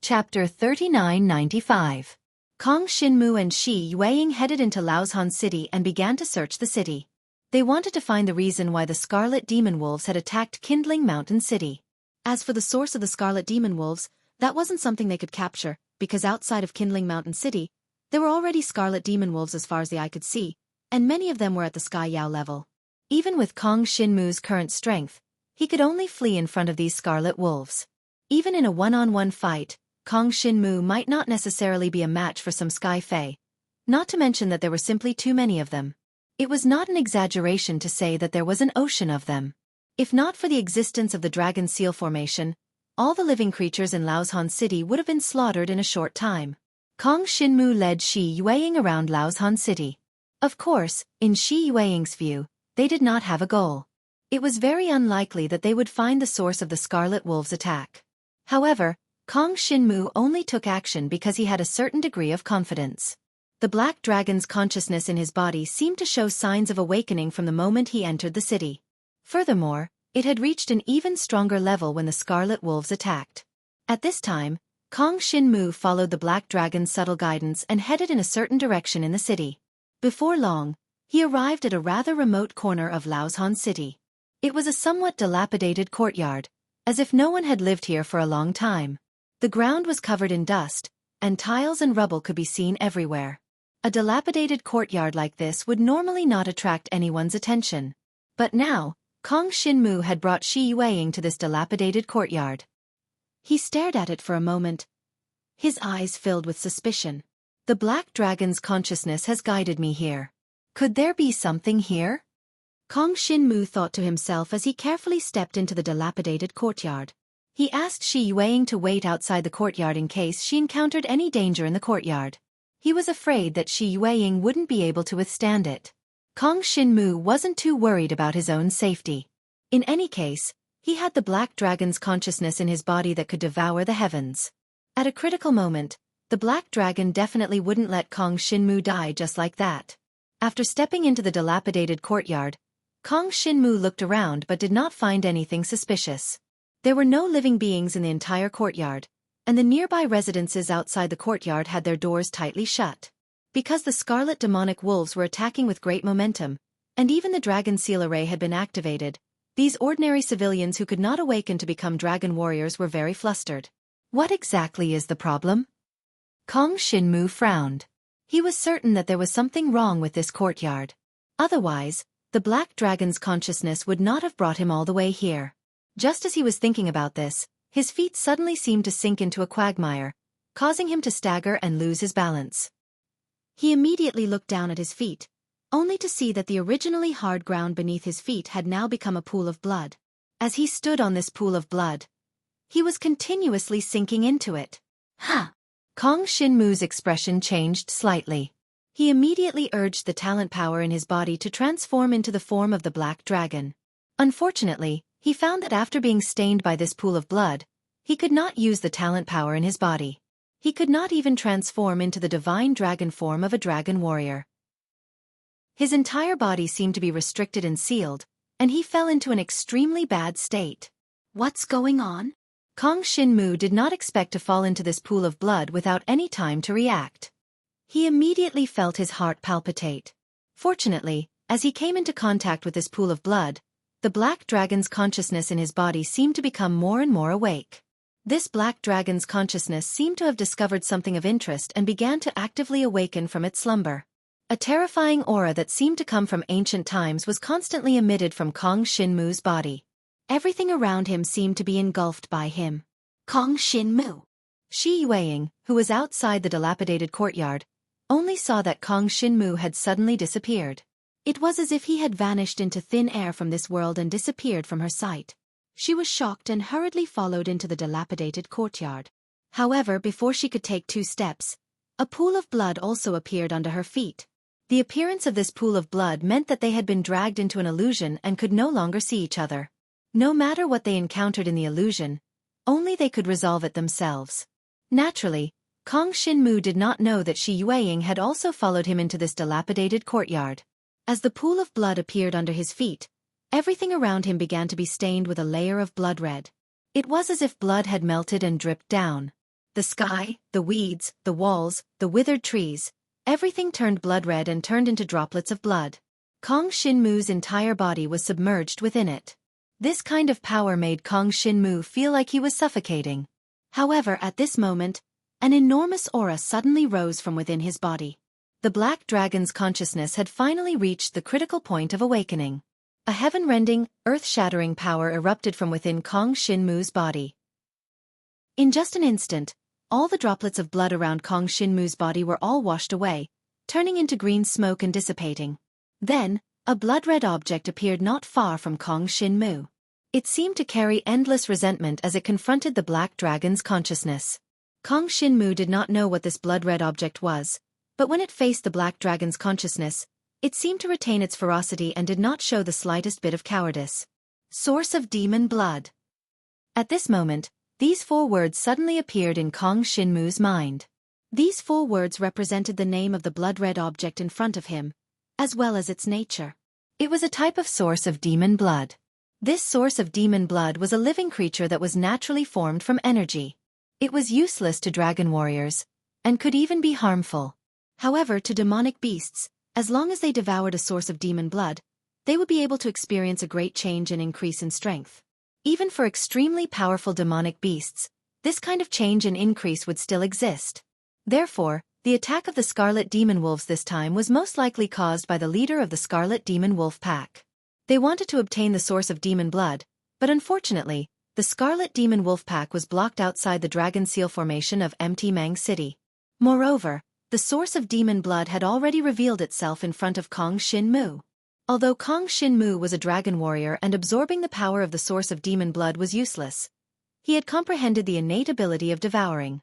Chapter 3995. Kong Xinmu and Shi Yueying headed into Laozhan City and began to search the city. They wanted to find the reason why the Scarlet Demon Wolves had attacked Kindling Mountain City. As for the source of the Scarlet Demon Wolves, that wasn't something they could capture, because outside of Kindling Mountain City, there were already Scarlet Demon Wolves as far as the eye could see, and many of them were at the Sky Yao level. Even with Kong Xinmu's current strength, he could only flee in front of these Scarlet Wolves. Even in a one-on-one fight, Kong Xinmu might not necessarily be a match for some Sky Fae, not to mention that there were simply too many of them. It was not an exaggeration to say that there was an ocean of them. If not for the existence of the Dragon Seal Formation, all the living creatures in Laozhan City would have been slaughtered in a short time. Kong Xinmu led Shi Yueying around Laozhan City. Of course, in Shi Yueying's view, they did not have a goal. It was very unlikely that they would find the source of the Scarlet Wolves' attack. However, Kong Xinmu only took action because he had a certain degree of confidence. The Black Dragon's consciousness in his body seemed to show signs of awakening from the moment he entered the city. Furthermore, it had reached an even stronger level when the Scarlet Wolves attacked. At this time, Kong Xinmu followed the Black Dragon's subtle guidance and headed in a certain direction in the city. Before long, he arrived at a rather remote corner of Laozhan City. It was a somewhat dilapidated courtyard, as if no one had lived here for a long time. The ground was covered in dust, and tiles and rubble could be seen everywhere. A dilapidated courtyard like this would normally not attract anyone's attention. But now, Kong Xinmu had brought Shi Yueying to this dilapidated courtyard. He stared at it for a moment, his eyes filled with suspicion. The Black Dragon's consciousness has guided me here. Could there be something here? Kong Xinmu thought to himself as he carefully stepped into the dilapidated courtyard. He asked Shi Yueying to wait outside the courtyard in case she encountered any danger in the courtyard. He was afraid that Shi Yueying wouldn't be able to withstand it. Kong Xinmu wasn't too worried about his own safety. In any case, he had the Black Dragon's consciousness in his body that could devour the heavens. At a critical moment, the Black Dragon definitely wouldn't let Kong Xinmu die just like that. After stepping into the dilapidated courtyard, Kong Xinmu looked around but did not find anything suspicious. There were no living beings in the entire courtyard, and the nearby residences outside the courtyard had their doors tightly shut. Because the Scarlet Demonic Wolves were attacking with great momentum, and even the Dragon Seal Array had been activated, these ordinary civilians who could not awaken to become dragon warriors were very flustered. What exactly is the problem? Kong Xinmu frowned. He was certain that there was something wrong with this courtyard. Otherwise, the Black Dragon's consciousness would not have brought him all the way here. Just as he was thinking about this, his feet suddenly seemed to sink into a quagmire, causing him to stagger and lose his balance. He immediately looked down at his feet, only to see that the originally hard ground beneath his feet had now become a pool of blood. As he stood on this pool of blood, he was continuously sinking into it. Ha! Kong Xinmu's expression changed slightly. He immediately urged the talent power in his body to transform into the form of the Black Dragon. Unfortunately, he found that after being stained by this pool of blood, he could not use the talent power in his body. He could not even transform into the divine dragon form of a dragon warrior. His entire body seemed to be restricted and sealed, and he fell into an extremely bad state. What's going on? Kong Xinmu did not expect to fall into this pool of blood without any time to react. He immediately felt his heart palpitate. Fortunately, as he came into contact with this pool of blood, the Black Dragon's consciousness in his body seemed to become more and more awake. This Black Dragon's consciousness seemed to have discovered something of interest and began to actively awaken from its slumber. A terrifying aura that seemed to come from ancient times was constantly emitted from Kong Xinmu's body. Everything around him seemed to be engulfed by him. Kong Xinmu. Shi Yueying, who was outside the dilapidated courtyard, only saw that Kong Xinmu had suddenly disappeared. It was as if he had vanished into thin air from this world and disappeared from her sight. She was shocked and hurriedly followed into the dilapidated courtyard. However, before she could take 2 steps, a pool of blood also appeared under her feet. The appearance of this pool of blood meant that they had been dragged into an illusion and could no longer see each other. No matter what they encountered in the illusion, only they could resolve it themselves. Naturally, Kong Xinmu did not know that Shi Yueying had also followed him into this dilapidated courtyard. As the pool of blood appeared under his feet, everything around him began to be stained with a layer of blood red. It was as if blood had melted and dripped down. The sky, the weeds, the walls, the withered trees, everything turned blood red and turned into droplets of blood. Kong Shinmu's entire body was submerged within it. This kind of power made Kong Shinmu feel like he was suffocating. However, at this moment, an enormous aura suddenly rose from within his body. The black dragon's consciousness had finally reached the critical point of awakening. A heaven-rending, earth-shattering power erupted from within Kong Shinmu's body. In just an instant, all the droplets of blood around Kong Shinmu's body were all washed away, turning into green smoke and dissipating. Then, a blood-red object appeared not far from Kong Shinmu. It seemed to carry endless resentment as it confronted the black dragon's consciousness. Kong Shinmu did not know what this blood-red object was, but when it faced the black dragon's consciousness, it seemed to retain its ferocity and did not show the slightest bit of cowardice. Source of demon blood. At this moment, these 4 words suddenly appeared in Kong Shinmu's mind. These 4 words represented the name of the blood-red object in front of him, as well as its nature. It was a type of source of demon blood. This source of demon blood was a living creature that was naturally formed from energy. It was useless to dragon warriors, and could even be harmful. However, to demonic beasts, as long as they devoured a source of demon blood, they would be able to experience a great change and increase in strength. Even for extremely powerful demonic beasts, this kind of change and increase would still exist. Therefore, the attack of the Scarlet Demon Wolves this time was most likely caused by the leader of the Scarlet Demon Wolf Pack. They wanted to obtain the source of demon blood, but unfortunately, the Scarlet Demon Wolf Pack was blocked outside the Dragon Seal formation of Embark City. Moreover, the source of demon blood had already revealed itself in front of Kong Shinmu. Although Kong Shinmu was a dragon warrior and absorbing the power of the source of demon blood was useless, he had comprehended the innate ability of devouring.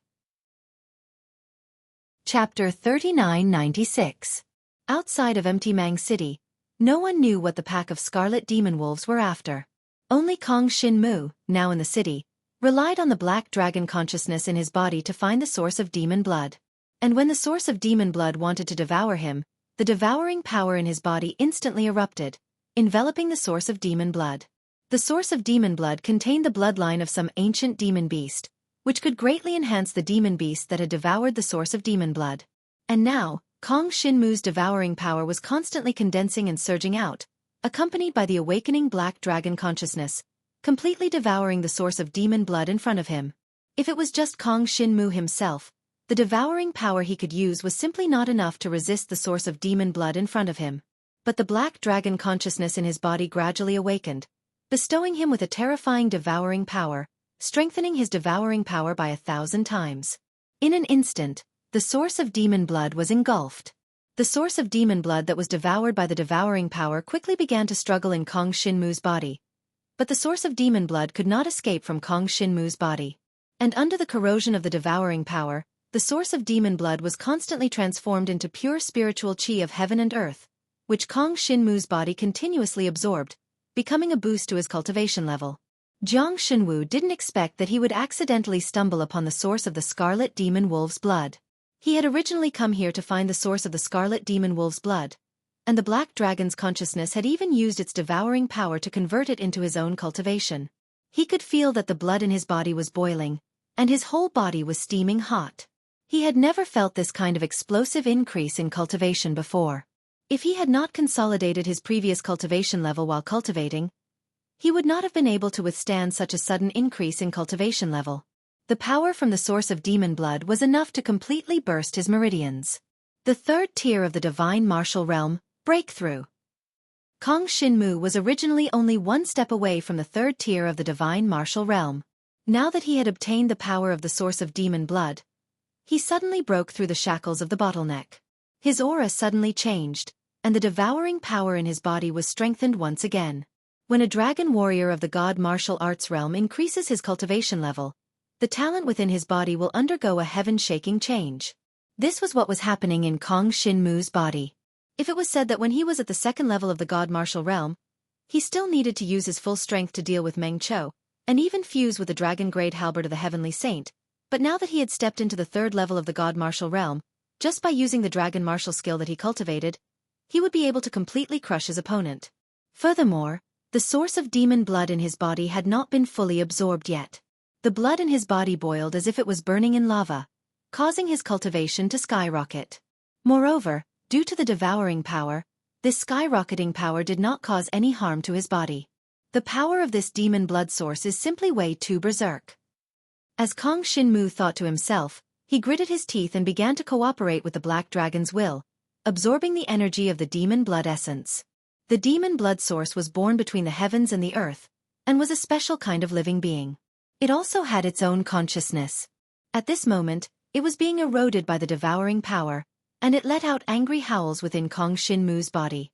Chapter 3996. Outside of Embark City, no one knew what the pack of Scarlet Demon Wolves were after. Only Kong Shinmu, now in the city, relied on the black dragon consciousness in his body to find the source of demon blood. And when the source of demon blood wanted to devour him, the devouring power in his body instantly erupted, enveloping the source of demon blood. The source of demon blood contained the bloodline of some ancient demon beast, which could greatly enhance the demon beast that had devoured the source of demon blood. And now, Kong Shinmu's devouring power was constantly condensing and surging out, accompanied by the awakening black dragon consciousness, completely devouring the source of demon blood in front of him. If it was just Kong Shinmu himself, the devouring power he could use was simply not enough to resist the source of demon blood in front of him. But the black dragon consciousness in his body gradually awakened, bestowing him with a terrifying devouring power, strengthening his devouring power by 1,000 times. In an instant, the source of demon blood was engulfed. The source of demon blood that was devoured by the devouring power quickly began to struggle in Kong Shinmu's body. But the source of demon blood could not escape from Kong Shinmu's body. And under the corrosion of the devouring power, the source of demon blood was constantly transformed into pure spiritual chi of heaven and earth, which Kong Shinmu's body continuously absorbed, becoming a boost to his cultivation level. Jiang Shenwu didn't expect that he would accidentally stumble upon the source of the Scarlet Demon Wolf's blood. He had originally come here to find the source of the Scarlet Demon Wolf's blood, and the Black Dragon's consciousness had even used its devouring power to convert it into his own cultivation. He could feel that the blood in his body was boiling, and his whole body was steaming hot. He had never felt this kind of explosive increase in cultivation before. If he had not consolidated his previous cultivation level while cultivating, he would not have been able to withstand such a sudden increase in cultivation level. The power from the source of demon blood was enough to completely burst his meridians. The third tier of the divine martial realm, breakthrough. Kong Shinmu was originally only one step away from the third tier of the divine martial realm. Now that he had obtained the power of the source of demon blood, he suddenly broke through the shackles of the bottleneck. His aura suddenly changed, and the devouring power in his body was strengthened once again. When a dragon warrior of the god martial arts realm increases his cultivation level, the talent within his body will undergo a heaven-shaking change. This was what was happening in Kong Shinmu's body. If it was said that when he was at the second level of the god martial realm, he still needed to use his full strength to deal with Meng Cho, and even fuse with the dragon-grade halberd of the heavenly saint, but now that he had stepped into the third level of the god martial realm, just by using the dragon martial skill that he cultivated, he would be able to completely crush his opponent. Furthermore, the source of demon blood in his body had not been fully absorbed yet. The blood in his body boiled as if it was burning in lava, causing his cultivation to skyrocket. Moreover, due to the devouring power, this skyrocketing power did not cause any harm to his body. The power of this demon blood source is simply way too berserk. As Kong Shinmu thought to himself, he gritted his teeth and began to cooperate with the black dragon's will, absorbing the energy of the demon blood essence. The demon blood source was born between the heavens and the earth, and was a special kind of living being. It also had its own consciousness. At this moment, it was being eroded by the devouring power, and it let out angry howls within Kong Shinmu's body.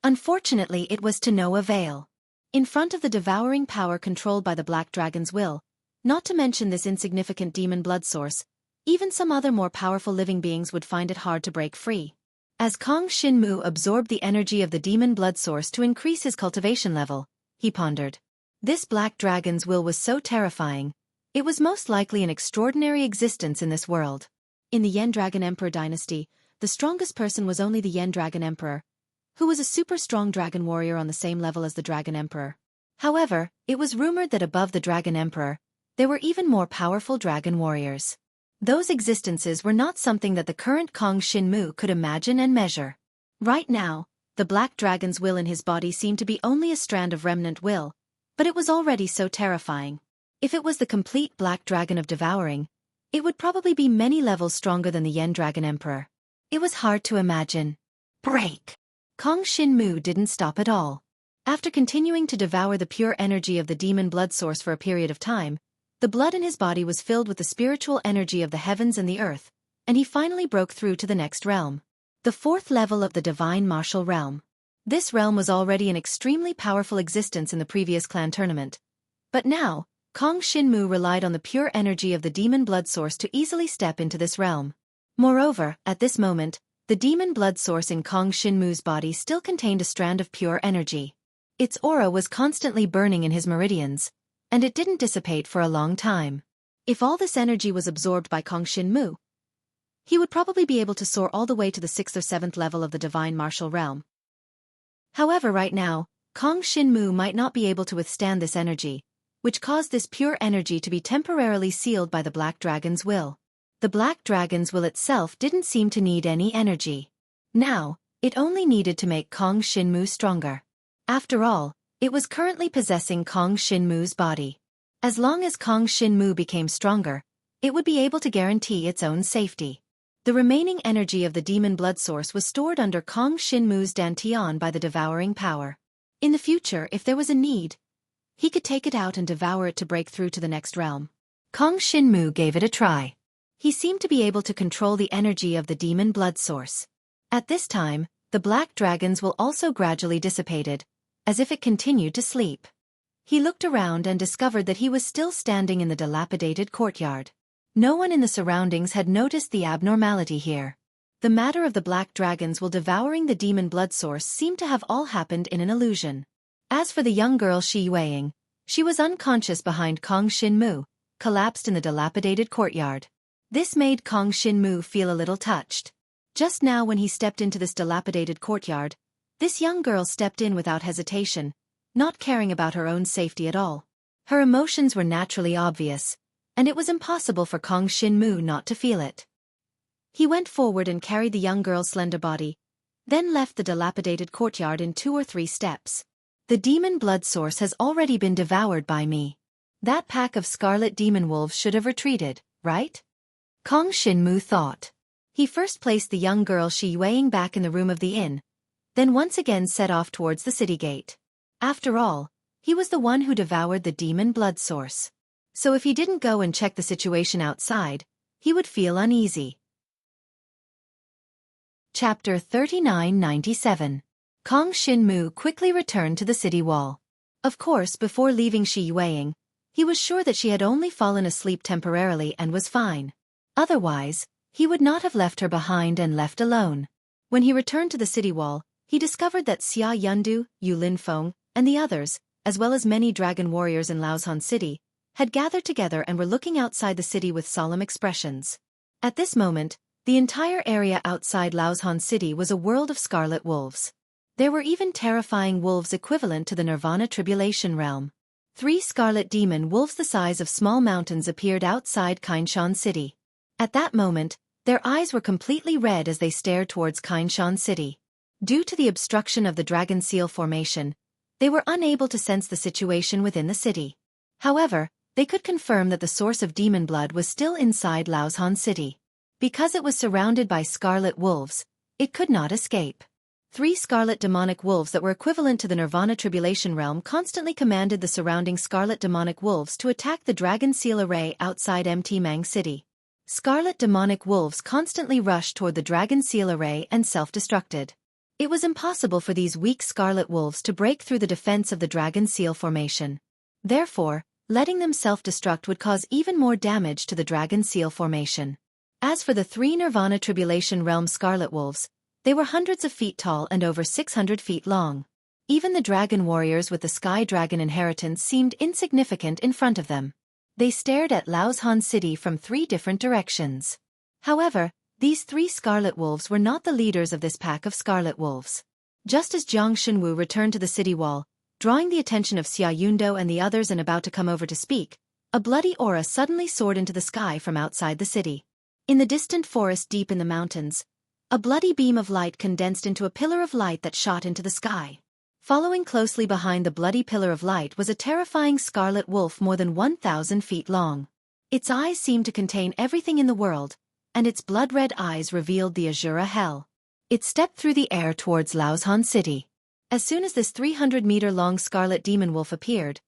Unfortunately, it was to no avail. In front of the devouring power controlled by the black dragon's will, not to mention this insignificant demon blood source, even some other more powerful living beings would find it hard to break free. As Kong Shinmu absorbed the energy of the demon blood source to increase his cultivation level, he pondered. This black dragon's will was so terrifying. It was most likely an extraordinary existence in this world. In the Yen Dragon Emperor dynasty, the strongest person was only the Yen Dragon Emperor, who was a super strong dragon warrior on the same level as the Dragon Emperor. However, it was rumored that above the Dragon Emperor, there were even more powerful dragon warriors. Those existences were not something that the current Kong Shinmu could imagine and measure. Right now, the black dragon's will in his body seemed to be only a strand of remnant will, but it was already so terrifying. If it was the complete black dragon of devouring, it would probably be many levels stronger than the Yen Dragon Emperor. It was hard to imagine. Break! Kong Shinmu didn't stop at all. After continuing to devour the pure energy of the demon blood source for a period of time, the blood in his body was filled with the spiritual energy of the heavens and the earth, and he finally broke through to the next realm. The fourth level of the divine martial realm. This realm was already an extremely powerful existence in the previous clan tournament. But now, Kong Shinmu relied on the pure energy of the demon blood source to easily step into this realm. Moreover, at this moment, the demon blood source in Kong Shinmu's body still contained a strand of pure energy. Its aura was constantly burning in his meridians, and it didn't dissipate for a long time. If all this energy was absorbed by Kong Shinmu, he would probably be able to soar all the way to the 6th or 7th level of the divine martial realm. However, right now, Kong Shinmu might not be able to withstand this energy, which caused this pure energy to be temporarily sealed by the black dragon's will. The black dragon's will itself didn't seem to need any energy. Now, it only needed to make Kong Shinmu stronger. After all, it was currently possessing Kong Shinmu's body. As long as Kong Shinmu became stronger, it would be able to guarantee its own safety. The remaining energy of the demon blood source was stored under Kong Shinmu's dantian by the devouring power. In the future, if there was a need, he could take it out and devour it to break through to the next realm. Kong Shinmu gave it a try. He seemed to be able to control the energy of the demon blood source. At this time, the black dragon's will also gradually dissipated, as if it continued to sleep. He looked around and discovered that he was still standing in the dilapidated courtyard. No one in the surroundings had noticed the abnormality here. The matter of the black dragon's will devouring the demon blood source seemed to have all happened in an illusion. As for the young girl Xueqi, she was unconscious behind Kong Shinmu, collapsed in the dilapidated courtyard. This made Kong Shinmu feel a little touched. Just now when he stepped into this dilapidated courtyard, this young girl stepped in without hesitation, not caring about her own safety at all. Her emotions were naturally obvious, and it was impossible for Kong Shinmu not to feel it. He went forward and carried the young girl's slender body, then left the dilapidated courtyard in 2 or 3 steps. The demon blood source has already been devoured by me. That pack of scarlet demon wolves should have retreated, right? Kong Shinmu thought. He first placed the young girl Xueqi back in the room of the inn, then once again set off towards the city gate. After all, he was the one who devoured the demon blood source. So if he didn't go and check the situation outside, he would feel uneasy. Chapter 3997. Kong Shinmu quickly returned to the city wall. Of course, before leaving Xueqi, he was sure that she had only fallen asleep temporarily and was fine. Otherwise, he would not have left her behind and left alone. When he returned to the city wall, he discovered that Xia Yundu, Yu Linfeng, and the others, as well as many dragon warriors in Laozhan City, had gathered together and were looking outside the city with solemn expressions. At this moment, the entire area outside Laozhan City was a world of scarlet wolves. There were even terrifying wolves equivalent to the Nirvana Tribulation realm. 3 scarlet demon wolves the size of small mountains appeared outside Qinshan City. At that moment, their eyes were completely red as they stared towards Qinshan City. Due to the obstruction of the Dragon Seal Formation, they were unable to sense the situation within the city. However, they could confirm that the source of demon blood was still inside Laozhan City. Because it was surrounded by scarlet wolves, it could not escape. 3 scarlet demonic wolves that were equivalent to the Nirvana Tribulation Realm constantly commanded the surrounding scarlet demonic wolves to attack the Dragon Seal Array outside Mang City. Scarlet demonic wolves constantly rushed toward the Dragon Seal Array and self-destructed. It was impossible for these weak scarlet wolves to break through the defense of the Dragon Seal Formation. Therefore, letting them self-destruct would cause even more damage to the Dragon Seal Formation. As for the 3 Nirvana Tribulation Realm scarlet wolves, they were hundreds of feet tall and over 600 feet long. Even the dragon warriors with the Sky Dragon inheritance seemed insignificant in front of them. They stared at Laozhan City from 3 different directions. However, these 3 scarlet wolves were not the leaders of this pack of scarlet wolves. Just as Jiang Xinwu returned to the city wall, drawing the attention of Xia Yundo and the others and about to come over to speak, a bloody aura suddenly soared into the sky from outside the city. In the distant forest deep in the mountains, a bloody beam of light condensed into a pillar of light that shot into the sky. Following closely behind the bloody pillar of light was a terrifying scarlet wolf more than 1,000 feet long. Its eyes seemed to contain everything in the world, and its blood-red eyes revealed the Azura Hell. It stepped through the air towards Laozhan City. As soon as this 300-meter-long scarlet demon wolf appeared,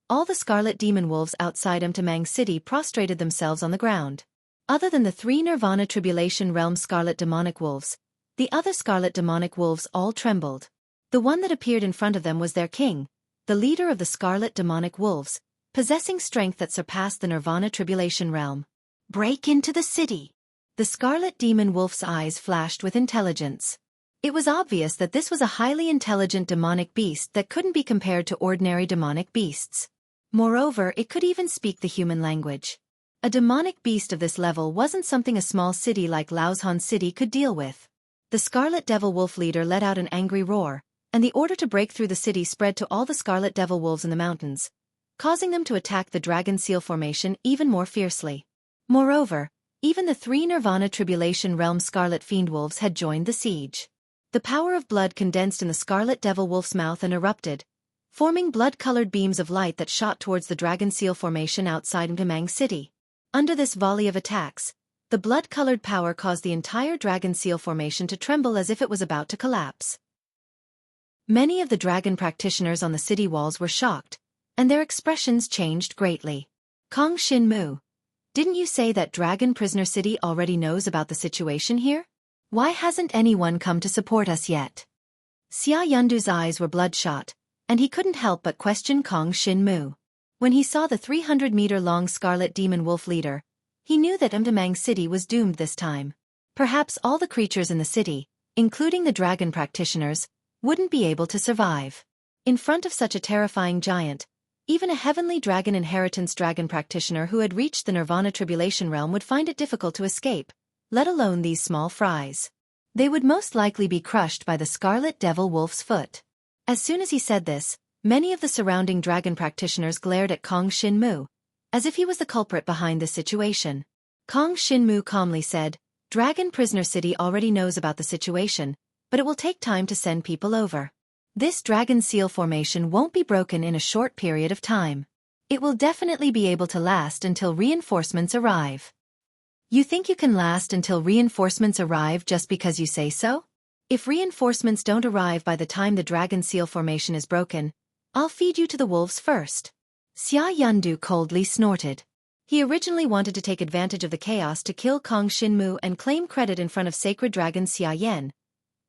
all the scarlet demon wolves outside Mang City prostrated themselves on the ground. Other than the 3 Nirvana Tribulation Realm scarlet demonic wolves, the other scarlet demonic wolves all trembled. The one that appeared in front of them was their king, the leader of the scarlet demonic wolves, possessing strength that surpassed the Nirvana Tribulation Realm. Break into the city! The scarlet demon wolf's eyes flashed with intelligence. It was obvious that this was a highly intelligent demonic beast that couldn't be compared to ordinary demonic beasts. Moreover, it could even speak the human language. A demonic beast of this level wasn't something a small city like Laozhan City could deal with. The Scarlet Devil Wolf leader let out an angry roar, and the order to break through the city spread to all the Scarlet Devil Wolves in the mountains, causing them to attack the Dragon Seal Formation even more fiercely. Moreover, even the 3 Nirvana Tribulation Realm Scarlet Fiend Wolves had joined the siege. The power of blood condensed in the Scarlet Devil Wolf's mouth and erupted, forming blood-colored beams of light that shot towards the Dragon Seal Formation outside Mang City. Under this volley of attacks, the blood-colored power caused the entire Dragon Seal Formation to tremble as if it was about to collapse. Many of the dragon practitioners on the city walls were shocked, and their expressions changed greatly. Kong Xinmu, didn't you say that Dragon Prisoner City already knows about the situation here? Why hasn't anyone come to support us yet? Xia Yundu's eyes were bloodshot, and he couldn't help but question Kong Xinmu. When he saw the 300-meter-long Scarlet Demon Wolf leader, he knew that Mang City was doomed this time. Perhaps all the creatures in the city, including the dragon practitioners, wouldn't be able to survive. In front of such a terrifying giant, even a heavenly dragon inheritance dragon practitioner who had reached the Nirvana Tribulation Realm would find it difficult to escape, let alone these small fries. They would most likely be crushed by the Scarlet Devil Wolf's foot. As soon as he said this, many of the surrounding dragon practitioners glared at Kong Xinmu, as if he was the culprit behind this situation. Kong Xinmu calmly said, "Dragon Prisoner City already knows about the situation, but it will take time to send people over. This Dragon Seal Formation won't be broken in a short period of time. It will definitely be able to last until reinforcements arrive." You think you can last until reinforcements arrive just because you say so? If reinforcements don't arrive by the time the Dragon Seal Formation is broken, I'll feed you to the wolves first. Xia Yundu coldly snorted. He originally wanted to take advantage of the chaos to kill Kong Xinmu and claim credit in front of Sacred Dragon Xia Yan,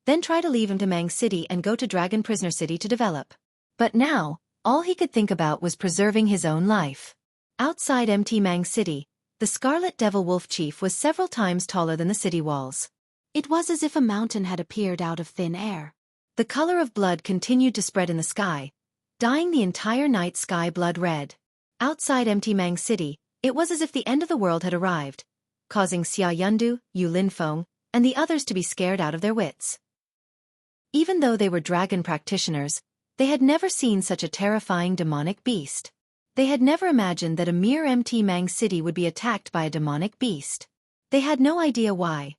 then try to leave him to Mang City and go to Dragon Prisoner City to develop. But now, all he could think about was preserving his own life. Outside Mang City, the Scarlet Devil Wolf Chief was several times taller than the city walls. It was as if a mountain had appeared out of thin air. The color of blood continued to spread in the sky, dyeing the entire night sky blood red. Outside Mang City, it was as if the end of the world had arrived, causing Xia Yundu, Yu Linfeng, and the others to be scared out of their wits. Even though they were dragon practitioners, they had never seen such a terrifying demonic beast. They had never imagined that a mere empty Mang city would be attacked by a demonic beast. They had no idea why.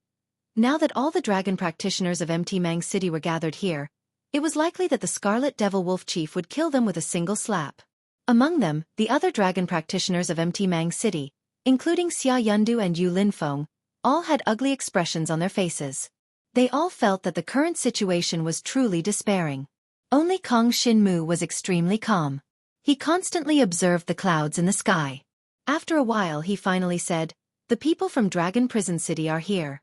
Now that all the dragon practitioners of empty Mang city were gathered here, it was likely that the Scarlet Devil Wolf Chief would kill them with a single slap. Among them, the other dragon practitioners of empty Mang city, including Xia Yundu and Yu Linfeng, all had ugly expressions on their faces. They all felt that the current situation was truly despairing. Only Kong Xinmu was extremely calm. He constantly observed the clouds in the sky. After a while he finally said, "The people from Dragon Prison City are here."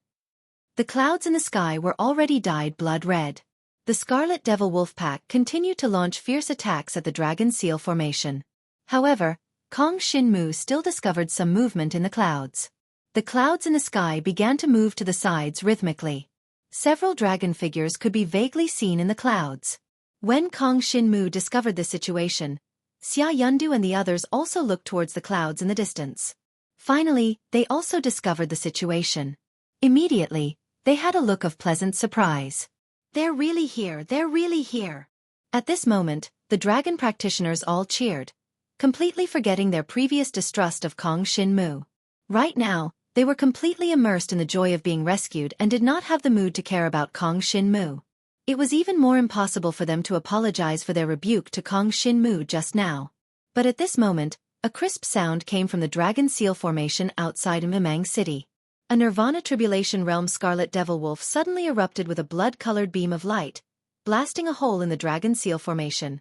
The clouds in the sky were already dyed blood red. The Scarlet Devil Wolf Pack continued to launch fierce attacks at the Dragon Seal Formation. However, Kong Xinmu still discovered some movement in the clouds. The clouds in the sky began to move to the sides rhythmically. Several dragon figures could be vaguely seen in the clouds. When Kong Xinmu discovered the situation, Xia Yundu and the others also looked towards the clouds in the distance. Finally, they also discovered the situation. Immediately, they had a look of pleasant surprise. "They're really here, they're really here." At this moment, the dragon practitioners all cheered, completely forgetting their previous distrust of Kong Xinmu. Right now, they were completely immersed in the joy of being rescued and did not have the mood to care about Kong Xinmu. It was even more impossible for them to apologize for their rebuke to Kong Xinmu just now. But at this moment, a crisp sound came from the Dragon Seal Formation outside Mimang City. A Nirvana Tribulation Realm Scarlet Devil Wolf suddenly erupted with a blood-colored beam of light, blasting a hole in the Dragon Seal Formation.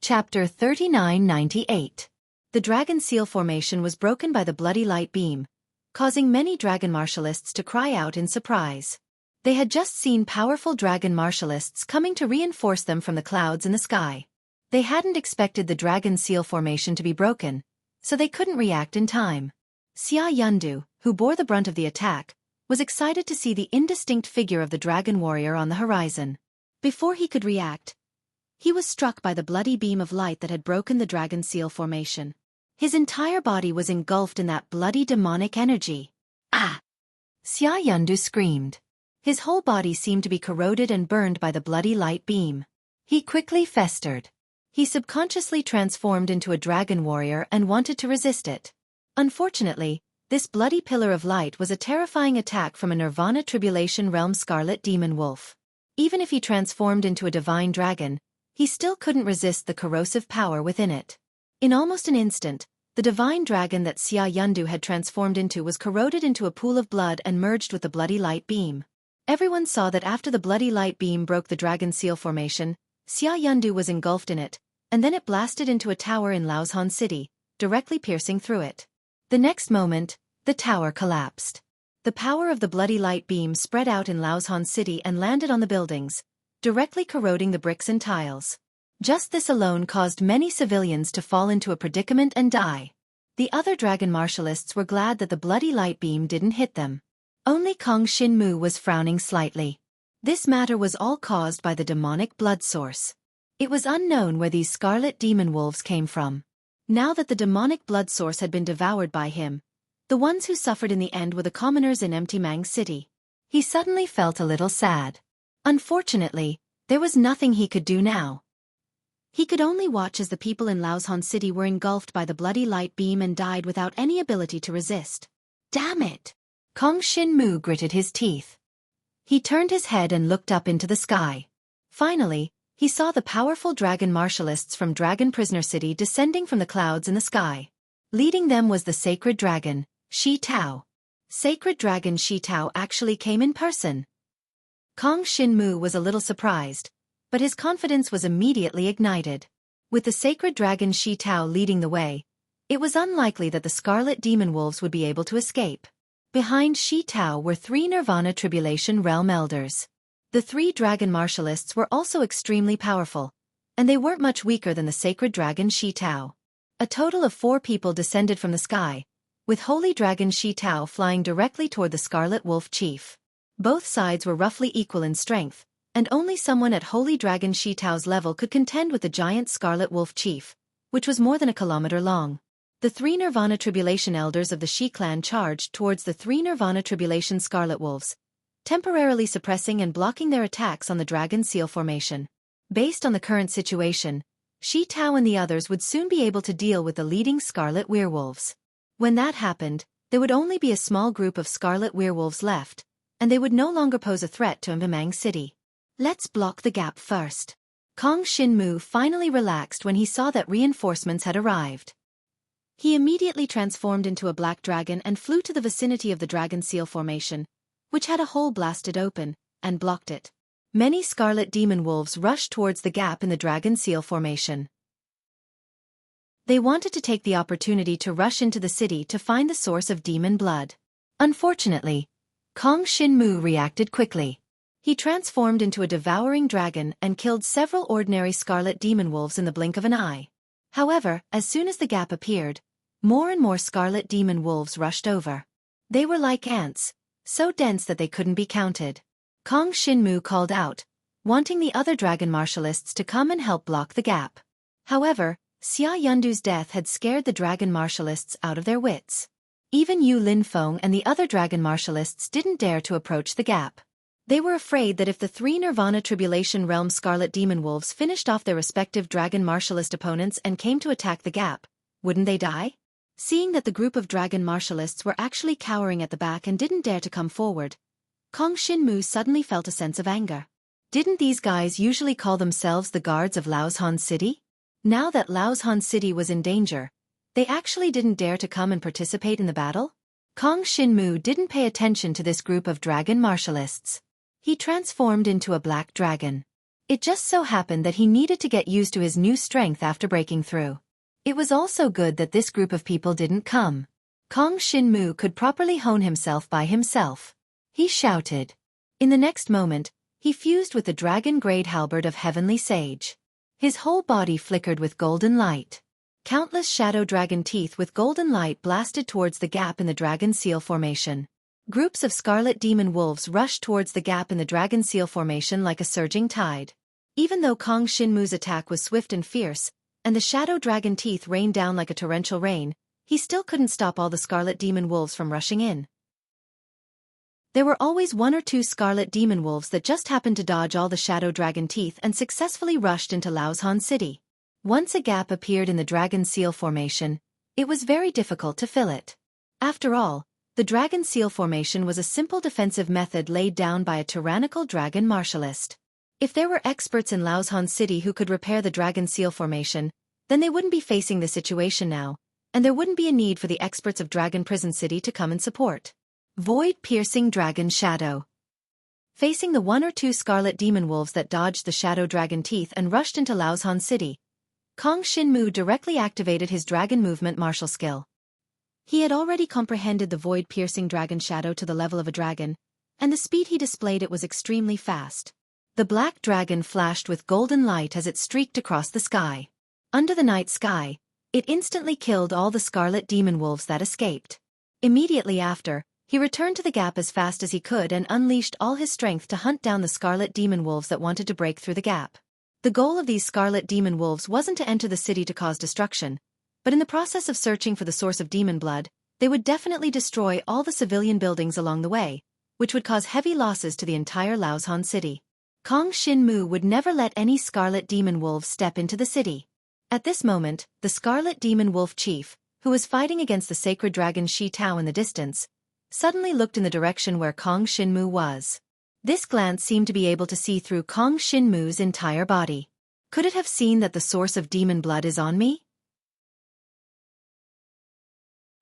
Chapter 3998. The Dragon Seal Formation was broken by the bloody light beam, causing many dragon martialists to cry out in surprise. They had just seen powerful dragon martialists coming to reinforce them from the clouds in the sky. They hadn't expected the Dragon Seal Formation to be broken, so they couldn't react in time. Xia Yundu, who bore the brunt of the attack, was excited to see the indistinct figure of the dragon warrior on the horizon. Before he could react, he was struck by the bloody beam of light that had broken the Dragon Seal Formation. His entire body was engulfed in that bloody demonic energy. "Ah!" Xia Yundu screamed. His whole body seemed to be corroded and burned by the bloody light beam. He quickly festered. He subconsciously transformed into a dragon warrior and wanted to resist it. Unfortunately, this bloody pillar of light was a terrifying attack from a Nirvana Tribulation Realm Scarlet Demon Wolf. Even if he transformed into a divine dragon, he still couldn't resist the corrosive power within it. In almost an instant, the divine dragon that Xia Yundu had transformed into was corroded into a pool of blood and merged with the bloody light beam. Everyone saw that after the bloody light beam broke the Dragon Seal Formation, Xia Yundu was engulfed in it, and then it blasted into a tower in Laozhan City, directly piercing through it. The next moment, the tower collapsed. The power of the bloody light beam spread out in Laozhan City and landed on the buildings, directly corroding the bricks and tiles. Just this alone caused many civilians to fall into a predicament and die. The other dragon martialists were glad that the bloody light beam didn't hit them. Only Kong Xinmu was frowning slightly. This matter was all caused by the demonic blood source. It was unknown where these scarlet demon wolves came from. Now that the demonic blood source had been devoured by him, the ones who suffered in the end were the commoners in Empty Mang City. He suddenly felt a little sad. Unfortunately, there was nothing he could do now. He could only watch as the people in Laozhan City were engulfed by the bloody light beam and died without any ability to resist. Damn it! Kong Xinmu gritted his teeth. He turned his head and looked up into the sky. Finally, he saw the powerful dragon martialists from Dragon Prisoner City descending from the clouds in the sky. Leading them was the sacred dragon, Shi Tao. Sacred dragon Shi Tao actually came in person. Kong Xinmu was a little surprised, but his confidence was immediately ignited. With the sacred dragon Shi Tao leading the way, it was unlikely that the Scarlet Demon Wolves would be able to escape. Behind Shi Tao were 3 Nirvana Tribulation Realm Elders. The 3 dragon martialists were also extremely powerful, and they weren't much weaker than the sacred dragon Shi Tao. A total of 4 people descended from the sky, with Holy Dragon Shi Tao flying directly toward the Scarlet Wolf Chief. Both sides were roughly equal in strength, and only someone at Holy Dragon Shi Tao's level could contend with the giant Scarlet Wolf Chief, which was more than a kilometer long. The 3 Nirvana Tribulation Elders of the Shi clan charged towards the 3 Nirvana Tribulation Scarlet Wolves, temporarily suppressing and blocking their attacks on the Dragon Seal Formation. Based on the current situation, Shi Tao and the others would soon be able to deal with the leading scarlet werewolves. When that happened, there would only be a small group of scarlet werewolves left, and they would no longer pose a threat to Embark City. Let's block the gap first. Kong Shinmu finally relaxed when he saw that reinforcements had arrived. He immediately transformed into a black dragon and flew to the vicinity of the Dragon Seal Formation, which had a hole blasted open, and blocked it. Many scarlet demon wolves rushed towards the gap in the Dragon Seal Formation. They wanted to take the opportunity to rush into the city to find the source of demon blood. Unfortunately, Kong Shinmu reacted quickly. He transformed into a devouring dragon and killed several ordinary scarlet demon wolves in the blink of an eye. However, as soon as the gap appeared, more and more scarlet demon wolves rushed over. They were like ants, so dense that they couldn't be counted. Kong Shinmu called out, wanting the other dragon martialists to come and help block the gap. However, Xia Yundu's death had scared the dragon martialists out of their wits. Even Yu Linfeng and the other dragon martialists didn't dare to approach the gap. They were afraid that if the three Nirvana Tribulation Realm Scarlet Demon Wolves finished off their respective dragon martialist opponents and came to attack the gap, wouldn't they die? Seeing that the group of dragon martialists were actually cowering at the back and didn't dare to come forward, Kong Shinmu suddenly felt a sense of anger. Didn't these guys usually call themselves the guards of Laozhan City? Now that Laozhan City was in danger, they actually didn't dare to come and participate in the battle? Kong Shinmu didn't pay attention to this group of dragon martialists. He transformed into a black dragon. It just so happened that he needed to get used to his new strength after breaking through. It was also good that this group of people didn't come. Kong Shinmu could properly hone himself by himself. He shouted. In the next moment, he fused with the dragon-grade halberd of Heavenly Sage. His whole body flickered with golden light. Countless shadow dragon teeth with golden light blasted towards the gap in the Dragon Seal Formation. Groups of scarlet demon wolves rushed towards the gap in the Dragon Seal Formation like a surging tide. Even though Kong Shinmu's attack was swift and fierce, and the shadow dragon teeth rained down like a torrential rain, he still couldn't stop all the scarlet demon wolves from rushing in. There were always one or two scarlet demon wolves that just happened to dodge all the shadow dragon teeth and successfully rushed into Laozhan City. Once a gap appeared in the Dragon Seal Formation, it was very difficult to fill it. After all, the Dragon Seal Formation was a simple defensive method laid down by a tyrannical dragon martialist. If there were experts in Laozhan City who could repair the Dragon Seal Formation, then they wouldn't be facing this situation now, and there wouldn't be a need for the experts of Dragon Prison City to come and support. Void-piercing dragon shadow. Facing the one or two scarlet demon wolves that dodged the shadow dragon teeth and rushed into Laozhan City, Kong Shinmu directly activated his dragon movement martial skill. He had already comprehended the void-piercing dragon shadow to the level of a dragon, and the speed he displayed it was extremely fast. The black dragon flashed with golden light as it streaked across the sky. Under the night sky, it instantly killed all the scarlet demon wolves that escaped. Immediately after, he returned to the gap as fast as he could and unleashed all his strength to hunt down the scarlet demon wolves that wanted to break through the gap. The goal of these scarlet demon wolves wasn't to enter the city to cause destruction, but in the process of searching for the source of demon blood, they would definitely destroy all the civilian buildings along the way, which would cause heavy losses to the entire Laozhan City. Kong Shinmu would never let any scarlet demon wolves step into the city. At this moment, the scarlet demon wolf chief, who was fighting against the sacred dragon Shi Tao in the distance, suddenly looked in the direction where Kong Shinmu was. This glance seemed to be able to see through Kong Shinmu's entire body. Could it have seen that the source of demon blood is on me?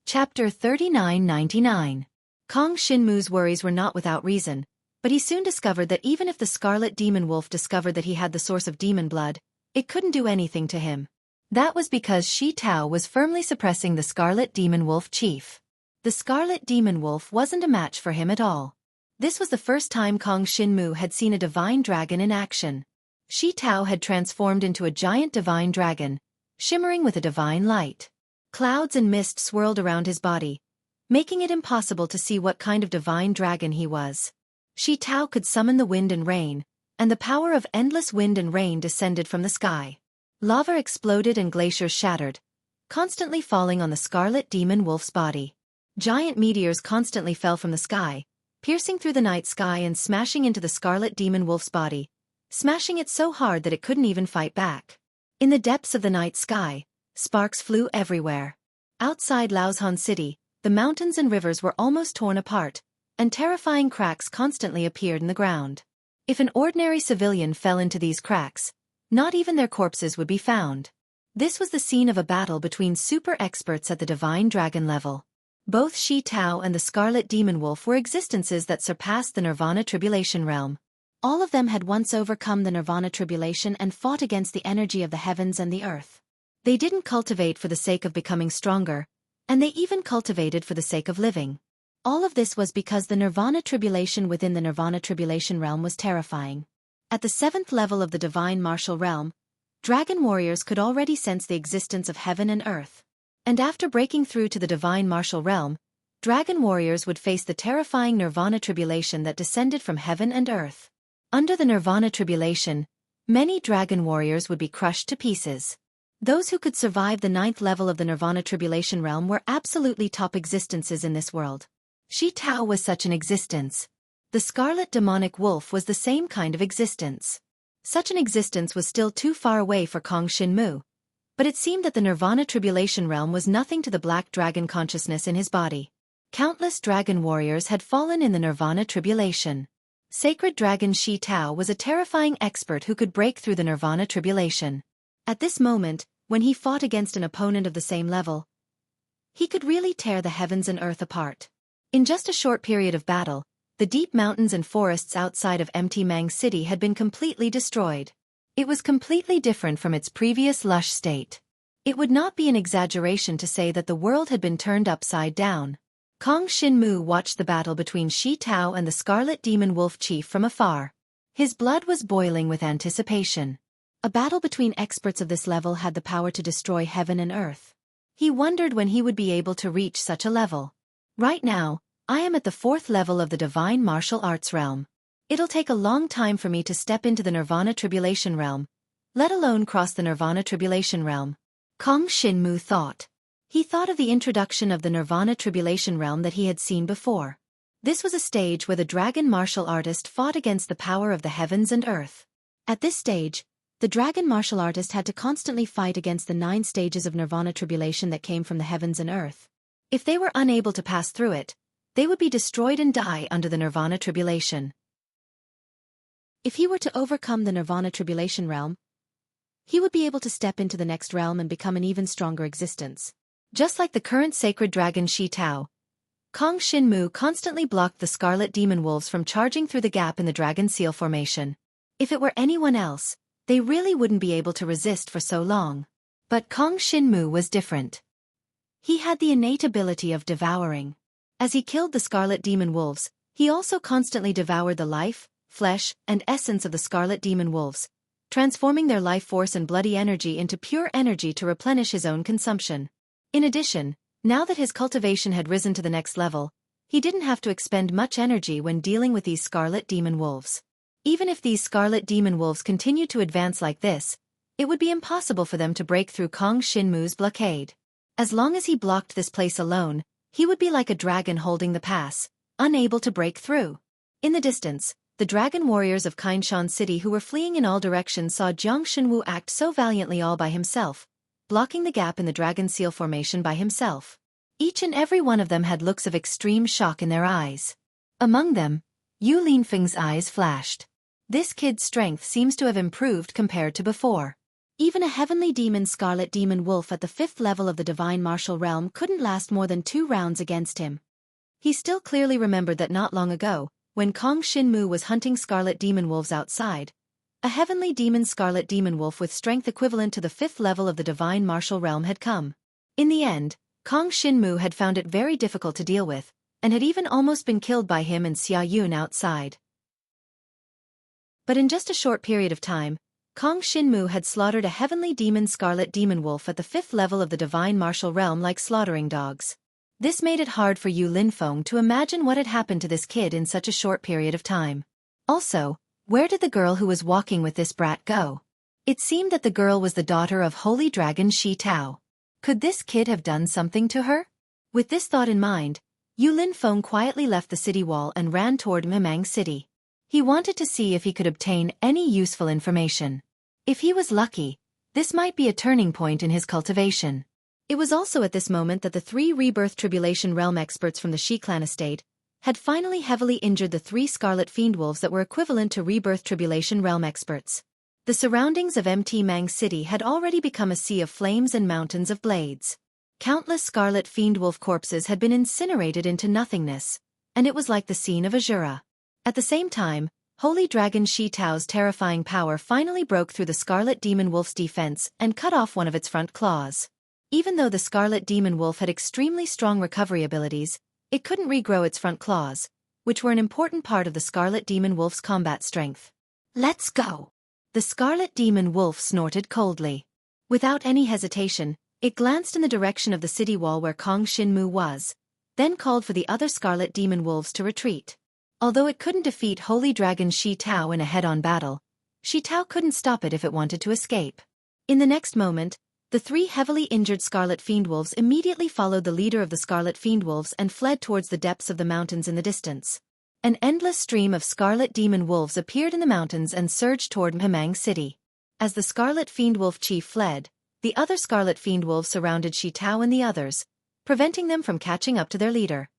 Chapter 3999. Kong Shinmu's worries were not without reason, but he soon discovered that even if the scarlet demon wolf discovered that he had the source of demon blood, it couldn't do anything to him. That was because Shi Tao was firmly suppressing the scarlet demon wolf chief. The scarlet demon wolf wasn't a match for him at all. This was the first time Kong Shinmu had seen a divine dragon in action. Shi Tao had transformed into a giant divine dragon, shimmering with a divine light. Clouds and mist swirled around his body, making it impossible to see what kind of divine dragon he was. Shi Tao could summon the wind and rain, and the power of endless wind and rain descended from the sky. Lava exploded and glaciers shattered, constantly falling on the scarlet demon wolf's body. Giant meteors constantly fell from the sky, piercing through the night sky and smashing into the scarlet demon wolf's body, smashing it so hard that it couldn't even fight back. In the depths of the night sky, sparks flew everywhere. Outside Laozhan City, the mountains and rivers were almost torn apart, and terrifying cracks constantly appeared in the ground. If an ordinary civilian fell into these cracks, not even their corpses would be found. This was the scene of a battle between super experts at the divine dragon level. Both Shi Tao and the Scarlet Demon Wolf were existences that surpassed the Nirvana Tribulation realm. All of them had once overcome the Nirvana Tribulation and fought against the energy of the heavens and the earth. They didn't cultivate for the sake of becoming stronger, and they even cultivated for the sake of living. All of this was because the Nirvana Tribulation within the Nirvana Tribulation realm was terrifying. At the 7th level of the Divine Martial Realm, dragon warriors could already sense the existence of heaven and earth. And after breaking through to the Divine Martial Realm, dragon warriors would face the terrifying Nirvana Tribulation that descended from heaven and earth. Under the Nirvana Tribulation, many dragon warriors would be crushed to pieces. Those who could survive the 9th level of the Nirvana Tribulation realm were absolutely top existences in this world. Shi Tao was such an existence. The Scarlet Demonic Wolf was the same kind of existence. Such an existence was still too far away for Kong Shinmu, but it seemed that the Nirvana Tribulation realm was nothing to the black dragon consciousness in his body. Countless dragon warriors had fallen in the Nirvana Tribulation. Sacred Dragon Shi Tao was a terrifying expert who could break through the Nirvana Tribulation. At this moment, when he fought against an opponent of the same level, he could really tear the heavens and earth apart. In just a short period of battle, the deep mountains and forests outside of Empty Mang City had been completely destroyed. It was completely different from its previous lush state. It would not be an exaggeration to say that the world had been turned upside down. Kong Shinmu watched the battle between Shi Tao and the Scarlet Demon Wolf Chief from afar. His blood was boiling with anticipation. A battle between experts of this level had the power to destroy heaven and earth. He wondered when he would be able to reach such a level. Right now, I am at the 4th level of the Divine Martial Arts realm. It'll take a long time for me to step into the Nirvana Tribulation realm, let alone cross the Nirvana Tribulation realm. Kong Shinmu thought. He thought of the introduction of the Nirvana Tribulation realm that he had seen before. This was a stage where the dragon martial artist fought against the power of the heavens and earth. At this stage, the dragon martial artist had to constantly fight against the 9 stages of Nirvana Tribulation that came from the heavens and earth. If they were unable to pass through it, they would be destroyed and die under the Nirvana Tribulation. If he were to overcome the Nirvana Tribulation realm, he would be able to step into the next realm and become an even stronger existence. Just like the current sacred dragon Shi Tao, Kong Shinmu constantly blocked the Scarlet Demon Wolves from charging through the gap in the Dragon Seal formation. If it were anyone else, they really wouldn't be able to resist for so long. But Kong Shinmu was different. He had the innate ability of devouring. As he killed the Scarlet Demon Wolves, he also constantly devoured the life, flesh, and essence of the Scarlet Demon Wolves, transforming their life force and bloody energy into pure energy to replenish his own consumption. In addition, now that his cultivation had risen to the next level, he didn't have to expend much energy when dealing with these Scarlet Demon Wolves. Even if these Scarlet Demon Wolves continued to advance like this, it would be impossible for them to break through Kong Shinmu's blockade. As long as he blocked this place alone, he would be like a dragon holding the pass, unable to break through. In the distance, the dragon warriors of Kainshan City who were fleeing in all directions saw Jiang Shenwu act so valiantly all by himself, blocking the gap in the Dragon Seal formation by himself. Each and every one of them had looks of extreme shock in their eyes. Among them, Yu Linfeng's eyes flashed. This kid's strength seems to have improved compared to before. Even a heavenly demon Scarlet Demon Wolf at the 5th level of the Divine Martial Realm couldn't last more than 2 rounds against him. He still clearly remembered that not long ago, when Kong Shinmu was hunting Scarlet Demon Wolves outside, a heavenly demon Scarlet Demon Wolf with strength equivalent to the 5th level of the Divine Martial Realm had come. In the end, Kong Shinmu had found it very difficult to deal with, and had even almost been killed by him and Xia Yun outside. But in just a short period of time, Kong Shinmu had slaughtered a heavenly demon Scarlet Demon Wolf at the 5th level of the Divine Martial Realm like slaughtering dogs. This made it hard for Yu Linfeng to imagine what had happened to this kid in such a short period of time. Also, where did the girl who was walking with this brat go? It seemed that the girl was the daughter of Holy Dragon Shi Tao. Could this kid have done something to her? With this thought in mind, Yu Linfeng quietly left the city wall and ran toward Memang City. He wanted to see if he could obtain any useful information. If he was lucky, This might be a turning point in his cultivation. It was also at this moment that the 3 Rebirth Tribulation Realm experts from the Shi clan estate had finally heavily injured the 3 Scarlet Fiendwolves that were equivalent to Rebirth Tribulation Realm experts. The surroundings of Mang City had already become a sea of flames and mountains of blades. Countless Scarlet Fiendwolf corpses had been incinerated into nothingness, and it was like the scene of Azura. At the same time, Holy Dragon Shi Tao's terrifying power finally broke through the Scarlet Demon Wolf's defense and cut off one of its front claws. Even though the Scarlet Demon Wolf had extremely strong recovery abilities, it couldn't regrow its front claws, which were an important part of the Scarlet Demon Wolf's combat strength. "Let's go!" The Scarlet Demon Wolf snorted coldly. Without any hesitation, it glanced in the direction of the city wall where Kong Shinmu was, then called for the other Scarlet Demon Wolves to retreat. Although it couldn't defeat Holy Dragon Shi Tao in a head-on battle, Shi Tao couldn't stop it if it wanted to escape. In the next moment, the 3 heavily injured Scarlet Fiendwolves immediately followed the leader of the Scarlet Fiendwolves and fled towards the depths of the mountains in the distance. An endless stream of Scarlet Demon Wolves appeared in the mountains and surged toward Mang City. As the Scarlet Fiendwolf chief fled, the other Scarlet Fiendwolves surrounded Shi Tao and the others, preventing them from catching up to their leader.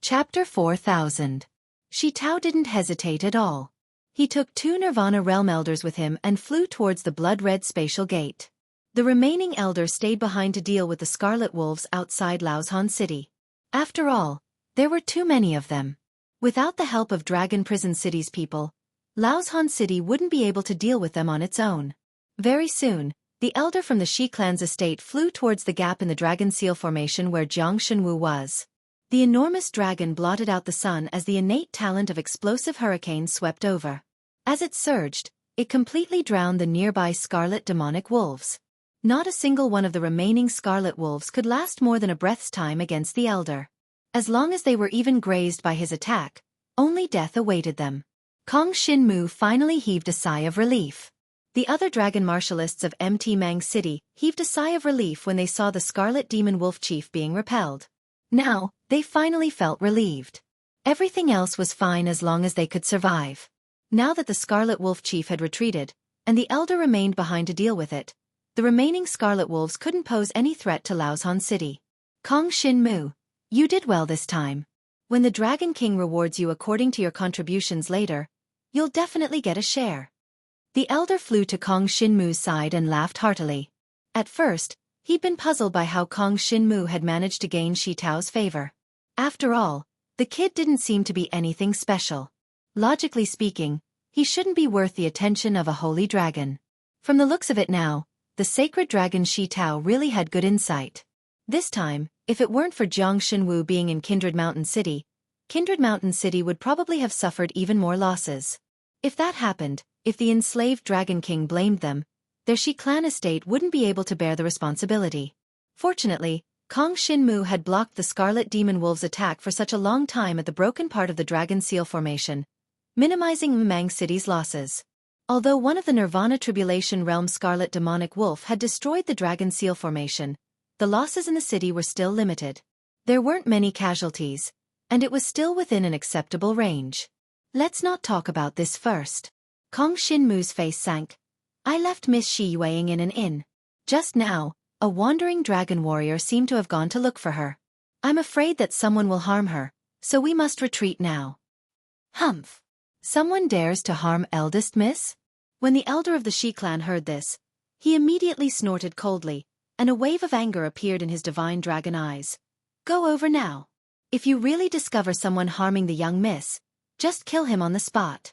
Chapter 4000. Shi Tao didn't hesitate at all. He took 2 Nirvana Realm Elders with him and flew towards the blood-red spatial gate. The remaining Elder stayed behind to deal with the Scarlet Wolves outside Laozhan City. After all, there were too many of them. Without the help of Dragon Prison City's people, Laozhan City wouldn't be able to deal with them on its own. Very soon, the Elder from the Shi clan's estate flew towards the gap in the Dragon Seal Formation where Jiang Shenwu was. The enormous dragon blotted out the sun as the innate talent of explosive hurricane swept over. As it surged, it completely drowned the nearby Scarlet Demonic Wolves. Not a single one of the remaining Scarlet Wolves could last more than a breath's time against the Elder. As long as they were even grazed by his attack, only death awaited them. Kong Shinmu finally heaved a sigh of relief. The other dragon martialists of Mang City heaved a sigh of relief when they saw the Scarlet Demon Wolf Chief being repelled. Now, they finally felt relieved. Everything else was fine as long as they could survive. Now that the Scarlet Wolf Chief had retreated, and the Elder remained behind to deal with it, the remaining Scarlet Wolves couldn't pose any threat to Laozhan City. Kong Shinmu, you did well this time. When the Dragon King rewards you according to your contributions later, you'll definitely get a share. The Elder flew to Kong Shinmu's side and laughed heartily. At first, he'd been puzzled by how Kong Shinmu had managed to gain Shi Tao's favor. After all, the kid didn't seem to be anything special. Logically speaking, he shouldn't be worth the attention of a holy dragon. From the looks of it now, the sacred dragon Shi Tao really had good insight. This time, if it weren't for Jiang Shenwu being in Kindred Mountain City would probably have suffered even more losses. If that happened, if the enslaved Dragon King blamed them, their Shi clan estate wouldn't be able to bear the responsibility. Fortunately, Kong Shinmu had blocked the Scarlet Demon Wolf's attack for such a long time at the broken part of the Dragon Seal Formation, minimizing Mang City's losses. Although one of the Nirvana Tribulation Realm Scarlet Demonic Wolf had destroyed the Dragon Seal Formation, the losses in the city were still limited. There weren't many casualties, and it was still within an acceptable range. Let's not talk about this first. Kong Shinmu's face sank. I left Miss Shi Yueying in an inn. Just now, a wandering dragon warrior seemed to have gone to look for her. I'm afraid that someone will harm her, so we must retreat now. Humph. Someone dares to harm eldest miss? When the elder of the Shi clan heard this, he immediately snorted coldly, and a wave of anger appeared in his divine dragon eyes. Go over now. If you really discover someone harming the young miss, just kill him on the spot.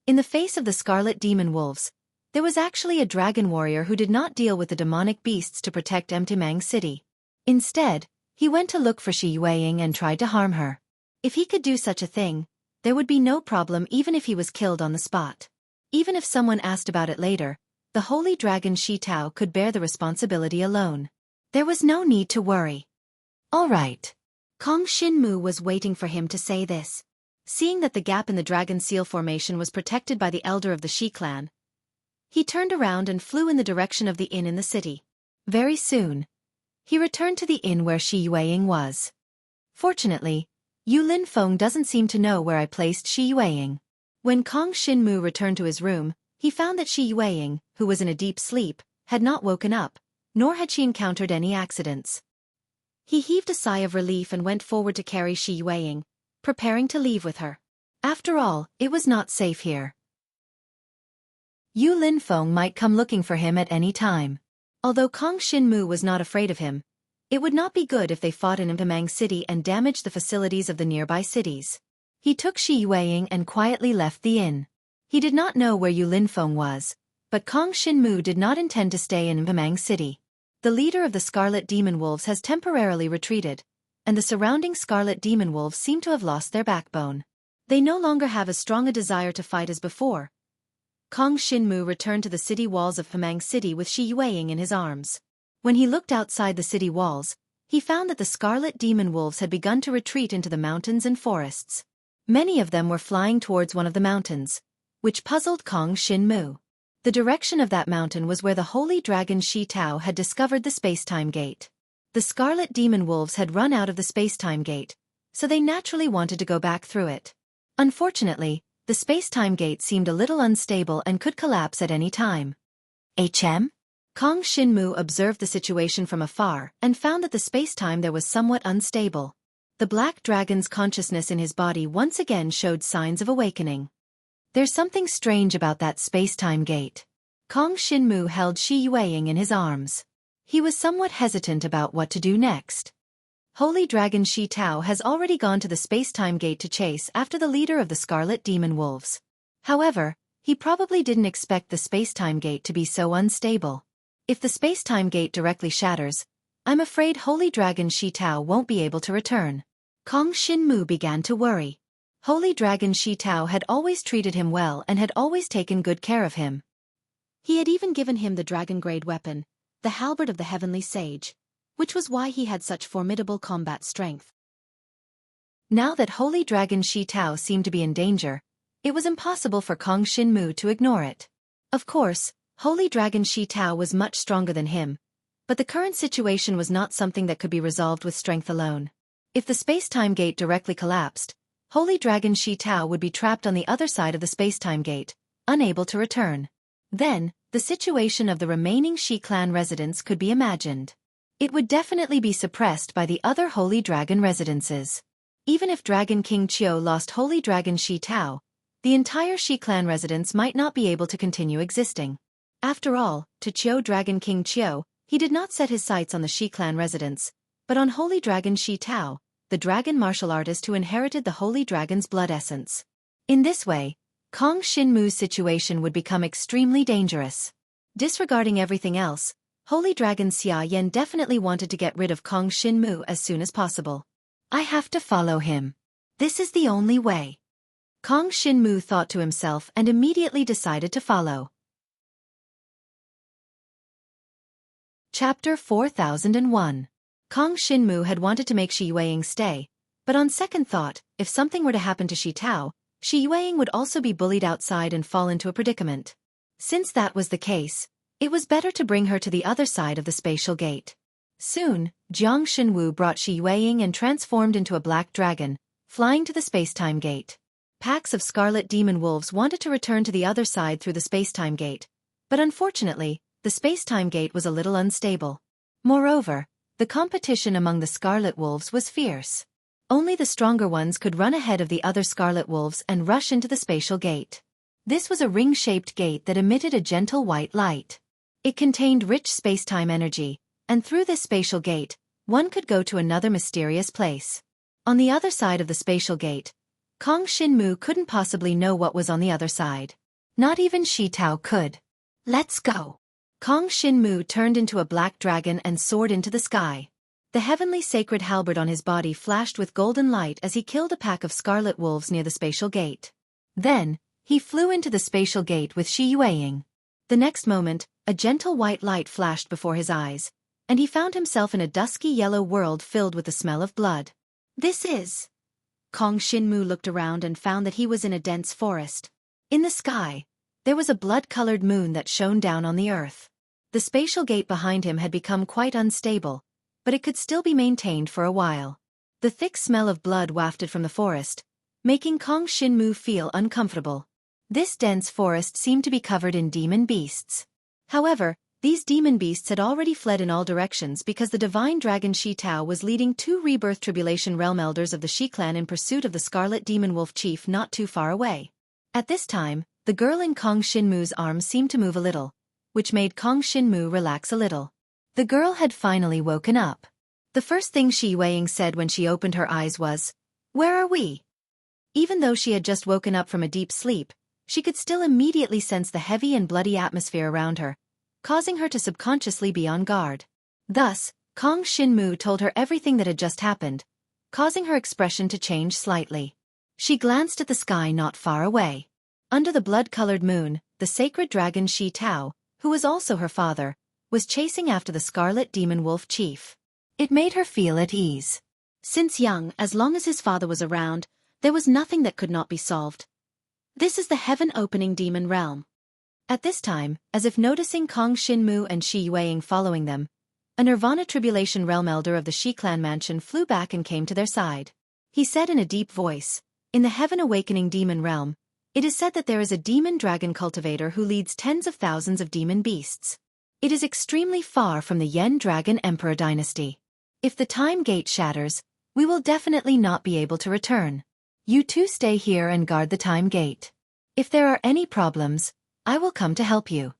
In the face of the Scarlet Demon Wolves, there was actually a dragon warrior who did not deal with the demonic beasts to protect Mang City. Instead, he went to look for Shi Yueying and tried to harm her. If he could do such a thing, there would be no problem even if he was killed on the spot. Even if someone asked about it later, the holy dragon Shi Tao could bear the responsibility alone. There was no need to worry. All right. Kong Shinmu was waiting for him to say this. Seeing that the gap in the Dragon Seal Formation was protected by the elder of the Shi clan, he turned around and flew in the direction of the inn in the city. Very soon, he returned to the inn where Shi Yueying was. Fortunately, Yu Linfeng doesn't seem to know where I placed Shi Yueying. When Kong Shinmu returned to his room, he found that Shi Yueying, who was in a deep sleep, had not woken up, nor had she encountered any accidents. He heaved a sigh of relief and went forward to carry Shi Yueying, preparing to leave with her. After all, it was not safe here. Yu Linfeng might come looking for him at any time. Although Kong Xinmu was not afraid of him, it would not be good if they fought in Impamang City and damaged the facilities of the nearby cities. He took Shi Yueying and quietly left the inn. He did not know where Yu Linfeng was, but Kong Xinmu did not intend to stay in Impamang City. The leader of the Scarlet Demon Wolves has temporarily retreated, and the surrounding Scarlet Demon Wolves seem to have lost their backbone. They no longer have as strong a desire to fight as before. Kong Xinmu returned to the city walls of Pamang City with Shi Yueying in his arms. When he looked outside the city walls, he found that the Scarlet Demon Wolves had begun to retreat into the mountains and forests. Many of them were flying towards one of the mountains, which puzzled Kong Xinmu. The direction of that mountain was where the holy dragon Shi Tao had discovered the space-time gate. The Scarlet Demon Wolves had run out of the space-time gate, so they naturally wanted to go back through it. Unfortunately, the space-time gate seemed a little unstable and could collapse at any time. Kong Xinmu observed the situation from afar and found that the space-time there was somewhat unstable. The black dragon's consciousness in his body once again showed signs of awakening. There's something strange about that space-time gate. Kong Xinmu held Shi Yueying in his arms. He was somewhat hesitant about what to do next. Holy Dragon Shi Tao has already gone to the space-time gate to chase after the leader of the Scarlet Demon Wolves. However, he probably didn't expect the space-time gate to be so unstable. If the space-time gate directly shatters, I'm afraid Holy Dragon Shi Tao won't be able to return. Kong Xinmu began to worry. Holy Dragon Shi Tao had always treated him well and had always taken good care of him. He had even given him the dragon-grade weapon, the halberd of the Heavenly Sage, which was why he had such formidable combat strength. Now that Holy Dragon Shi Tao seemed to be in danger, it was impossible for Kong Xinmu to ignore it. Of course, Holy Dragon Shi Tao was much stronger than him, but the current situation was not something that could be resolved with strength alone. If the space-time gate directly collapsed, Holy Dragon Shi Tao would be trapped on the other side of the space-time gate, unable to return. Then, the situation of the remaining Shi clan residents could be imagined. It would definitely be suppressed by the other Holy Dragon residences. Even if Dragon King Qiu lost Holy Dragon Shi Tao, the entire Shi clan residents might not be able to continue existing. After all, to Qiu Dragon King Qiu, he did not set his sights on the Shi clan residents, but on Holy Dragon Shi Tao, the dragon martial artist who inherited the Holy Dragon's blood essence. In this way, Kong Xinmu's situation would become extremely dangerous. Disregarding everything else, Holy Dragon Xia Yan definitely wanted to get rid of Kong Xinmu as soon as possible. I have to follow him. This is the only way. Kong Xinmu thought to himself and immediately decided to follow. Chapter 4001. Kong Xinmu had wanted to make Shi Yueying stay, but on second thought, if something were to happen to Shi Tao, Shi Yueying would also be bullied outside and fall into a predicament. Since that was the case, it was better to bring her to the other side of the spatial gate. Soon, Jiang Shenwu brought Shi Yueying and transformed into a black dragon, flying to the space-time gate. Packs of Scarlet Demon Wolves wanted to return to the other side through the space-time gate, but unfortunately, the space-time gate was a little unstable. Moreover, the competition among the Scarlet Wolves was fierce. Only the stronger ones could run ahead of the other Scarlet Wolves and rush into the spatial gate. This was a ring-shaped gate that emitted a gentle white light. It contained rich space-time energy, and through this spatial gate, one could go to another mysterious place. On the other side of the spatial gate, Kong Xinmu couldn't possibly know what was on the other side. Not even Shi Tao could. Let's go. Kong Xinmu turned into a black dragon and soared into the sky. The heavenly sacred halberd on his body flashed with golden light as he killed a pack of scarlet wolves near the spatial gate. Then, he flew into the spatial gate with Shi Yueying. The next moment, a gentle white light flashed before his eyes, and he found himself in a dusky yellow world filled with the smell of blood. This is... Kong Xinmu looked around and found that he was in a dense forest. In the sky, there was a blood-colored moon that shone down on the earth. The spatial gate behind him had become quite unstable, but it could still be maintained for a while. The thick smell of blood wafted from the forest, making Kong Xinmu feel uncomfortable. This dense forest seemed to be covered in demon beasts. However, these demon beasts had already fled in all directions because the divine dragon Shi Tao was leading 2 rebirth tribulation realm elders of the Shi clan in pursuit of the scarlet demon wolf chief not too far away. At this time, the girl in Kong Shinmu's arms seemed to move a little, which made Kong Shinmu relax a little. The girl had finally woken up. The first thing Shi Yueying said when she opened her eyes was, "Where are we?" Even though she had just woken up from a deep sleep, she could still immediately sense the heavy and bloody atmosphere around her, causing her to subconsciously be on guard. Thus, Kong Shinmu told her everything that had just happened, causing her expression to change slightly. She glanced at the sky not far away. Under the blood-colored moon, the sacred dragon Shi Tao, who was also her father, was chasing after the scarlet demon wolf chief. It made her feel at ease. Since young, as long as his father was around, there was nothing that could not be solved. This is the heaven-opening demon realm. At this time, as if noticing Kong Shinmu and Shi Yueying following them, a Nirvana Tribulation Realm Elder of the Shi clan mansion flew back and came to their side. He said in a deep voice, "In the heaven-awakening demon realm, it is said that there is a demon dragon cultivator who leads tens of thousands of demon beasts. It is extremely far from the Yen Dragon Emperor dynasty. If the time gate shatters, we will definitely not be able to return. You two stay here and guard the time gate. If there are any problems, I will come to help you."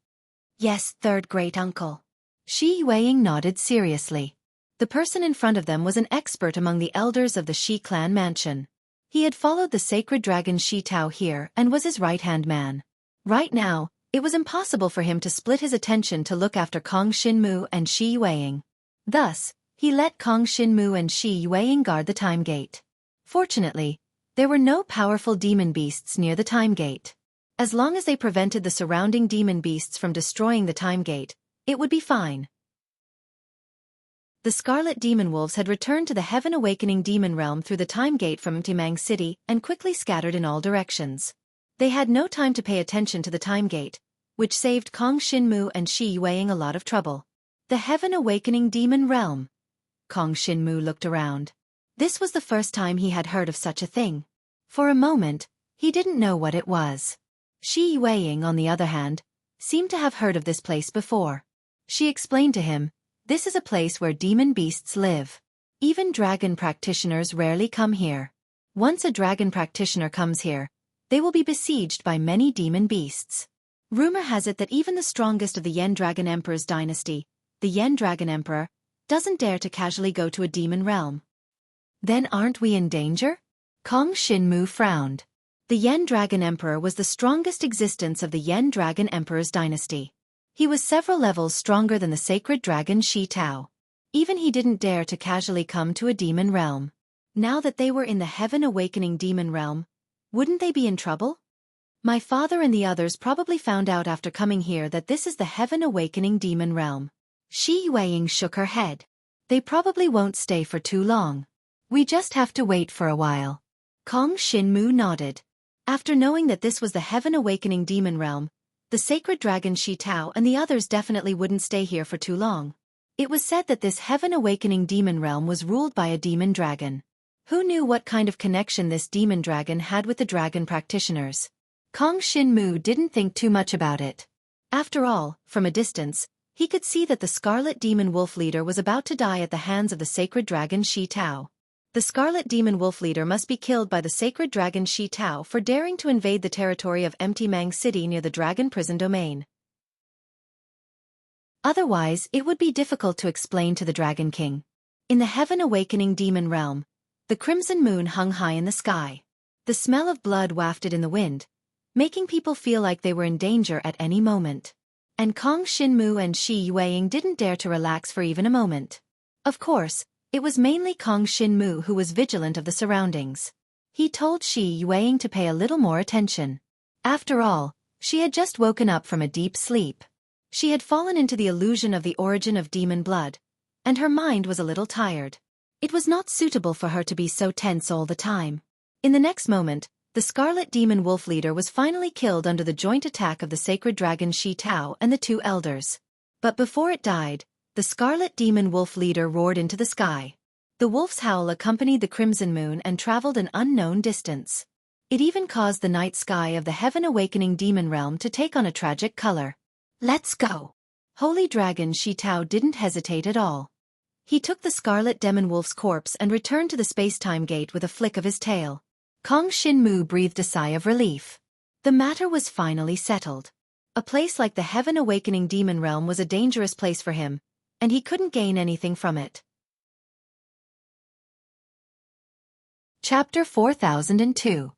"Yes, third great uncle." Shi Yueying nodded seriously. The person in front of them was an expert among the elders of the Shi clan mansion. He had followed the sacred dragon Shi Tao here and was his right-hand man. Right now, it was impossible for him to split his attention to look after Kong Shinmu and Shi Yueying. Thus, he let Kong Shinmu and Shi Yueying guard the time gate. Fortunately, there were no powerful demon beasts near the time gate. As long as they prevented the surrounding demon beasts from destroying the time gate, it would be fine. The Scarlet Demon Wolves had returned to the Heaven-Awakening Demon Realm through the time gate from Mtimang City and quickly scattered in all directions. They had no time to pay attention to the time gate, which saved Kong Shinmu and Shi Yueying a lot of trouble. The Heaven-Awakening Demon Realm. Kong Shinmu looked around. This was the first time he had heard of such a thing. For a moment, he didn't know what it was. Shi Yueying, on the other hand, seemed to have heard of this place before. She explained to him, "This is a place where demon beasts live. Even dragon practitioners rarely come here. Once a dragon practitioner comes here, they will be besieged by many demon beasts. Rumor has it that even the strongest of the Yen Dragon Emperor's dynasty, the Yen Dragon Emperor, doesn't dare to casually go to a demon realm." "Then aren't we in danger?" Kong Shinmu frowned. The Yen Dragon Emperor was the strongest existence of the Yen Dragon Emperor's dynasty. He was several levels stronger than the sacred dragon Shi Tao. Even he didn't dare to casually come to a demon realm. Now that they were in the Heaven-Awakening Demon Realm, wouldn't they be in trouble? "My father and the others probably found out after coming here that this is the Heaven-Awakening Demon Realm." Shi Yueying shook her head. "They probably won't stay for too long. We just have to wait for a while." Kong Shinmu nodded. After knowing that this was the Heaven-Awakening Demon Realm, the sacred dragon Shi Tao and the others definitely wouldn't stay here for too long. It was said that this Heaven-Awakening Demon Realm was ruled by a demon dragon. Who knew what kind of connection this demon dragon had with the dragon practitioners? Kong Shinmu didn't think too much about it. After all, from a distance, he could see that the Scarlet Demon Wolf leader was about to die at the hands of the sacred dragon Shi Tao. The Scarlet Demon Wolf leader must be killed by the sacred dragon Shi Tao for daring to invade the territory of Mtimang City near the Dragon Prison Domain. Otherwise, it would be difficult to explain to the Dragon King. In the Heaven-Awakening Demon Realm, the crimson moon hung high in the sky. The smell of blood wafted in the wind, making people feel like they were in danger at any moment. And Kong Shinmu and Shi Yueying didn't dare to relax for even a moment. Of course, it was mainly Kong Shinmu who was vigilant of the surroundings. He told Shi Yueying to pay a little more attention. After all, she had just woken up from a deep sleep. She had fallen into the illusion of the origin of demon blood, and her mind was a little tired. It was not suitable for her to be so tense all the time. In the next moment, the Scarlet Demon Wolf leader was finally killed under the joint attack of the sacred dragon Shi Tao and the 2 elders. But before it died, the Scarlet Demon Wolf leader roared into the sky. The wolf's howl accompanied the crimson moon and traveled an unknown distance. It even caused the night sky of the heaven-awakening demon realm to take on a tragic color. Let's go! Holy Dragon Shi Tao didn't hesitate at all. He took the scarlet demon wolf's corpse and returned to the space-time gate with a flick of his tail. Kong Shinmu breathed a sigh of relief. The matter was finally settled. A place like the heaven-awakening demon realm was a dangerous place for him, and he couldn't gain anything from it. Chapter 4002.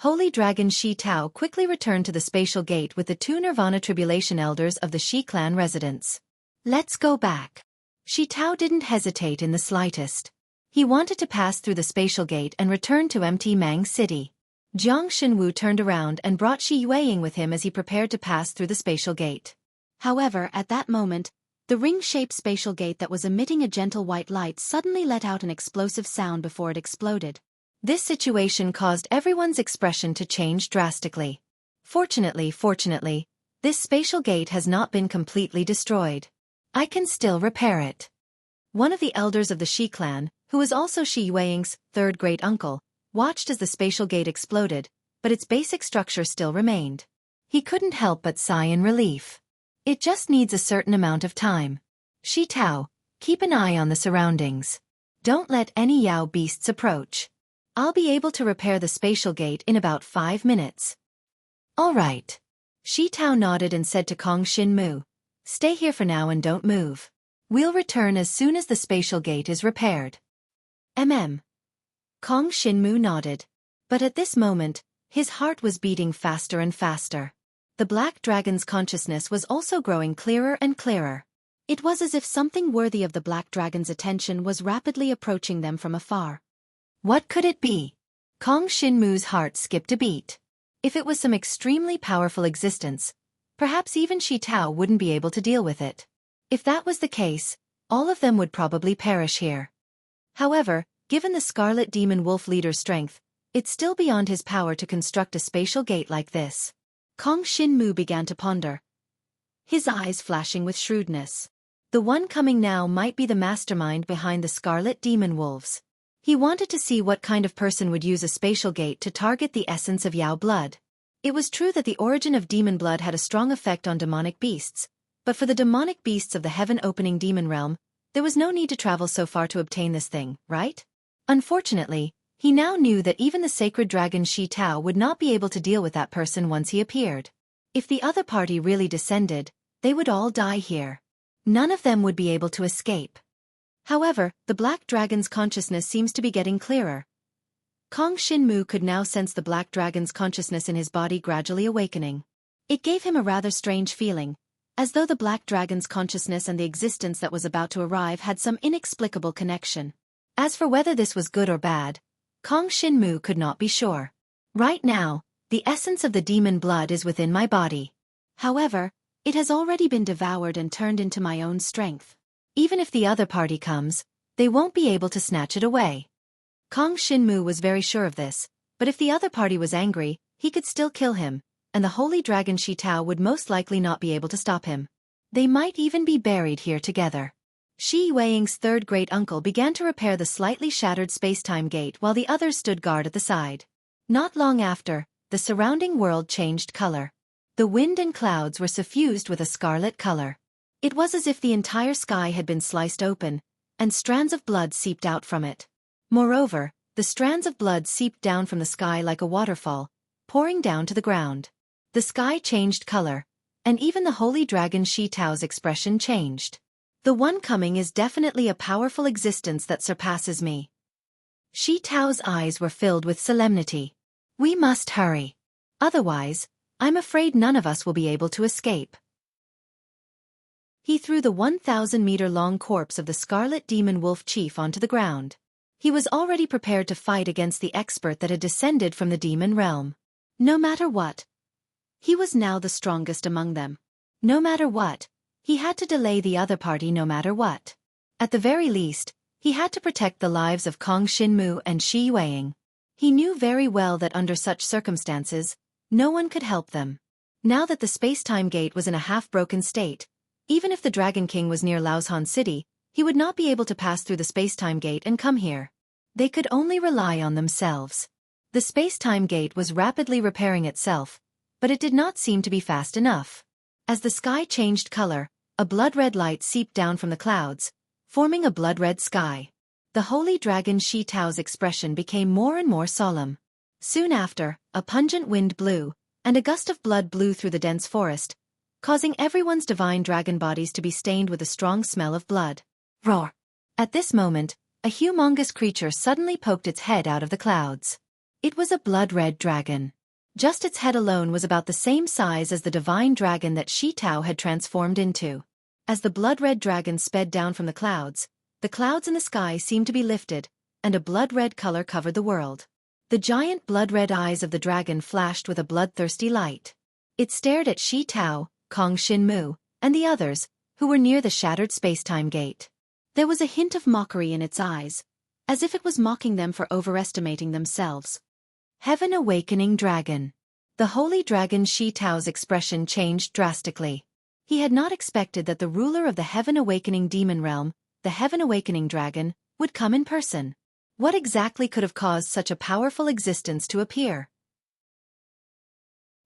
Holy Dragon Shi Tao quickly returned to the spatial gate with the 2 Nirvana Tribulation Elders of the Shi clan residents. Let's go back. Shi Tao didn't hesitate in the slightest. He wanted to pass through the spatial gate and return to Mt. Mang City. Jiang Xinwu turned around and brought Shi Yueying with him as he prepared to pass through the spatial gate. However, at that moment, the ring-shaped spatial gate that was emitting a gentle white light suddenly let out an explosive sound before it exploded. This situation caused everyone's expression to change drastically. Fortunately, this spatial gate has not been completely destroyed. I can still repair it. One of the elders of the Shi clan, who was also Shi Yueying's third great-uncle, watched as the spatial gate exploded, but its basic structure still remained. He couldn't help but sigh in relief. It just needs a certain amount of time. Shi Tao, keep an eye on the surroundings. Don't let any Yao beasts approach. I'll be able to repair the spatial gate in about 5 minutes. All right. Shi Tao nodded and said to Kong Shinmu, stay here for now and don't move. We'll return as soon as the spatial gate is repaired. Kong Shinmu nodded. But at this moment, his heart was beating faster and faster. The Black Dragon's consciousness was also growing clearer and clearer. It was as if something worthy of the Black Dragon's attention was rapidly approaching them from afar. What could it be? Kong Shinmu's heart skipped a beat. If it was some extremely powerful existence, perhaps even Shi Tao wouldn't be able to deal with it. If that was the case, all of them would probably perish here. However, given the Scarlet Demon Wolf leader's strength, it's still beyond his power to construct a spatial gate like this. Kong Shinmu began to ponder, his eyes flashing with shrewdness. The one coming now might be the mastermind behind the Scarlet Demon Wolves. He wanted to see what kind of person would use a spatial gate to target the essence of Yao blood. It was true that the origin of demon blood had a strong effect on demonic beasts, but for the demonic beasts of the heaven-opening demon realm, there was no need to travel so far to obtain this thing, right? Unfortunately, he now knew that even the sacred dragon Shi Tao would not be able to deal with that person once he appeared. If the other party really descended, they would all die here. None of them would be able to escape. However, the Black Dragon's consciousness seems to be getting clearer. Kong Shinmu could now sense the Black Dragon's consciousness in his body gradually awakening. It gave him a rather strange feeling, as though the Black Dragon's consciousness and the existence that was about to arrive had some inexplicable connection. As for whether this was good or bad, Kong Shinmu could not be sure. Right now, the essence of the demon blood is within my body. However, it has already been devoured and turned into my own strength. Even if the other party comes, they won't be able to snatch it away. Kong Shinmu was very sure of this, but if the other party was angry, he could still kill him, and the Holy Dragon Shi Tao would most likely not be able to stop him. They might even be buried here together. Shi Yueying's third great-uncle began to repair the slightly shattered space-time gate while the others stood guard at the side. Not long after, the surrounding world changed color. The wind and clouds were suffused with a scarlet color. It was as if the entire sky had been sliced open, and strands of blood seeped out from it. Moreover, the strands of blood seeped down from the sky like a waterfall, pouring down to the ground. The sky changed color, and even the Holy Dragon Shi Tao's expression changed. The one coming is definitely a powerful existence that surpasses me. Shi Tao's eyes were filled with solemnity. We must hurry. Otherwise, I'm afraid none of us will be able to escape. He threw the 1,000-meter-long corpse of the Scarlet Demon Wolf Chief onto the ground. He was already prepared to fight against the expert that had descended from the demon realm. No matter what, he was now the strongest among them. No matter what, he had to delay the other party no matter what. At the very least, he had to protect the lives of Kong Shinmu and Shi Yueying. He knew very well that under such circumstances, no one could help them. Now that the space-time gate was in a half-broken state, even if the Dragon King was near Laozhan City, he would not be able to pass through the space-time gate and come here. They could only rely on themselves. The space-time gate was rapidly repairing itself, but it did not seem to be fast enough. As the sky changed color, a blood-red light seeped down from the clouds, forming a blood-red sky. The holy dragon Shi Tao's expression became more and more solemn. Soon after, a pungent wind blew, and a gust of blood blew through the dense forest, causing everyone's divine dragon bodies to be stained with a strong smell of blood. Roar! At this moment, a humongous creature suddenly poked its head out of the clouds. It was a blood-red dragon. Just its head alone was about the same size as the divine dragon that Shi Tao had transformed into. As the blood-red dragon sped down from the clouds in the sky seemed to be lifted, and a blood-red color covered the world. The giant blood-red eyes of the dragon flashed with a bloodthirsty light. It stared at Shi Tao, Kong Xinmu, and the others, who were near the shattered space-time gate. There was a hint of mockery in its eyes, as if it was mocking them for overestimating themselves. Heaven Awakening Dragon. The holy dragon Shi Tao's expression changed drastically. He had not expected that the ruler of the Heaven Awakening Demon Realm, the Heaven Awakening Dragon, would come in person. What exactly could have caused such a powerful existence to appear?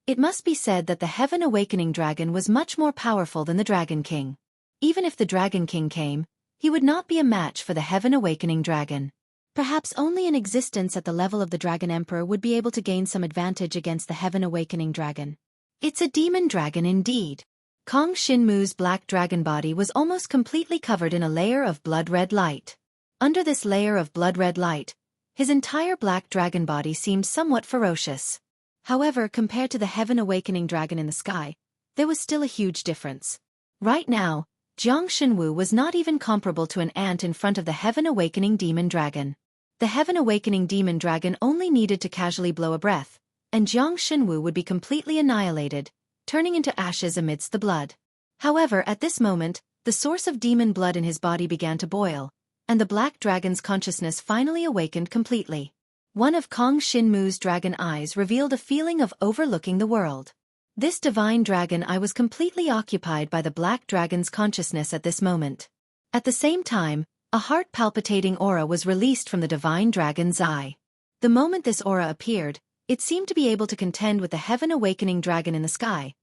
It must be said that the Heaven Awakening Dragon was much more powerful than the Dragon King. Even if the Dragon King came, he would not be a match for the Heaven Awakening Dragon. Perhaps only an existence at the level of the Dragon Emperor would be able to gain some advantage against the Heaven Awakening Dragon. It's a demon dragon indeed. Kong Xinmu's black dragon body was almost completely covered in a layer of blood-red light. Under this layer of blood-red light, his entire black dragon body seemed somewhat ferocious. However, compared to the Heaven Awakening Dragon in the sky, there was still a huge difference. Right now, Jiang Xinwu was not even comparable to an ant in front of the Heaven Awakening Demon Dragon. The Heaven Awakening Demon Dragon only needed to casually blow a breath, and Jiang Xinwu would be completely annihilated, turning into ashes amidst the blood. However, at this moment, the source of demon blood in his body began to boil, and the black dragon's consciousness finally awakened completely. One of Kong Xinmu's dragon eyes revealed a feeling of overlooking the world. This divine dragon eye was completely occupied by the black dragon's consciousness at this moment. At the same time, a heart-palpitating aura was released from the divine dragon's eye. The moment this aura appeared, it seemed to be able to contend with the Heaven Awakening Dragon in the sky,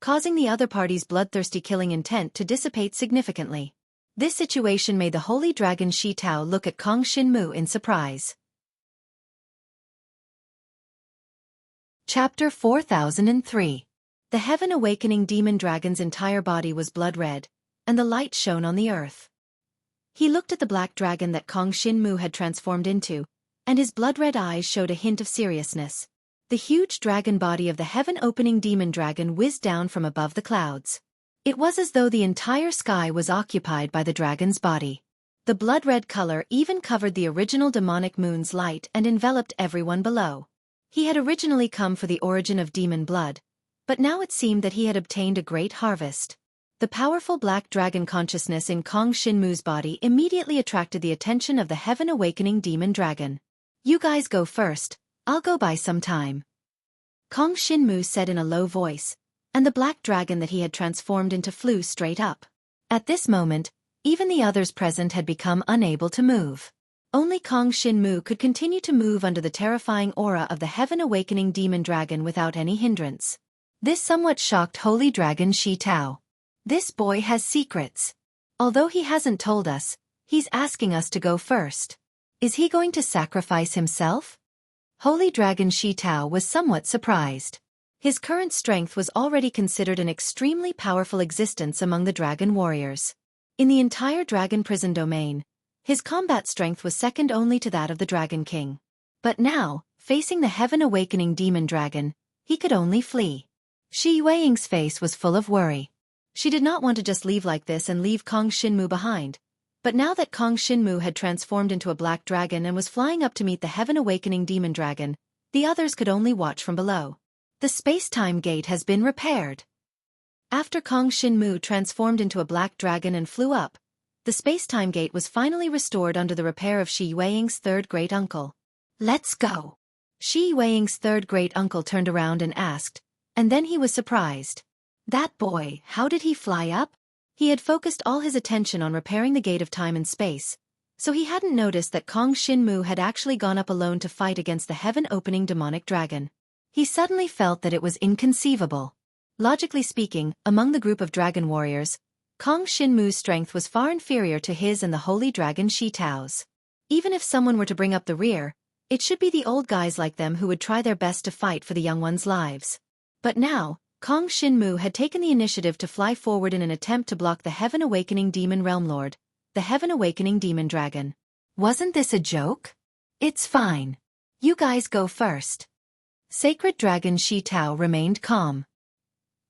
causing the other party's bloodthirsty killing intent to dissipate significantly. This situation made the holy dragon Shi Tao look at Kong Xinmu in surprise. Chapter 4003. The Heaven Awakening Demon Dragon's entire body was blood-red, and the light shone on the earth. He looked at the black dragon that Kong Xinmu had transformed into, and his blood-red eyes showed a hint of seriousness. The huge dragon body of the Heaven-Opening Demon Dragon whizzed down from above the clouds. It was as though the entire sky was occupied by the dragon's body. The blood-red color even covered the original demonic moon's light and enveloped everyone below. He had originally come for the origin of demon blood, but now it seemed that he had obtained a great harvest. The powerful black dragon consciousness in Kong Xinmu's body immediately attracted the attention of the Heaven Awakening Demon Dragon. "You guys go first, I'll go buy some time," Kong Xinmu said in a low voice, and the black dragon that he had transformed into flew straight up. At this moment, even the others present had become unable to move. Only Kong Xinmu could continue to move under the terrifying aura of the Heaven Awakening Demon Dragon without any hindrance. This somewhat shocked Holy Dragon Shi Tao. This boy has secrets. Although he hasn't told us, he's asking us to go first. Is he going to sacrifice himself? Holy Dragon Shi Tao was somewhat surprised. His current strength was already considered an extremely powerful existence among the dragon warriors. In the entire dragon prison domain, his combat strength was second only to that of the Dragon King. But now, facing the Heaven Awakening Demon Dragon, he could only flee. Shi Yueying's face was full of worry. She did not want to just leave like this and leave Kong Xinmu behind. But now that Kong Xinmu had transformed into a black dragon and was flying up to meet the Heaven Awakening Demon Dragon, the others could only watch from below. The space-time gate has been repaired. After Kong Xinmu transformed into a black dragon and flew up, the space-time gate was finally restored under the repair of Shi Yueying's third great-uncle. "Let's go." Shi Yueying's third great-uncle turned around and asked, and then he was surprised. That boy, how did he fly up? He had focused all his attention on repairing the gate of time and space, so he hadn't noticed that Kong Shinmu had actually gone up alone to fight against the heaven-opening demonic dragon. He suddenly felt that it was inconceivable. Logically speaking, among the group of dragon warriors, Kong Shinmu's strength was far inferior to his and the holy dragon Shi Tao's. Even if someone were to bring up the rear, it should be the old guys like them who would try their best to fight for the young ones' lives. But now, Kong Shinmu had taken the initiative to fly forward in an attempt to block the Heaven-Awakening Demon Realm Lord, the Heaven-Awakening Demon Dragon. Wasn't this a joke? It's fine. You guys go first. Sacred Dragon Shi Tao remained calm.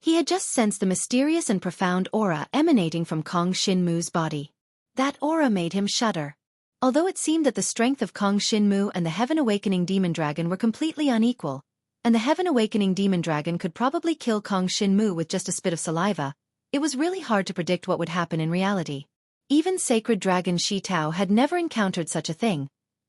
He had just sensed the mysterious and profound aura emanating from Kong Shinmu's body. That aura made him shudder. Although it seemed that the strength of Kong Shinmu and the Heaven-Awakening Demon Dragon were completely unequal, and the Heaven-Awakening Demon Dragon could probably kill Kong Shinmu with just a spit of saliva, it was really hard to predict what would happen in reality. Even Sacred Dragon Shi Tao had never encountered such a thing,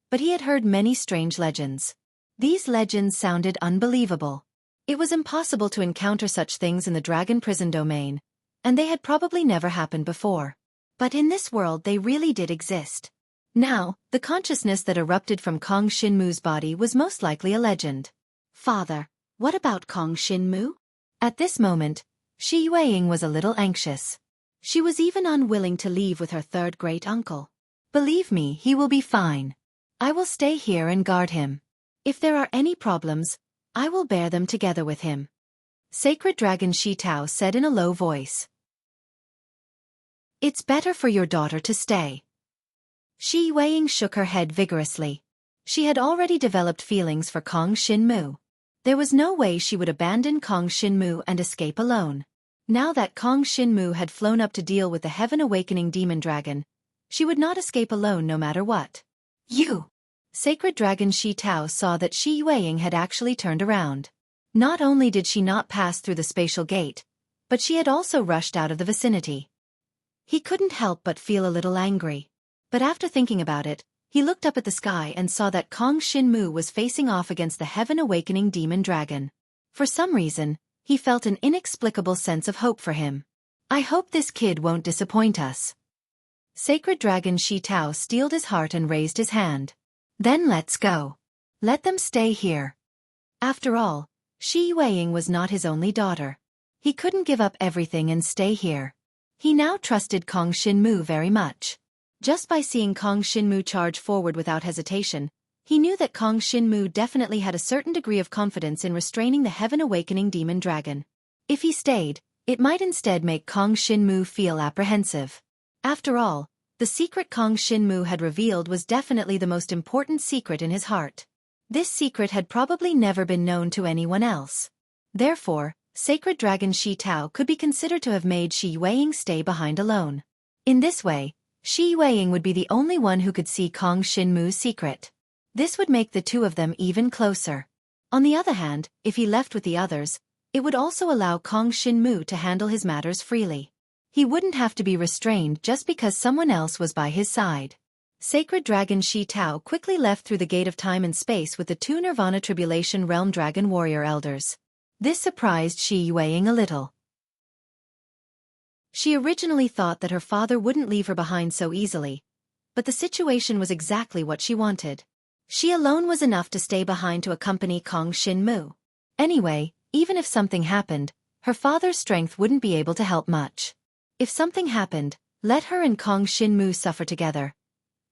but he had heard many strange legends. These legends sounded unbelievable. It was impossible to encounter such things in the dragon prison domain, and they had probably never happened before. But in this world they really did exist. Now, the consciousness that erupted from Kong Shinmu's body was most likely a legend. Father, what about Kong Shinmu? At this moment, Shi Yueying was a little anxious. She was even unwilling to leave with her third great uncle. Believe me, he will be fine. I will stay here and guard him. If there are any problems, I will bear them together with him. Sacred Dragon Shi Tao said in a low voice. It's better for your daughter to stay. Shi Yueying shook her head vigorously. She had already developed feelings for Kong Shinmu. There was no way she would abandon Kong Shinmu and escape alone. Now that Kong Shinmu had flown up to deal with the Heaven-Awakening Demon Dragon, she would not escape alone no matter what. You! Sacred Dragon Shi Tao saw that Shi Yueying had actually turned around. Not only did she not pass through the spatial gate, but she had also rushed out of the vicinity. He couldn't help but feel a little angry. But after thinking about it, he looked up at the sky and saw that Kong Shinmu was facing off against the Heaven-Awakening Demon Dragon. For some reason, he felt an inexplicable sense of hope for him. I hope this kid won't disappoint us. Sacred Dragon Shi Tao steeled his heart and raised his hand. Then let's go. Let them stay here. After all, Shi Yueying was not his only daughter. He couldn't give up everything and stay here. He now trusted Kong Shinmu very much. Just by seeing Kong Shinmu charge forward without hesitation, he knew that Kong Shinmu definitely had a certain degree of confidence in restraining the Heaven-Awakening Demon Dragon. If he stayed, it might instead make Kong Shinmu feel apprehensive. After all, the secret Kong Shinmu had revealed was definitely the most important secret in his heart. This secret had probably never been known to anyone else. Therefore, Sacred Dragon Shi Tao could be considered to have made Shi Yueying stay behind alone. In this way, Shi Yueying would be the only one who could see Kong Shinmu's secret. This would make the two of them even closer. On the other hand, if he left with the others, it would also allow Kong Shinmu to handle his matters freely. He wouldn't have to be restrained just because someone else was by his side. Sacred Dragon Shi Tao quickly left through the gate of time and space with the two Nirvana Tribulation Realm Dragon Warrior Elders. This surprised Shi Yueying a little. She originally thought that her father wouldn't leave her behind so easily, but the situation was exactly what she wanted. She alone was enough to stay behind to accompany Kong Shinmu. Anyway, even if something happened, her father's strength wouldn't be able to help much. If something happened, let her and Kong Shinmu suffer together.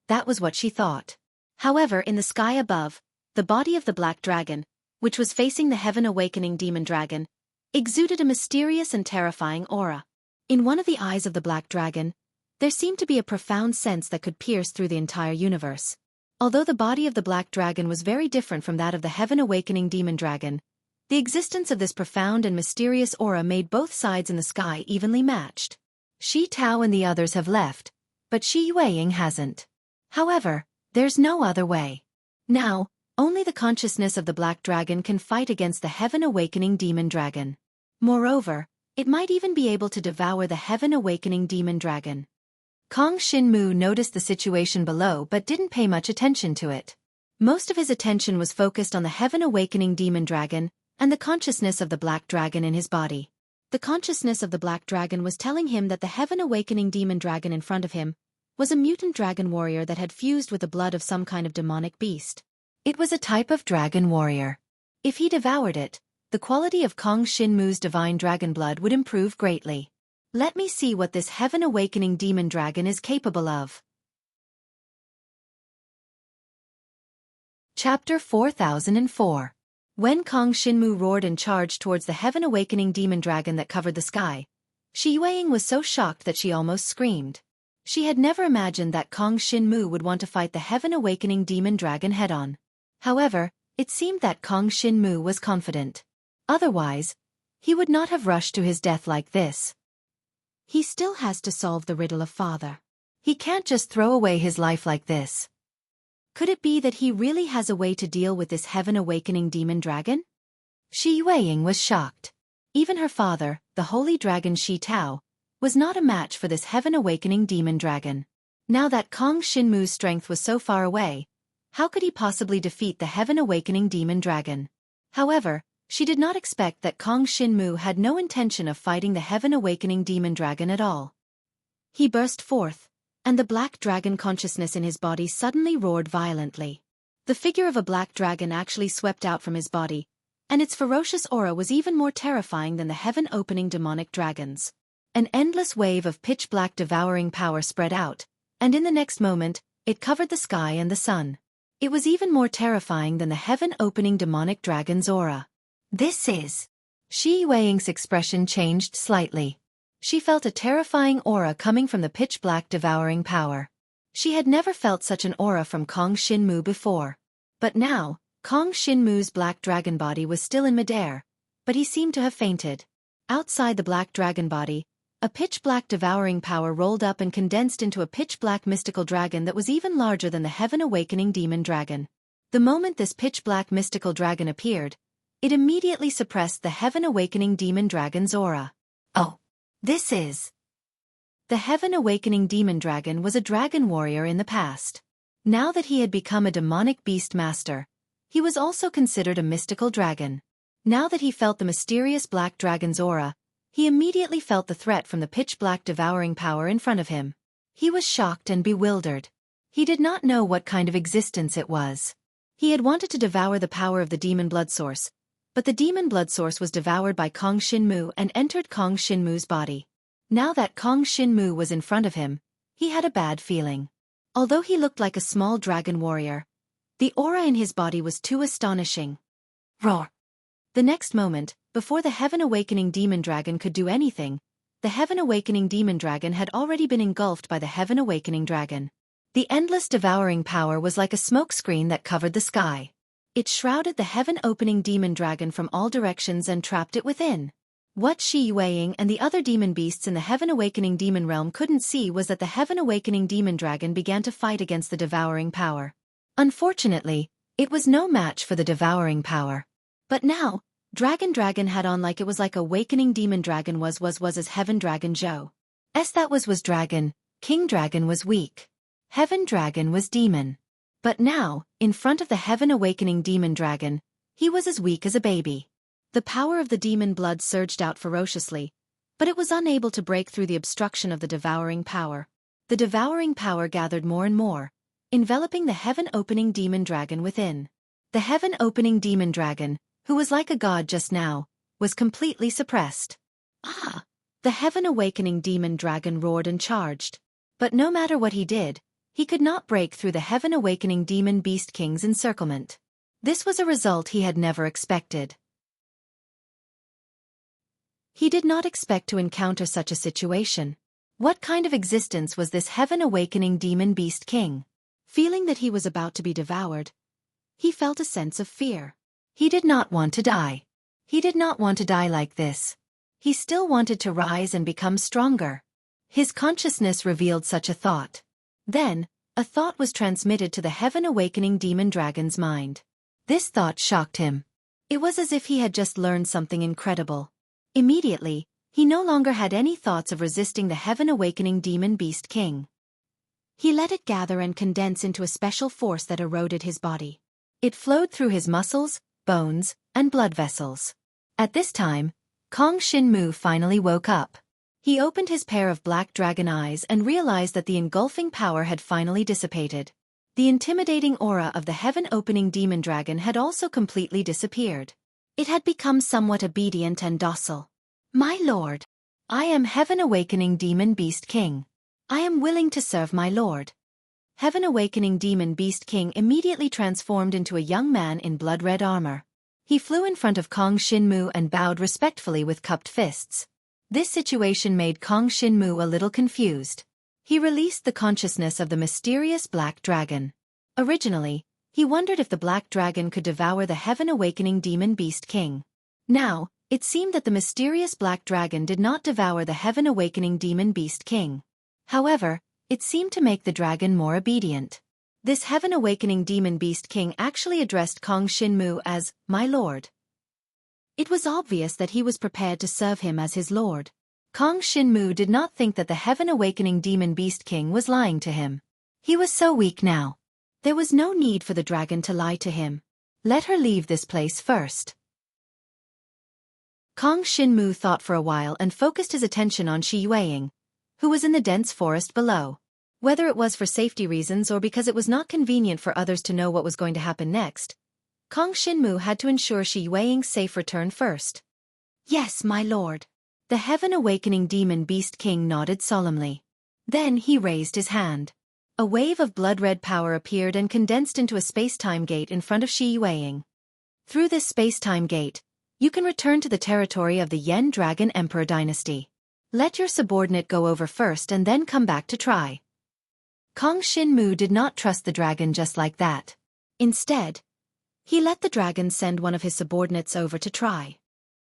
That was what she thought. However, in the sky above, the body of the Black Dragon, which was facing the Heaven-Awakening Demon Dragon, exuded a mysterious and terrifying aura. In one of the eyes of the Black Dragon, there seemed to be a profound sense that could pierce through the entire universe. Although the body of the Black Dragon was very different from that of the Heaven-Awakening Demon Dragon, the existence of this profound and mysterious aura made both sides in the sky evenly matched. Shi Tao and the others have left, but Shi Yueying hasn't. However, there's no other way. Now, only the consciousness of the Black Dragon can fight against the Heaven-Awakening Demon Dragon. Moreover, it might even be able to devour the Heaven-Awakening Demon Dragon. Kong Shinmu noticed the situation below but didn't pay much attention to it. Most of his attention was focused on the Heaven-Awakening Demon Dragon and the consciousness of the Black Dragon in his body. The consciousness of the Black Dragon was telling him that the Heaven-Awakening Demon Dragon in front of him was a mutant dragon warrior that had fused with the blood of some kind of demonic beast. It was a type of dragon warrior. If he devoured it, the quality of Kong Shinmu's divine dragon blood would improve greatly. Let me see what this heaven-awakening demon dragon is capable of. Chapter 4004. When Kong Shinmu roared and charged towards the heaven-awakening demon dragon that covered the sky, Xueqi was so shocked that she almost screamed. She had never imagined that Kong Shinmu would want to fight the heaven-awakening demon dragon head-on. However, it seemed that Kong Shinmu was confident. Otherwise, he would not have rushed to his death like this. He still has to solve the riddle of father. He can't just throw away his life like this. Could it be that he really has a way to deal with this heaven-awakening demon dragon? Xueqi was shocked. Even her father, the holy dragon Shi Tao, was not a match for this heaven-awakening demon dragon. Now that Kong Shinmu's strength was so far away, how could he possibly defeat the heaven-awakening demon dragon? However, she did not expect that Kong Shinmu had no intention of fighting the heaven-awakening demon dragon at all. He burst forth, and the black dragon consciousness in his body suddenly roared violently. The figure of a black dragon actually swept out from his body, and its ferocious aura was even more terrifying than the heaven-opening demonic dragons. An endless wave of pitch-black devouring power spread out, and in the next moment, it covered the sky and the sun. It was even more terrifying than the heaven-opening demonic dragon's aura. This is... Xueqi's expression changed slightly. She felt a terrifying aura coming from the pitch-black devouring power. She had never felt such an aura from Kong Shinmu before. But now, Kong Shinmu's black dragon body was still in midair, but he seemed to have fainted. Outside the black dragon body, a pitch-black devouring power rolled up and condensed into a pitch-black mystical dragon that was even larger than the heaven-awakening demon dragon. The moment this pitch-black mystical dragon appeared, it immediately suppressed the heaven-awakening demon dragon's aura. Oh! This is... The heaven-awakening demon dragon was a dragon warrior in the past. Now that he had become a demonic beast master, he was also considered a mystical dragon. Now that he felt the mysterious black dragon's aura, he immediately felt the threat from the pitch-black devouring power in front of him. He was shocked and bewildered. He did not know what kind of existence it was. He had wanted to devour the power of the demon blood source, but the demon blood source was devoured by Kong Shinmu and entered Kong Shinmu's body. Now that Kong Shinmu was in front of him, he had a bad feeling. Although he looked like a small dragon warrior, the aura in his body was too astonishing. Roar! The next moment, before the heaven-awakening demon dragon could do anything, the heaven-awakening demon dragon had already been engulfed by the heaven-awakening dragon. The endless devouring power was like a smoke screen that covered the sky. It shrouded the heaven-opening demon dragon from all directions and trapped it within. What Xueqi and the other demon beasts in the heaven-awakening demon realm couldn't see was that the heaven-awakening demon dragon began to fight against the devouring power. Unfortunately, it was no match for the devouring power. But now, Dragon had on like it was like awakening demon dragon was as heaven dragon Zhou. That was dragon, king dragon was weak. Heaven dragon was demon. But now, in front of the heaven-awakening demon dragon, he was as weak as a baby. The power of the demon blood surged out ferociously, but it was unable to break through the obstruction of the devouring power. The devouring power gathered more and more, enveloping the heaven-opening demon dragon within. The heaven-opening demon dragon, who was like a god just now, was completely suppressed. Ah! The heaven-awakening demon dragon roared and charged. But no matter what he did, he could not break through the heaven-awakening demon beast king's encirclement. This was a result he had never expected. He did not expect to encounter such a situation. What kind of existence was this heaven-awakening demon beast king? Feeling that he was about to be devoured, he felt a sense of fear. He did not want to die. He did not want to die like this. He still wanted to rise and become stronger. His consciousness revealed such a thought. Then, a thought was transmitted to the heaven-awakening demon dragon's mind. This thought shocked him. It was as if he had just learned something incredible. Immediately, he no longer had any thoughts of resisting the heaven-awakening demon beast king. He let it gather and condense into a special force that eroded his body. It flowed through his muscles, bones, and blood vessels. At this time, Kong Shinmu finally woke up. He opened his pair of black dragon eyes and realized that the engulfing power had finally dissipated. The intimidating aura of the heaven-opening demon dragon had also completely disappeared. It had become somewhat obedient and docile. "My lord, I am Heaven-Awakening Demon Beast King. I am willing to serve my lord." Heaven-Awakening Demon Beast King immediately transformed into a young man in blood-red armor. He flew in front of Kong Shinmu and bowed respectfully with cupped fists. This situation made Kong Shinmu a little confused. He released the consciousness of the mysterious black dragon. Originally, he wondered if the black dragon could devour the Heaven-Awakening Demon Beast King. Now, it seemed that the mysterious black dragon did not devour the Heaven-Awakening Demon Beast King. However, it seemed to make the dragon more obedient. This Heaven-Awakening Demon Beast King actually addressed Kong Shinmu as, "My lord." It was obvious that he was prepared to serve him as his lord. Kong Shinmu did not think that the Heaven-Awakening Demon Beast King was lying to him. He was so weak now. There was no need for the dragon to lie to him. Let her leave this place first. Kong Shinmu thought for a while and focused his attention on Xueqi, who was in the dense forest below. Whether it was for safety reasons or because it was not convenient for others to know what was going to happen next, Kong Shinmu had to ensure Xueqi's safe return first. "Yes, my lord." The Heaven-Awakening Demon Beast King nodded solemnly. Then he raised his hand. A wave of blood-red power appeared and condensed into a space-time gate in front of Xueqi. Through this space-time gate, you can return to the territory of the Yen Dragon Emperor dynasty. Let your subordinate go over first and then come back to try. Kong Shinmu did not trust the dragon just like that. Instead, he let the dragon send one of his subordinates over to try.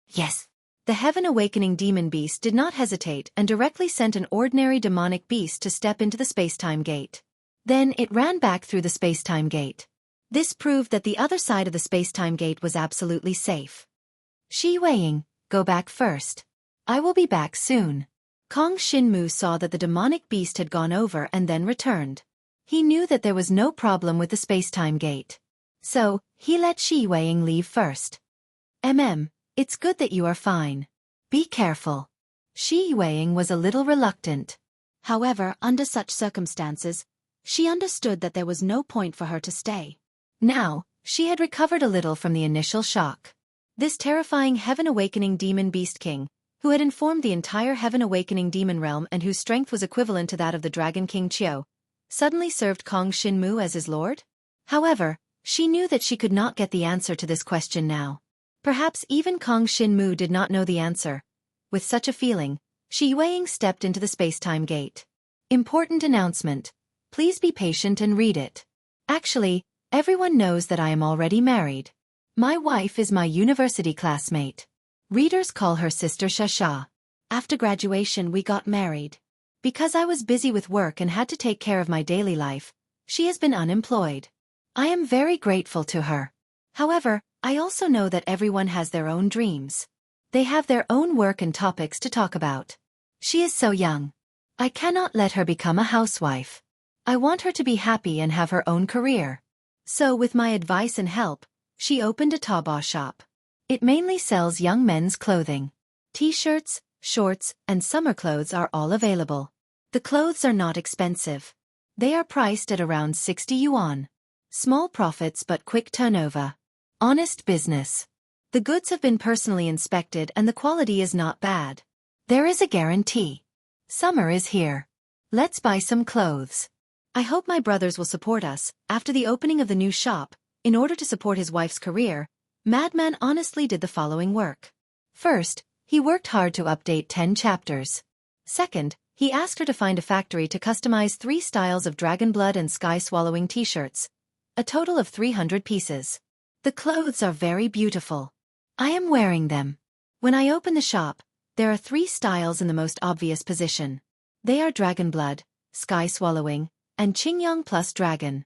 Yes. The Heaven-Awakening Demon Beast did not hesitate and directly sent an ordinary demonic beast to step into the space-time gate. Then it ran back through the space-time gate. This proved that the other side of the space-time gate was absolutely safe. "Xueqi, go back first. I will be back soon." Kong Shinmu saw that the demonic beast had gone over and then returned. He knew that there was no problem with the space-time gate. So, he let Xueqi leave first. It's good that you are fine. Be careful." Xueqi was a little reluctant. However, under such circumstances, she understood that there was no point for her to stay. Now, she had recovered a little from the initial shock. This terrifying Heaven-Awakening Demon Beast King, who had informed the entire Heaven-Awakening Demon Realm and whose strength was equivalent to that of the Dragon King Qiu, suddenly served Kong Shinmu as his lord? However, she knew that she could not get the answer to this question now. Perhaps even Kong Shinmu did not know the answer. With such a feeling, Xueqi stepped into the space-time gate. "Important announcement. Please be patient and read it. Actually, everyone knows that I am already married. My wife is my university classmate. Readers call her Sister Shasha. After graduation we got married. Because I was busy with work and had to take care of my daily life, she has been unemployed. I am very grateful to her. However, I also know that everyone has their own dreams. They have their own work and topics to talk about. She is so young. I cannot let her become a housewife. I want her to be happy and have her own career. So with my advice and help, she opened a Taobao shop. It mainly sells young men's clothing. T-shirts, shorts, and summer clothes are all available. The clothes are not expensive. They are priced at around 60 yuan. Small profits but quick turnover. Honest business. The goods have been personally inspected and the quality is not bad. There is a guarantee. Summer is here. Let's buy some clothes. I hope my brothers will support us." After the opening of the new shop, in order to support his wife's career, Madman honestly did the following work. First, he worked hard to update 10 chapters. Second, he asked her to find a factory to customize 3 styles of dragon blood and sky-swallowing t-shirts. A total of 300 pieces. The clothes are very beautiful. I am wearing them. When I open the shop, there are 3 styles in the most obvious position. They are dragon blood, sky-swallowing, and Qingyang plus dragon.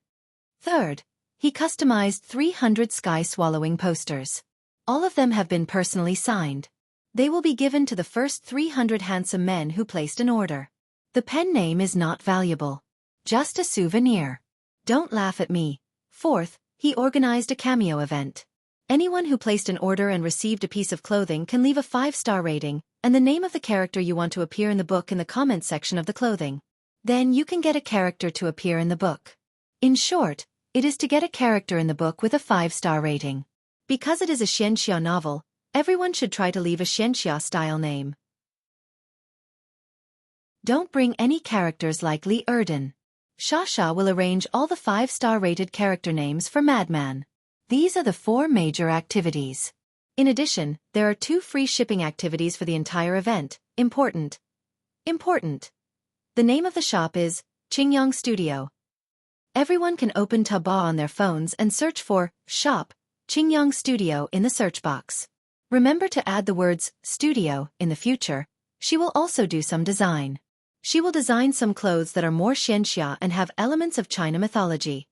Third, he customized 300 sky-swallowing posters. All of them have been personally signed. They will be given to the first 300 handsome men who placed an order. The pen name is not valuable. Just a souvenir. Don't laugh at me. Fourth, he organized a cameo event. Anyone who placed an order and received a piece of clothing can leave a 5-star rating, and the name of the character you want to appear in the book in the comments section of the clothing. Then you can get a character to appear in the book. In short, it is to get a character in the book with a 5-star rating. Because it is a xianxia novel, everyone should try to leave a xianxia style name. Don't bring any characters like Li Erden. Shasha will arrange all the 5-star rated character names for Madman. These are the 4 major activities. In addition, there are 2 free shipping activities for the entire event. Important. The name of the shop is Qingyang Studio. Everyone can open Taobao on their phones and search for Shop Qingyang Studio in the search box. Remember to add the words studio in the future. She will also do some design. She will design some clothes that are more xianxia and have elements of China mythology.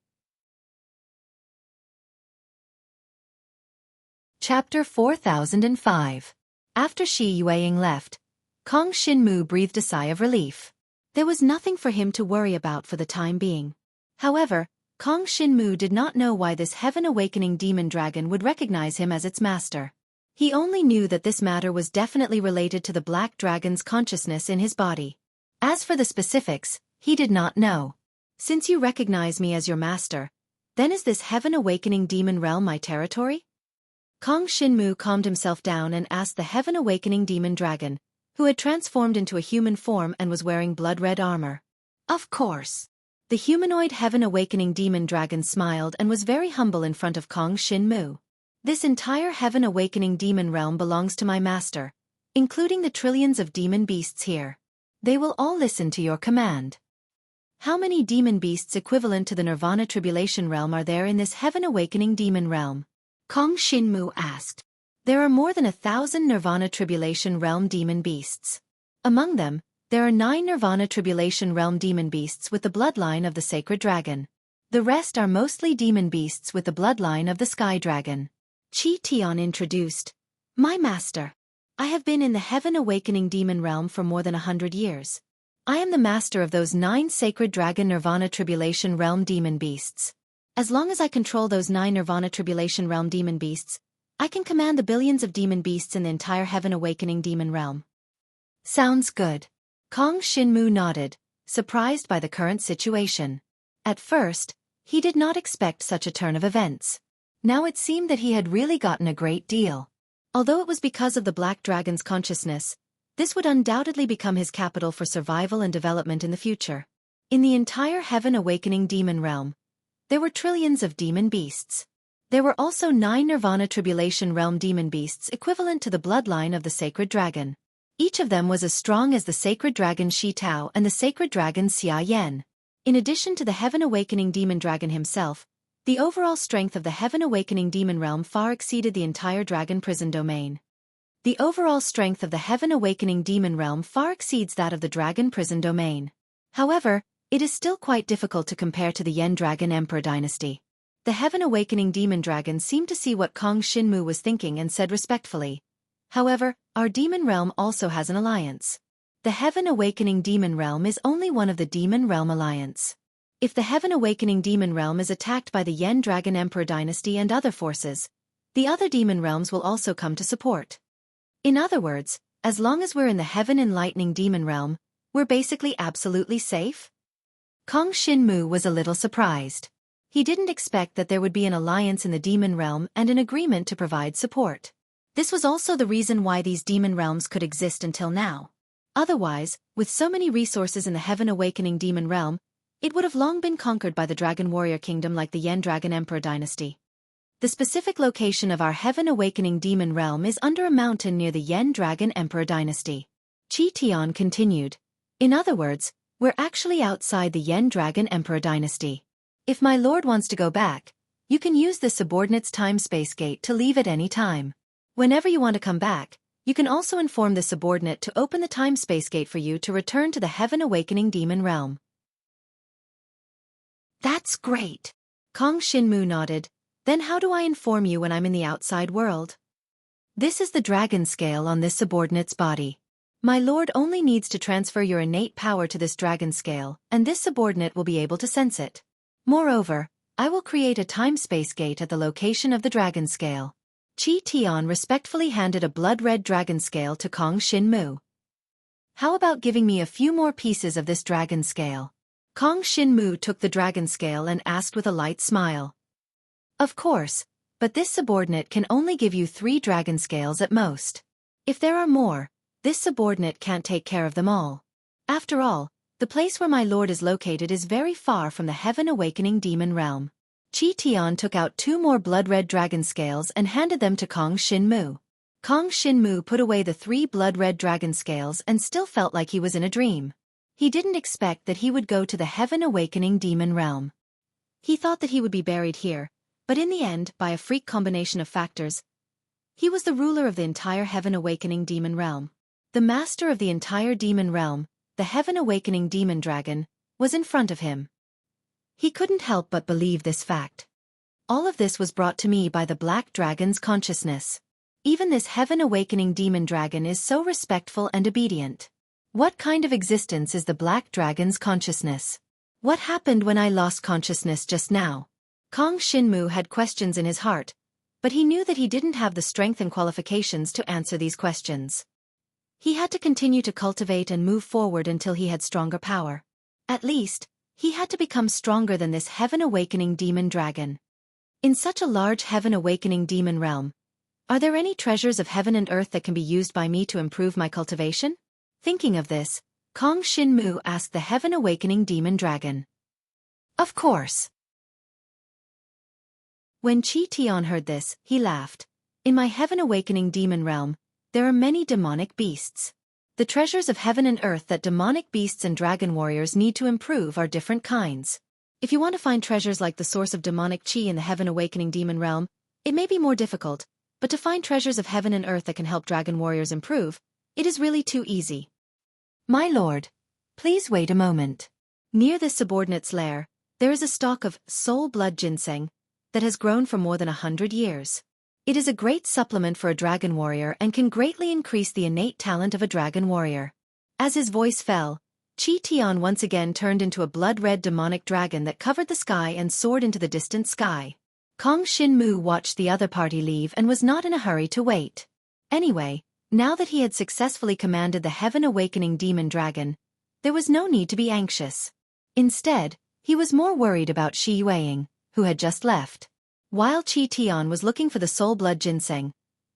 Chapter 4005. After Shi Yueying left, Kong Xinmu breathed a sigh of relief. There was nothing for him to worry about for the time being. However, Kong Xinmu did not know why this heaven-awakening demon dragon would recognize him as its master. He only knew that this matter was definitely related to the black dragon's consciousness in his body. As for the specifics, he did not know. Since you recognize me as your master, then is this heaven-awakening demon realm my territory? Kong Xinmu calmed himself down and asked the heaven-awakening demon dragon, who had transformed into a human form and was wearing blood-red armor. Of course. The humanoid heaven-awakening demon dragon smiled and was very humble in front of Kong Xinmu. This entire heaven-awakening demon realm belongs to my master, including the trillions of demon beasts here. They will all listen to your command. How many demon beasts equivalent to the Nirvana Tribulation realm are there in this heaven-awakening demon realm? Kong Xinmu asked. There are more than 1,000 Nirvana Tribulation realm demon beasts. Among them, there are 9 Nirvana Tribulation realm demon beasts with the bloodline of the sacred dragon. The rest are mostly demon beasts with the bloodline of the sky dragon. Qi Tian introduced. My master. I have been in the heaven-awakening demon realm for more than 100 years. I am the master of those 9 sacred dragon Nirvana Tribulation realm demon beasts. As long as I control those 9 Nirvana Tribulation realm demon beasts, I can command the billions of demon beasts in the entire heaven-awakening demon realm. Sounds good. Kong Xinmu nodded, surprised by the current situation. At first, he did not expect such a turn of events. Now it seemed that he had really gotten a great deal. Although it was because of the Black Dragon's consciousness, this would undoubtedly become his capital for survival and development in the future. In the entire heaven-awakening demon realm, there were trillions of demon beasts. There were also 9 Nirvana Tribulation realm demon beasts equivalent to the bloodline of the sacred dragon. Each of them was as strong as the sacred dragon Shi Tao and the sacred dragon Xia Yan. In addition to the heaven-awakening demon dragon himself, the overall strength of the heaven-awakening demon realm far exceeded the entire dragon prison domain. The overall strength of the heaven-awakening demon realm far exceeds that of the dragon prison domain. However, it is still quite difficult to compare to the Yen Dragon Emperor dynasty. The heaven-awakening demon dragon seemed to see what Kong Xinmu was thinking and said respectfully, however, our demon realm also has an alliance. The heaven-awakening demon realm is only one of the demon realm alliance. If the heaven-awakening demon realm is attacked by the Yen Dragon Emperor dynasty and other forces, the other demon realms will also come to support. In other words, as long as we're in the heaven-enlightening demon realm, we're basically absolutely safe? Kong Xinmu was a little surprised. He didn't expect that there would be an alliance in the demon realm and an agreement to provide support. This was also the reason why these demon realms could exist until now. Otherwise, with so many resources in the heaven-awakening demon realm, it would have long been conquered by the Dragon Warrior Kingdom like the Yen Dragon Emperor dynasty. The specific location of our heaven-awakening demon realm is under a mountain near the Yen Dragon Emperor dynasty. Qi Tian continued. In other words, we're actually outside the Yen Dragon Emperor dynasty. If my lord wants to go back, you can use the subordinate's time-space gate to leave at any time. Whenever you want to come back, you can also inform the subordinate to open the time-space gate for you to return to the heaven-awakening demon realm. That's great. Kong Xinmu nodded. Then how do I inform you when I'm in the outside world? This is the dragon scale on this subordinate's body. My lord only needs to transfer your innate power to this dragon scale, and this subordinate will be able to sense it. Moreover, I will create a time-space gate at the location of the dragon scale. Qi Tian respectfully handed a blood-red dragon scale to Kong Xinmu. How about giving me a few more pieces of this dragon scale? Kong Xinmu took the dragon scale and asked with a light smile. Of course, but this subordinate can only give you 3 dragon scales at most. If there are more, this subordinate can't take care of them all. After all, the place where my lord is located is very far from the Heaven Awakening Demon Realm. Qi Tian took out 2 more blood-red dragon scales and handed them to Kong Xinmu. Kong Xinmu put away the 3 blood-red dragon scales and still felt like he was in a dream. He didn't expect that he would go to the Heaven Awakening Demon Realm. He thought that he would be buried here, but in the end, by a freak combination of factors, he was the ruler of the entire Heaven Awakening Demon Realm. The master of the entire Demon Realm, the Heaven Awakening Demon Dragon, was in front of him. He couldn't help but believe this fact. All of this was brought to me by the Black Dragon's consciousness. Even this Heaven Awakening Demon Dragon is so respectful and obedient. What kind of existence is the Black Dragon's consciousness? What happened when I lost consciousness just now? Kong Xinmu had questions in his heart, but he knew that he didn't have the strength and qualifications to answer these questions. He had to continue to cultivate and move forward until he had stronger power. At least, he had to become stronger than this Heaven Awakening Demon Dragon. In such a large Heaven Awakening Demon Realm, are there any treasures of heaven and earth that can be used by me to improve my cultivation? Thinking of this, Kong Xinmu asked the Heaven Awakening Demon Dragon. Of course. When Qi Tian heard this, he laughed. In my Heaven Awakening Demon Realm, there are many demonic beasts. The treasures of heaven and earth that demonic beasts and dragon warriors need to improve are different kinds. If you want to find treasures like the source of demonic qi in the Heaven Awakening Demon Realm, it may be more difficult, but to find treasures of heaven and earth that can help dragon warriors improve, it is really too easy. My lord, please wait a moment. Near this subordinate's lair, there is a stalk of soul blood ginseng that has grown for more than 100 years. It is a great supplement for a dragon warrior and can greatly increase the innate talent of a dragon warrior. As his voice fell, Qi Tian once again turned into a blood-red demonic dragon that covered the sky and soared into the distant sky. Kong Xinmu watched the other party leave and was not in a hurry to wait. Anyway, now that he had successfully commanded the Heaven Awakening Demon Dragon, there was no need to be anxious. Instead, he was more worried about Xueqi, who had just left. While Qi Tian was looking for the soul blood ginseng,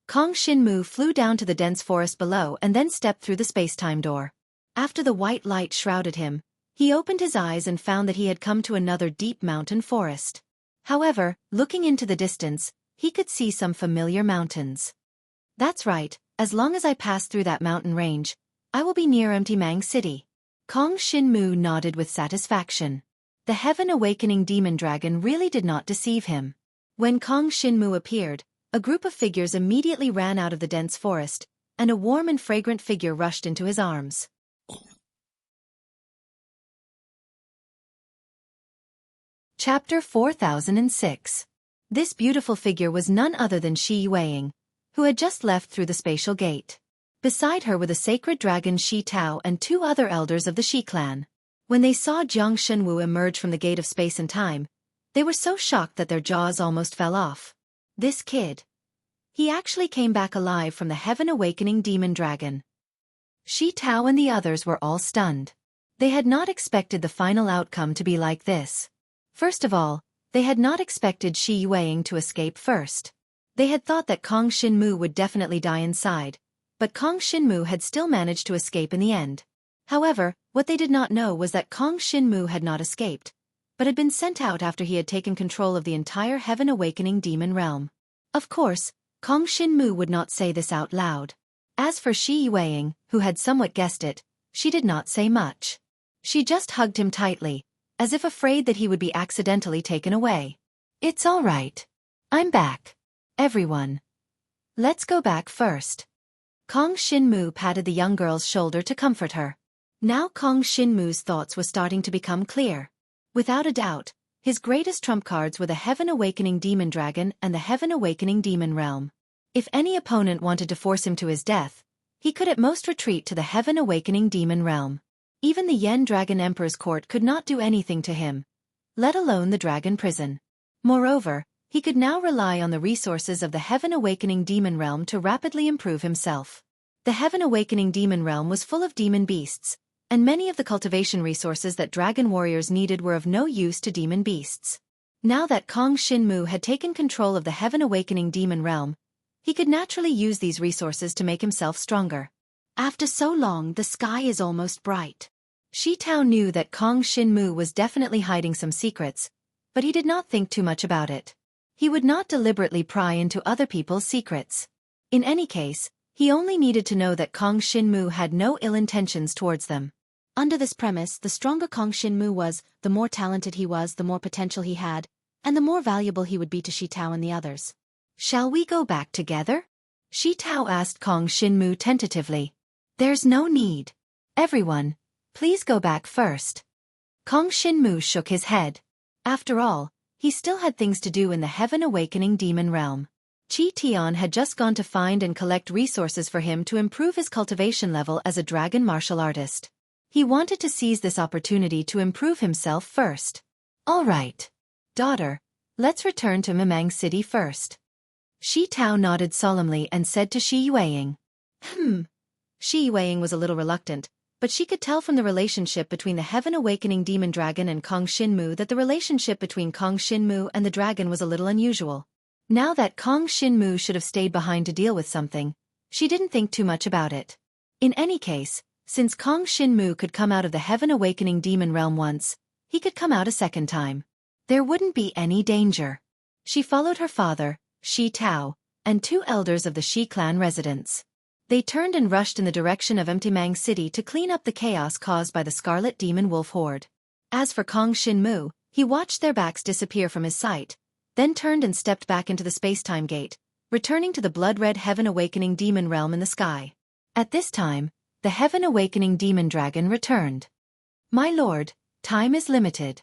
Kong Xinmu flew down to the dense forest below and then stepped through the space-time door. After the white light shrouded him, he opened his eyes and found that he had come to another deep mountain forest. However, looking into the distance, he could see some familiar mountains. That's right, as long as I pass through that mountain range, I will be near Empty Mang City. Kong Xinmu nodded with satisfaction. The Heaven Awakening Demon Dragon really did not deceive him. When Kong Xinmu appeared, a group of figures immediately ran out of the dense forest, and a warm and fragrant figure rushed into his arms. Chapter 4006. This beautiful figure was none other than Xueqi, who had just left through the spatial gate. Beside her were the sacred dragon Shi Tao and 2 other elders of the Shi clan. When they saw Jiang Shenwu emerge from the gate of space and time, they were so shocked that their jaws almost fell off. This kid. He actually came back alive from the Heaven Awakening Demon Dragon. Shi Tao and the others were all stunned. They had not expected the final outcome to be like this. First of all, they had not expected Xueqi to escape first. They had thought that Kong Xinmu would definitely die inside, but Kong Xinmu had still managed to escape in the end. However, what they did not know was that Kong Xinmu had not escaped, but had been sent out after he had taken control of the entire Heaven Awakening Demon Realm. Of course, Kong Xinmu would not say this out loud. As for Xueqi, who had somewhat guessed it, she did not say much. She just hugged him tightly, as if afraid that he would be accidentally taken away. It's all right. I'm back. Everyone. Let's go back first. Kong Xinmu patted the young girl's shoulder to comfort her. Now Kong Xinmu's thoughts were starting to become clear. Without a doubt, his greatest trump cards were the Heaven Awakening Demon Dragon and the Heaven Awakening Demon Realm. If any opponent wanted to force him to his death, he could at most retreat to the Heaven Awakening Demon Realm. Even the Yen Dragon Emperor's court could not do anything to him, let alone the Dragon Prison. Moreover, He could now rely on the resources of the Heaven Awakening Demon Realm to rapidly improve himself. The Heaven Awakening Demon Realm was full of demon beasts, and many of the cultivation resources that dragon warriors needed were of no use to demon beasts. Now that Kong Shinmu had taken control of the Heaven Awakening Demon Realm, he could naturally use these resources to make himself stronger. After so long, the sky is almost bright. Shi Tao knew that Kong Shinmu was definitely hiding some secrets, but he did not think too much about it. He would not deliberately pry into other people's secrets. In any case, he only needed to know that Kong Shinmu had no ill intentions towards them. Under this premise, the stronger Kong Shinmu was, the more talented he was, the more potential he had, and the more valuable he would be to Shi Tao and the others. "Shall we go back together?" Shi Tao asked Kong Shinmu tentatively. "There's no need. Everyone, please go back first." Kong Shinmu shook his head. After all, he still had things to do in the Heaven Awakening Demon Realm. Qi Tian had just gone to find and collect resources for him to improve his cultivation level as a dragon martial artist. He wanted to seize this opportunity to improve himself first. "All right. Daughter, let's return to Mamang City first." Shi Tao nodded solemnly and said to Shi Yueying. Shi Yueying was a little reluctant, but she could tell from the relationship between the Heaven Awakening Demon Dragon and Kong Shinmu that the relationship between Kong Shinmu and the dragon was a little unusual. Now that Kong Shinmu should have stayed behind to deal with something, she didn't think too much about it. In any case, since Kong Shinmu could come out of the Heaven Awakening Demon Realm once, he could come out a second time. There wouldn't be any danger. She followed her father, Shi Tao, and 2 elders of the Shi clan residents. They turned and rushed in the direction of Mtimang City to clean up the chaos caused by the Scarlet Demon Wolf Horde. As for Kong Shinmu, he watched their backs disappear from his sight, then turned and stepped back into the space-time gate, returning to the blood-red Heaven Awakening Demon Realm in the sky. At this time, the Heaven Awakening Demon Dragon returned. "My lord, time is limited.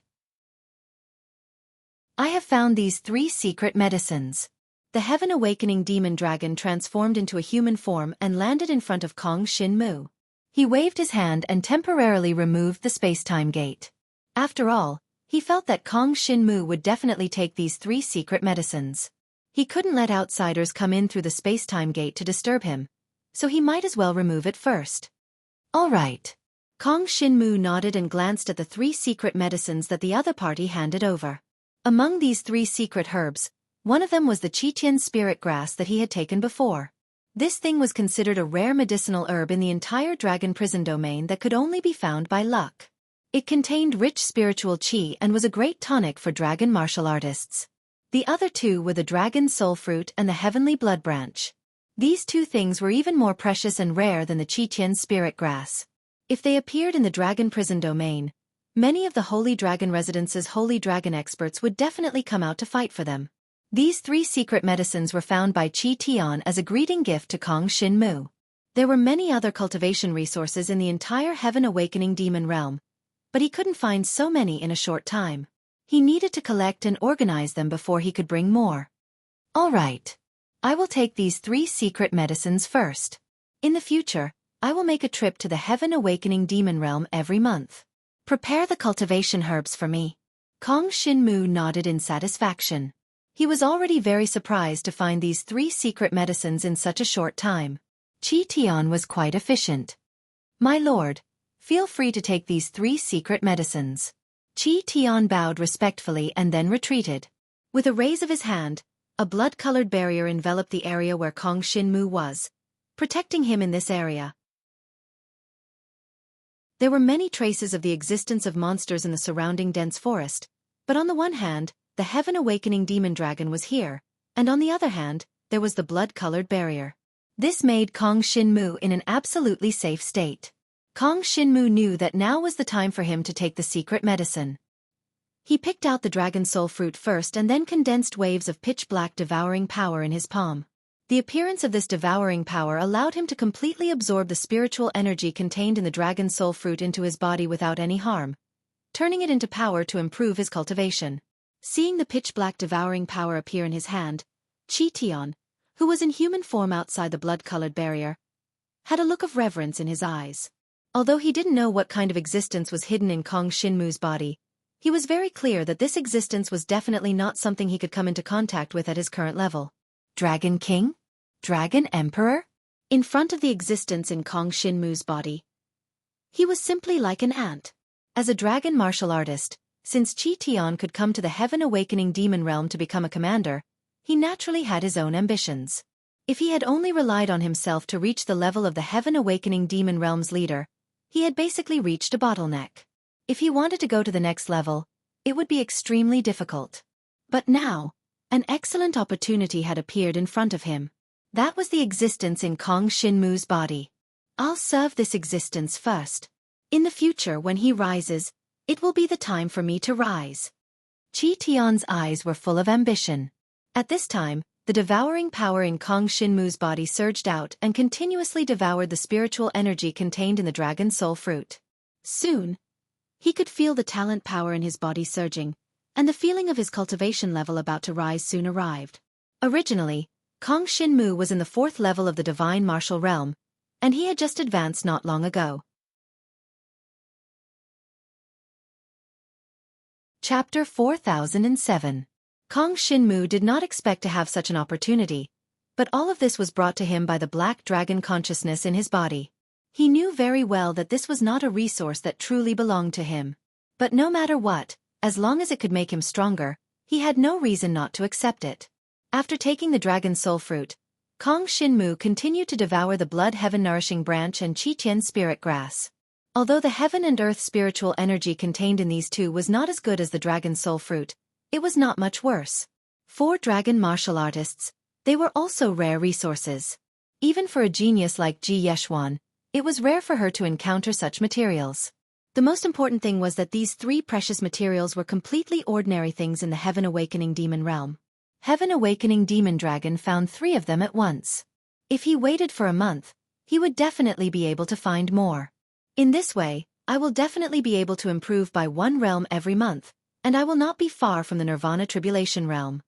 I have found these 3 secret medicines." The Heaven Awakening Demon Dragon transformed into a human form and landed in front of Kong Shinmu. He waved his hand and temporarily removed the space-time gate. After all, he felt that Kong Shinmu would definitely take these 3 secret medicines. He couldn't let outsiders come in through the space-time gate to disturb him, so he might as well remove it first. "All right." Kong Shinmu nodded and glanced at the 3 secret medicines that the other party handed over. Among these 3 secret herbs, one of them was the Qitian spirit grass that he had taken before. This thing was considered a rare medicinal herb in the entire dragon prison domain that could only be found by luck. It contained rich spiritual qi and was a great tonic for dragon martial artists. The other 2 were the dragon soul fruit and the heavenly blood branch. These 2 things were even more precious and rare than the Qitian spirit grass. If they appeared in the dragon prison domain, many of the Holy Dragon Residence's Holy Dragon experts would definitely come out to fight for them. These 3 secret medicines were found by Qi Tian as a greeting gift to Kong Shinmu. There were many other cultivation resources in the entire Heaven Awakening Demon Realm, but he couldn't find so many in a short time. He needed to collect and organize them before he could bring more. "All right. I will take these 3 secret medicines first. In the future, I will make a trip to the Heaven Awakening Demon Realm every month. Prepare the cultivation herbs for me." Kong Shinmu nodded in satisfaction. He was already very surprised to find these 3 secret medicines in such a short time. Qi Tian was quite efficient. "My lord, feel free to take these 3 secret medicines." Qi Tian bowed respectfully and then retreated. With a raise of his hand, a blood-colored barrier enveloped the area where Kong Shinmu was, protecting him in this area. There were many traces of the existence of monsters in the surrounding dense forest, but on the one hand, the Heaven Awakening Demon Dragon was here, and on the other hand, there was the blood-colored barrier. This made Kong Shinmu in an absolutely safe state. Kong Shinmu knew that now was the time for him to take the secret medicine. He picked out the dragon soul fruit first and then condensed waves of pitch-black devouring power in his palm. The appearance of this devouring power allowed him to completely absorb the spiritual energy contained in the dragon soul fruit into his body without any harm, turning it into power to improve his cultivation. Seeing the pitch-black devouring power appear in his hand, Qi Tian, who was in human form outside the blood-colored barrier, had a look of reverence in his eyes. Although he didn't know what kind of existence was hidden in Kong Shinmu's body, He was very clear that this existence was definitely not something he could come into contact with at his current level. Dragon King? Dragon Emperor? In front of the existence in Kong Shinmu's body, he was simply like an ant. As a dragon martial artist, since Qi Tian could come to the Heaven Awakening Demon Realm to become a commander, he naturally had his own ambitions. If he had only relied on himself to reach the level of the Heaven Awakening Demon Realm's leader, he had basically reached a bottleneck. If he wanted to go to the next level, it would be extremely difficult. But now, an excellent opportunity had appeared in front of him. That was the existence in Kong Shinmu's body. I'll serve this existence first. In the future when he rises, it will be the time for me to rise. Qi Tian's eyes were full of ambition. At this time, the devouring power in Kong Shinmu's body surged out and continuously devoured the spiritual energy contained in the dragon soul fruit. Soon, he could feel the talent power in his body surging, and the feeling of his cultivation level about to rise soon arrived. Originally, Kong Shinmu was in the 4th level of the divine martial realm, and he had just advanced not long ago. Chapter 4007. Kong Shinmu did not expect to have such an opportunity, but all of this was brought to him by the black dragon consciousness in his body. He knew very well that this was not a resource that truly belonged to him. But no matter what, as long as it could make him stronger, he had no reason not to accept it. After taking the dragon soul fruit, Kong Shinmu continued to devour the blood heaven nourishing branch and Qi Tian spirit grass. Although the heaven and earth spiritual energy contained in these two was not as good as the dragon soul fruit, it was not much worse. For dragon martial artists, they were also rare resources. Even for a genius like Ji Yeshuan, it was rare for her to encounter such materials. The most important thing was that these 3 precious materials were completely ordinary things in the Heaven Awakening Demon Realm. Heaven Awakening Demon Dragon found 3 of them at once. If he waited for a month, he would definitely be able to find more. In this way, I will definitely be able to improve by 1 realm every month, and I will not be far from the Nirvana Tribulation Realm.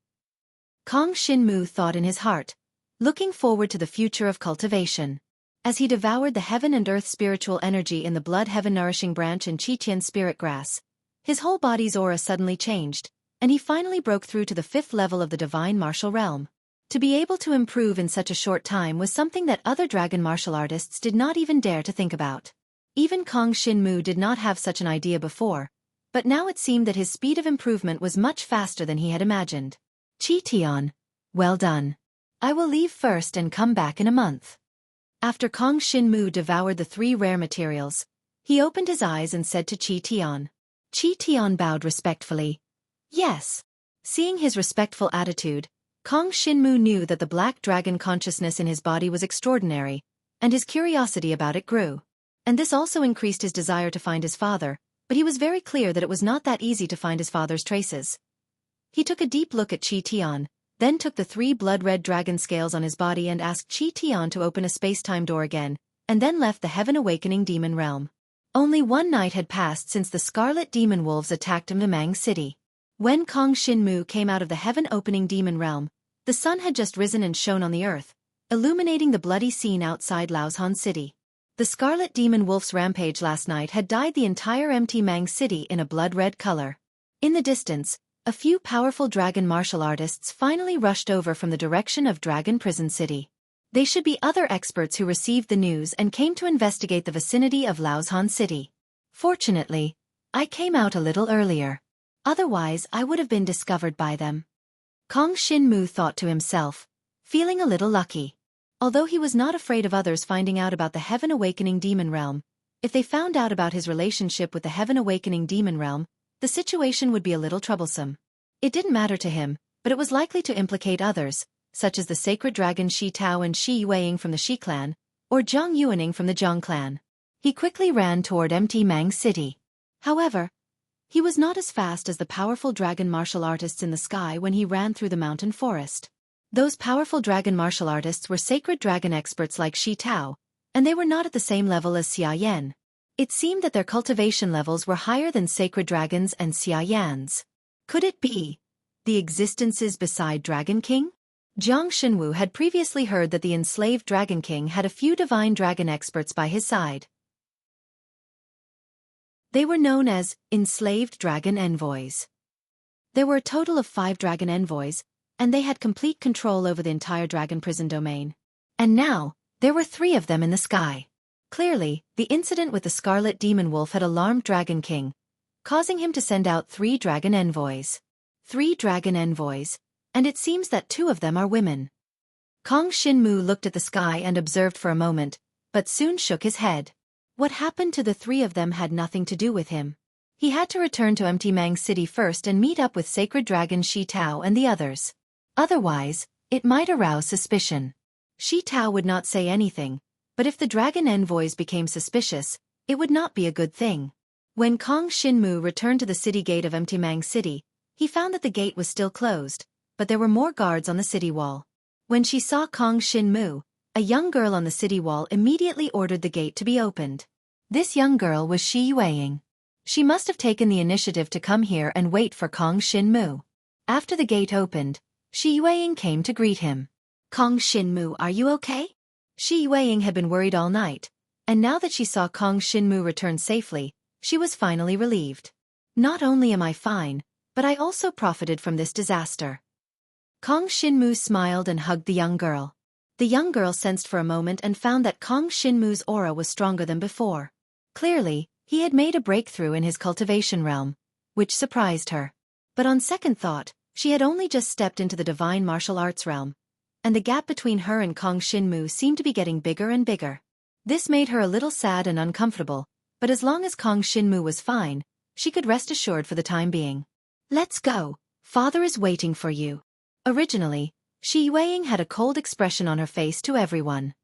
Kong Shinmu thought in his heart, looking forward to the future of cultivation. As he devoured the heaven and earth spiritual energy in the blood heaven nourishing branch and Qi Tian spirit grass, his whole body's aura suddenly changed, and he finally broke through to the 5th level of the divine martial realm. To be able to improve in such a short time was something that other dragon martial artists did not even dare to think about. Even Kong Shinmu did not have such an idea before, but now it seemed that his speed of improvement was much faster than he had imagined. Qi Tian, well done. I will leave first and come back in a month. After Kong Shinmu devoured the 3 rare materials, he opened his eyes and said to Qi Tian. Qi Tian bowed respectfully. Yes. Seeing his respectful attitude, Kong Shinmu knew that the black dragon consciousness in his body was extraordinary, and his curiosity about it grew. And this also increased his desire to find his father, but he was very clear that it was not that easy to find his father's traces. He took a deep look at Qi Tian, then took the 3 blood-red dragon scales on his body and asked Qi Tian to open a space-time door again, and then left the Heaven Awakening Demon Realm. Only 1 night had passed since the Scarlet Demon Wolves attacked Embark City. When Kong Shinmu came out of the Heaven Opening Demon Realm, the sun had just risen and shone on the earth, illuminating the bloody scene outside Laozhan City. The Scarlet Demon Wolf's rampage last night had dyed the entire Embark City in a blood-red color. In the distance, a few powerful dragon martial artists finally rushed over from the direction of Dragon Prison City. They should be other experts who received the news and came to investigate the vicinity of Laozhan City. Fortunately, I came out a little earlier. Otherwise I would have been discovered by them. Kong Shinmu thought to himself, feeling a little lucky. Although he was not afraid of others finding out about the Heaven Awakening Demon Realm, if they found out about his relationship with the Heaven Awakening Demon Realm, the situation would be a little troublesome. It didn't matter to him, but it was likely to implicate others, such as the sacred dragon Shi Tao and Shi Yueying from the Shi clan, or Zhang Yuaning from the Zhang clan. He quickly ran toward Embark City. However, he was not as fast as the powerful dragon martial artists in the sky when he ran through the mountain forest. Those powerful dragon martial artists were sacred dragon experts like Shi Tao, and they were not at the same level as Xia Yan. It seemed that their cultivation levels were higher than sacred dragons and Xia Yan's. Could it be the existences beside Dragon King? Jiang Shenwu had previously heard that the enslaved Dragon King had a few divine dragon experts by his side. They were known as enslaved dragon envoys. There were a total of 5 dragon envoys, and they had complete control over the entire dragon prison domain. And now, there were 3 of them in the sky. Clearly, the incident with the Scarlet Demon Wolf had alarmed Dragon King, causing him to send out 3 dragon envoys. 3 dragon envoys, and it seems that 2 of them are women. Kong Shinmu looked at the sky and observed for a moment, but soon shook his head. What happened to the 3 of them had nothing to do with him. He had to return to Empty Mang City first and meet up with Sacred Dragon Shi Tao and the others. Otherwise, it might arouse suspicion. Shi Tao would not say anything, but if the dragon envoys became suspicious, it would not be a good thing. When Kong Shinmu returned to the city gate of Empty Mang City, he found that the gate was still closed, but there were more guards on the city wall. When she saw Kong Shinmu, a young girl on the city wall immediately ordered the gate to be opened. This young girl was Shi Yueying. She must have taken the initiative to come here and wait for Kong Shinmu. After the gate opened, Shi Yueying came to greet him. Kong Shinmu, are you okay? Shi Yueying had been worried all night, and now that she saw Kong Shinmu return safely, she was finally relieved. Not only am I fine, but I also profited from this disaster. Kong Shinmu smiled and hugged the young girl. The young girl sensed for a moment and found that Kong Shinmu's aura was stronger than before. Clearly, he had made a breakthrough in his cultivation realm, which surprised her. But on second thought, she had only just stepped into the divine martial arts realm, and the gap between her and Kong Shinmu seemed to be getting bigger and bigger. This made her a little sad and uncomfortable, but as long as Kong Shinmu was fine, she could rest assured for the time being. Let's go. Father is waiting for you. Originally, Shi Yueying had a cold expression on her face to everyone.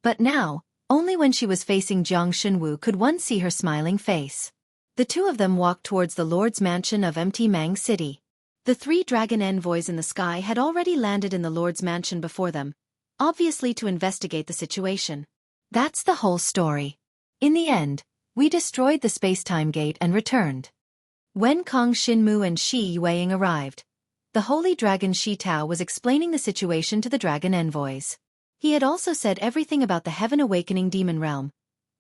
But now, only when she was facing Jiang Shenwu could one see her smiling face. The 2 of them walked towards the Lord's mansion of Empty Mang City. The 3 dragon envoys in the sky had already landed in the Lord's mansion before them, obviously to investigate the situation. That's the whole story. In the end, we destroyed the space-time gate and returned. When Kong Shinmu and Shi Yueying arrived, the holy dragon Shi Tao was explaining the situation to the dragon envoys. He had also said everything about the Heaven Awakening Demon Realm,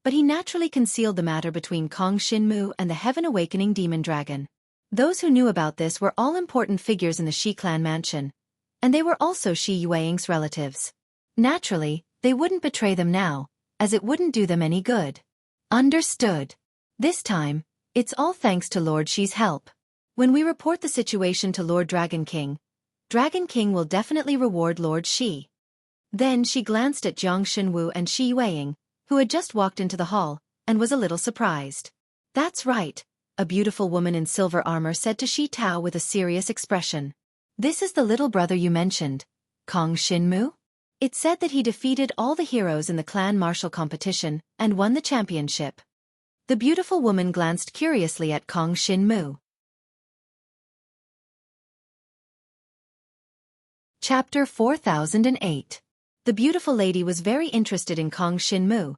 but he naturally concealed the matter between Kong Shinmu and the Heaven Awakening Demon Dragon. Those who knew about this were all important figures in the Shi clan mansion, and they were also Shi Yueying's relatives. Naturally, they wouldn't betray them now, as it wouldn't do them any good. Understood. This time, it's all thanks to Lord Shi's help. When we report the situation to Lord Dragon King will definitely reward Lord Shi. Then she glanced at Jiang Shenwu and Shi Yueying, who had just walked into the hall, and was a little surprised. That's right, a beautiful woman in silver armor said to Shi Tao with a serious expression. This is the little brother you mentioned, Kong Shinmu? It said that he defeated all the heroes in the clan martial competition and won the championship. The beautiful woman glanced curiously at Kong Shinmu. Chapter 4008. The beautiful lady was very interested in Kong Shinmu,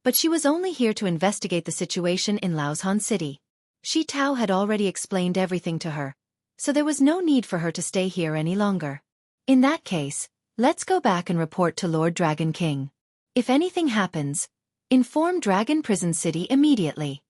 but she was only here to investigate the situation in Laoshan City. Shi Tao had already explained everything to her, so there was no need for her to stay here any longer. In that case, let's go back and report to Lord Dragon King. If anything happens, inform Dragon Prison City immediately.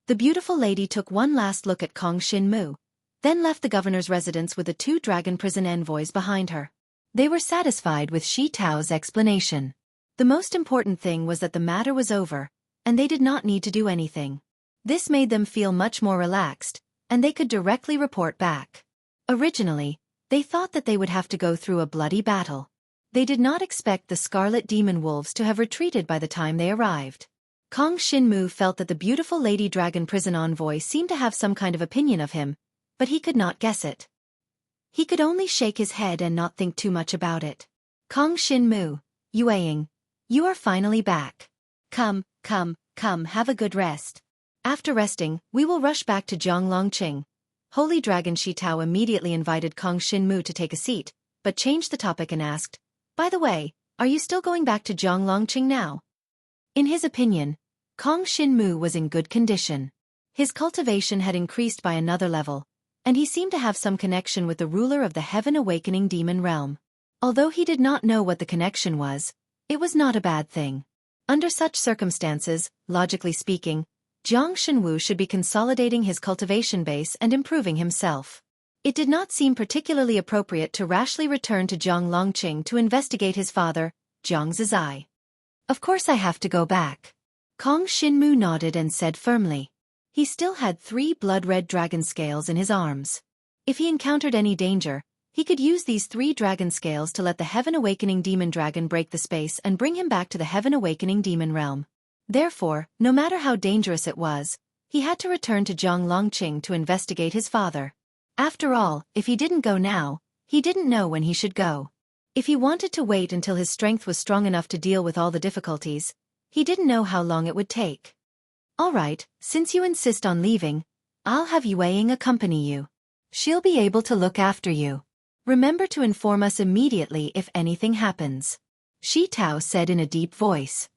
The beautiful lady took one last look at Kong Shinmu, then left the governor's residence with the 2 dragon prison envoys behind her. They were satisfied with Shi Tao's explanation. The most important thing was that the matter was over, and they did not need to do anything. This made them feel much more relaxed, and they could directly report back. Originally, they thought that they would have to go through a bloody battle. They did not expect the Scarlet Demon Wolves to have retreated by the time they arrived. Kong Shinmu felt that the beautiful Lady Dragon Prison Envoy seemed to have some kind of opinion of him, but he could not guess it. He could only shake his head and not think too much about it. Kong Shinmu, Yueying, you are finally back. Come, have a good rest. After resting, we will rush back to Zhonglongqing. Holy Dragon Shi Tao immediately invited Kong Shinmu to take a seat, but changed the topic and asked, by the way, are you still going back to Zhonglongqing now? In his opinion, Kong Shinmu was in good condition. His cultivation had increased by another level, and he seemed to have some connection with the ruler of the Heaven Awakening Demon Realm. Although he did not know what the connection was, it was not a bad thing. Under such circumstances, logically speaking, Jiang Shenwu should be consolidating his cultivation base and improving himself. It did not seem particularly appropriate to rashly return to Jiang Longqing to investigate his father, Jiang Zizai. Of course I have to go back. Kong Shinmu nodded and said firmly. He still had 3 blood-red dragon scales in his arms. If he encountered any danger, he could use these 3 dragon scales to let the Heaven Awakening Demon Dragon break the space and bring him back to the Heaven Awakening Demon Realm. Therefore, no matter how dangerous it was, he had to return to Jiang Longqing to investigate his father. After all, if he didn't go now, he didn't know when he should go. If he wanted to wait until his strength was strong enough to deal with all the difficulties, he didn't know how long it would take. All right, since you insist on leaving, I'll have Yueying accompany you. She'll be able to look after you. Remember to inform us immediately if anything happens. Shi Tao said in a deep voice.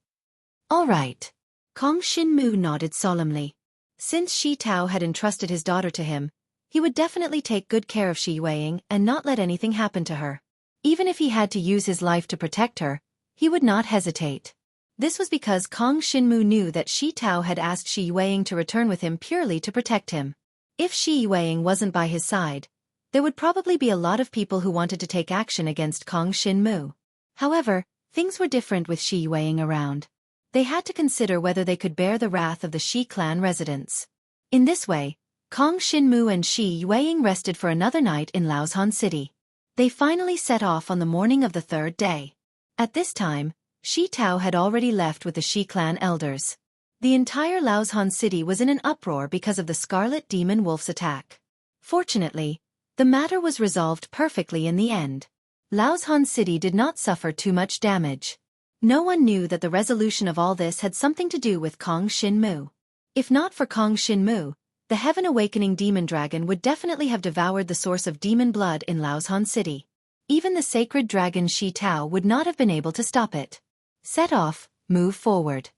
All right. Kong Shinmu nodded solemnly. Since Shi Tao had entrusted his daughter to him, he would definitely take good care of Shi Yueying and not let anything happen to her. Even if he had to use his life to protect her, he would not hesitate. This was because Kong Shinmu knew that Shi Tao had asked Shi Yueying to return with him purely to protect him. If Shi Yueying wasn't by his side, there would probably be a lot of people who wanted to take action against Kong Shinmu. However, things were different with Shi Yueying around. They had to consider whether they could bear the wrath of the Shi clan residents. In this way, Kong Shinmu and Shi Yueying rested for another night in Laozhan City. They finally set off on the morning of the 3rd day. At this time, Shi Tao had already left with the Shi clan elders. The entire Laozhan City was in an uproar because of the Scarlet Demon Wolf's attack. Fortunately, the matter was resolved perfectly in the end. Laozhan City did not suffer too much damage. No one knew that the resolution of all this had something to do with Kong Shinmu. If not for Kong Shinmu, the Heaven Awakening Demon Dragon would definitely have devoured the source of demon blood in Laozhan City. Even the sacred dragon Shi Tao would not have been able to stop it. Set off, move forward.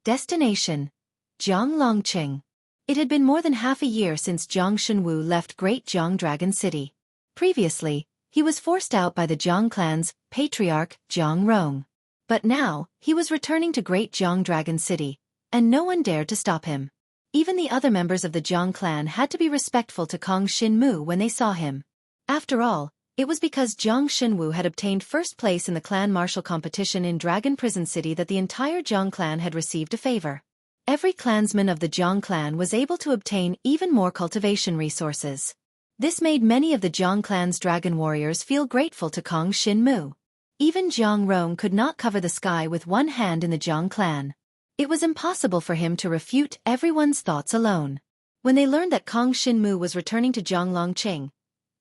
Destination: Jiang Longqing. It had been more than half a year since Jiang Shenwu left Great Jiang Dragon City. Previously, he was forced out by the Jiang clan's patriarch, Jiang Rong. But now, he was returning to Great Jiang Dragon City, and no one dared to stop him. Even the other members of the Jiang clan had to be respectful to Kong Shinmu when they saw him. After all, it was because Jiang Shenwu had obtained first place in the clan martial competition in Dragon Prison City that the entire Jiang clan had received a favor. Every clansman of the Jiang clan was able to obtain even more cultivation resources. This made many of the Jiang clan's dragon warriors feel grateful to Kong Shinmu. Even Jiang Rong could not cover the sky with one hand in the Jiang clan. It was impossible for him to refute everyone's thoughts alone. When they learned that Kong Shinmu was returning to Jiang Longqing,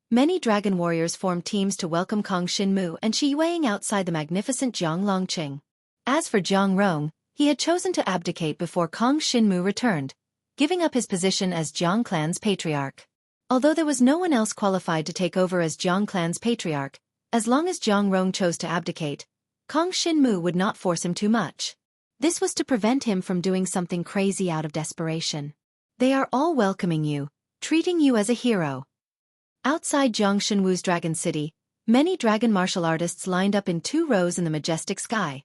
many dragon warriors formed teams to welcome Kong Shinmu and Shi Yueying outside the magnificent Jiang Longqing. As for Jiang Rong, he had chosen to abdicate before Kong Shinmu returned, giving up his position as Jiang clan's patriarch. Although there was no one else qualified to take over as Jiang clan's patriarch, as long as Jiang Rong chose to abdicate, Kong Shinmu would not force him too much. This was to prevent him from doing something crazy out of desperation. They are all welcoming you, treating you as a hero. Outside Jiang Shenwu's Dragon City, many dragon martial artists lined up in 2 rows in the majestic sky,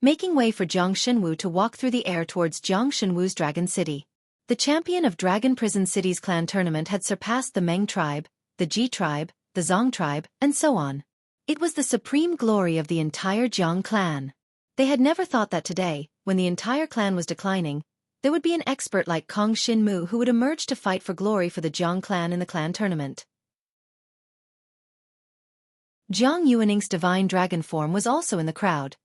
making way for Jiang Shenwu to walk through the air towards Jiang Shenwu's Dragon City. The champion of Dragon Prison City's clan tournament had surpassed the Meng tribe, the Ji tribe, the Zong tribe, and so on. It was the supreme glory of the entire Jiang clan. They had never thought that today, when the entire clan was declining, there would be an expert like Kong Shinmu who would emerge to fight for glory for the Jiang clan in the clan tournament. Jiang Yuaning's divine dragon form was also in the crowd,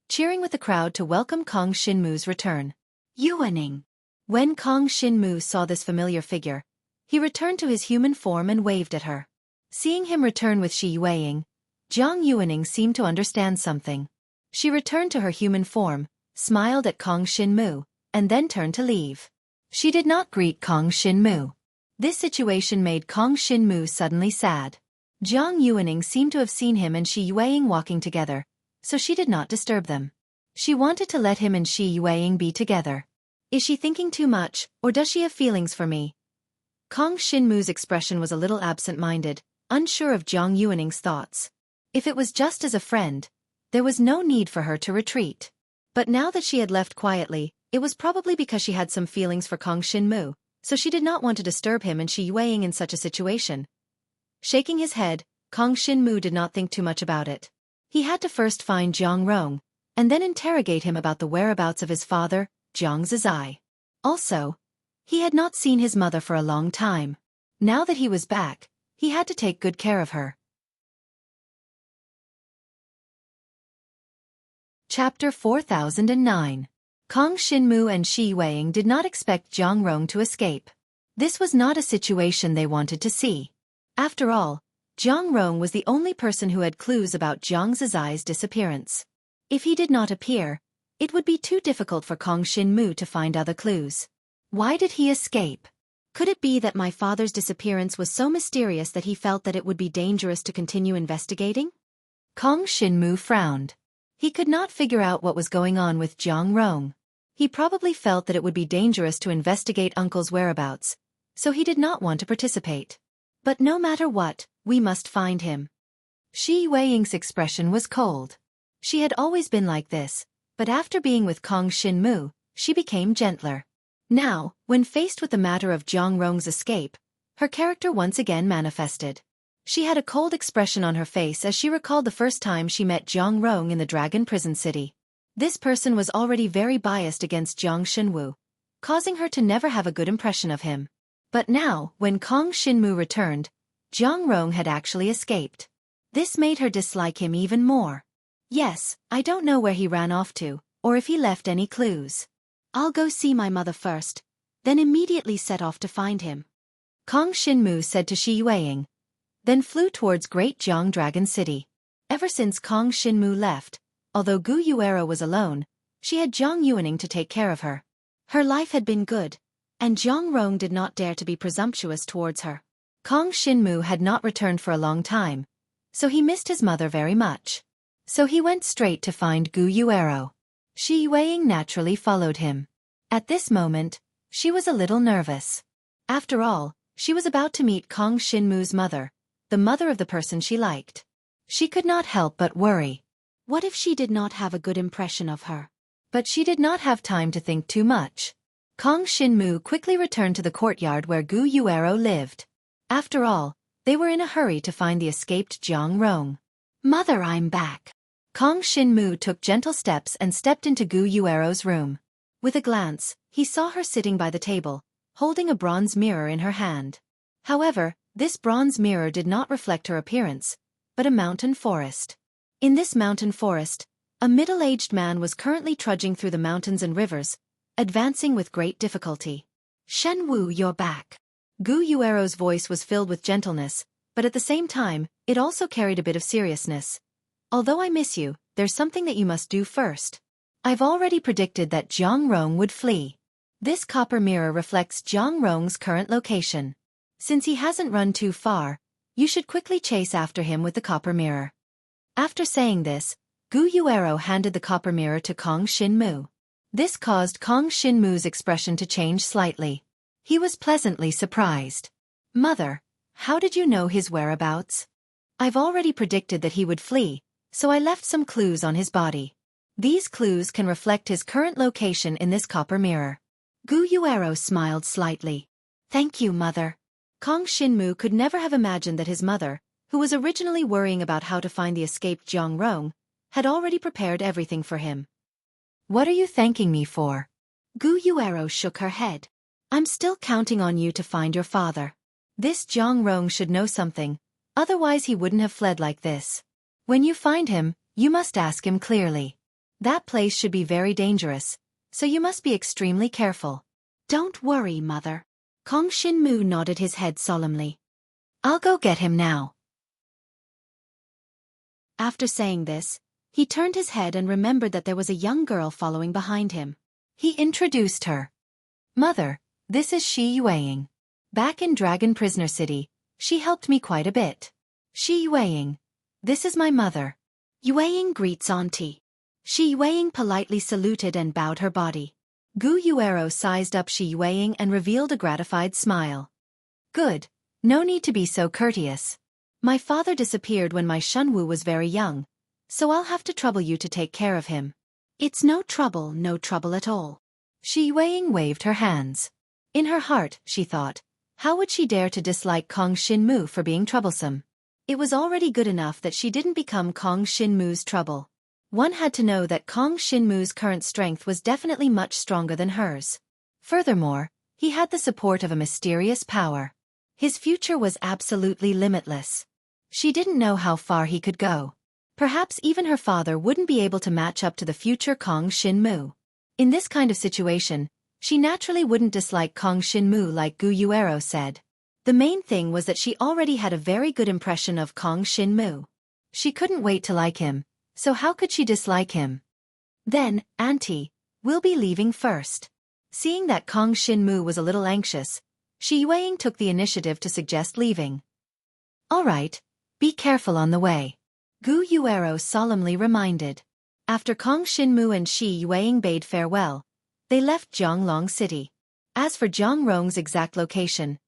cheering with the crowd to welcome Kong Shinmu's return. Yuaning. When Kong Shinmu saw this familiar figure, he returned to his human form and waved at her. Seeing him return with Shi Yueying, Jiang Yuaning seemed to understand something. She returned to her human form, smiled at Kong Shinmu, and then turned to leave. She did not greet Kong Shinmu. This situation made Kong Shinmu suddenly sad. Jiang Yuaning seemed to have seen him and Shi Yueying walking together, so she did not disturb them. She wanted to let him and Shi Yueying be together. Is she thinking too much, or does she have feelings for me? Kong Shinmu's expression was a little absent-minded, unsure of Jiang Yuaning's thoughts. If it was just as a friend, There was no need for her to retreat. But now that she had left quietly, it was probably because she had some feelings for Kong Shinmu, so she did not want to disturb him and Xueqi in such a situation. Shaking his head, Kong Shinmu did not think too much about it. He had to first find Jiang Rong, and then interrogate him about the whereabouts of his father, Jiang Zizai. Also, he had not seen his mother for a long time. Now that he was back, he had to take good care of her. Chapter 4009. Kong Shinmu and Xueqi did not expect Jiang Rong to escape. This was not a situation they wanted to see. After all, Jiang Rong was the only person who had clues about Jiang Zizai's disappearance. If he did not appear, it would be too difficult for Kong Shinmu to find other clues. Why did he escape? Could it be that my father's disappearance was so mysterious that he felt that it would be dangerous to continue investigating? Kong Shinmu frowned. He could not figure out what was going on with Jiang Rong. He probably felt that it would be dangerous to investigate uncle's whereabouts, so he did not want to participate. But no matter what, we must find him. Xueqi's expression was cold. She had always been like this, but after being with Kong Shinmu, she became gentler. Now, when faced with the matter of Jiang Rong's escape, her character once again manifested. She had a cold expression on her face as she recalled the first time she met Jiang Rong in the Dragon Prison City. This person was already very biased against Jiang Shinwu, causing her to never have a good impression of him. But now, when Kong Shinmu returned, Jiang Rong had actually escaped. This made her dislike him even more. Yes, I don't know where he ran off to, or if he left any clues. I'll go see my mother first, then immediately set off to find him. Kong Shinmu said to Xueqi, then flew towards Great Jiang Dragon City. Ever since Kong Shinmu left, although Gu Yuero was alone, she had Jiang Yuaning to take care of her. Her life had been good, and Jiang Rong did not dare to be presumptuous towards her. Kong Shinmu had not returned for a long time, so he missed his mother very much. So he went straight to find Gu Yuero. Xueqi naturally followed him. At this moment, she was a little nervous. After all, she was about to meet Kong Shinmu's mother, the mother of the person she liked. She could not help but worry. What if she did not have a good impression of her? But she did not have time to think too much. Kong Shinmu quickly returned to the courtyard where Gu Yuero lived. After all, they were in a hurry to find the escaped Jiang Rong. Mother, I'm back. Kong Shinmu took gentle steps and stepped into Gu Yuero's room. With a glance, he saw her sitting by the table, holding a bronze mirror in her hand. However, this bronze mirror did not reflect her appearance, but a mountain forest. In this mountain forest, a middle-aged man was currently trudging through the mountains and rivers, advancing with great difficulty. Shenwu, you're back. Gu Yuero's voice was filled with gentleness, but at the same time, it also carried a bit of seriousness. Although I miss you, there's something that you must do first. I've already predicted that Jiang Rong would flee. This copper mirror reflects Jiang Rong's current location. Since he hasn't run too far, you should quickly chase after him with the copper mirror. After saying this, Gu Yuero handed the copper mirror to Kong Shinmu. This caused Kong Shinmu's expression to change slightly. He was pleasantly surprised. Mother, how did you know his whereabouts? I've already predicted that he would flee, so I left some clues on his body. These clues can reflect his current location in this copper mirror. Gu Yuero smiled slightly. Thank you, Mother. Kong Shinmu could never have imagined that his mother, who was originally worrying about how to find the escaped Jiang Rong, had already prepared everything for him. What are you thanking me for? Gu Yuero shook her head. I'm still counting on you to find your father. This Jiang Rong should know something, otherwise he wouldn't have fled like this. When you find him, you must ask him clearly. That place should be very dangerous, so you must be extremely careful. Don't worry, Mother. Kong Shinmu nodded his head solemnly. I'll go get him now. After saying this, he turned his head and remembered that there was a young girl following behind him. He introduced her. Mother, this is Xueqi. Back in Dragon Prisoner City, she helped me quite a bit. Xueqi. This is my mother. Yueying greets Auntie. Xueqi politely saluted and bowed her body. Gu Yuero sized up Xueqi and revealed a gratified smile. Good. No need to be so courteous. My father disappeared when my Shunwu was very young, so I'll have to trouble you to take care of him. It's no trouble at all. Xueqi waved her hands. In her heart, she thought, how would she dare to dislike Kong Xinmu for being troublesome? It was already good enough that she didn't become Kong Xinmu's trouble. One had to know that Kong Xinmu's current strength was definitely much stronger than hers. Furthermore, he had the support of a mysterious power. His future was absolutely limitless. She didn't know how far he could go. Perhaps even her father wouldn't be able to match up to the future Kong Xinmu. In this kind of situation, she naturally wouldn't dislike Kong Xinmu like Gu Yuero said. The main thing was that she already had a very good impression of Kong Xinmu. She couldn't wait to like him, so how could she dislike him? Then, Auntie, we'll be leaving first. Seeing that Kong Xinmu was a little anxious, Xueqi took the initiative to suggest leaving. All right, be careful on the way. Gu Yuero solemnly reminded. After Kong Xinmu and Xueqi bade farewell, they left Zhonglong City. As for Zhongrong's exact location,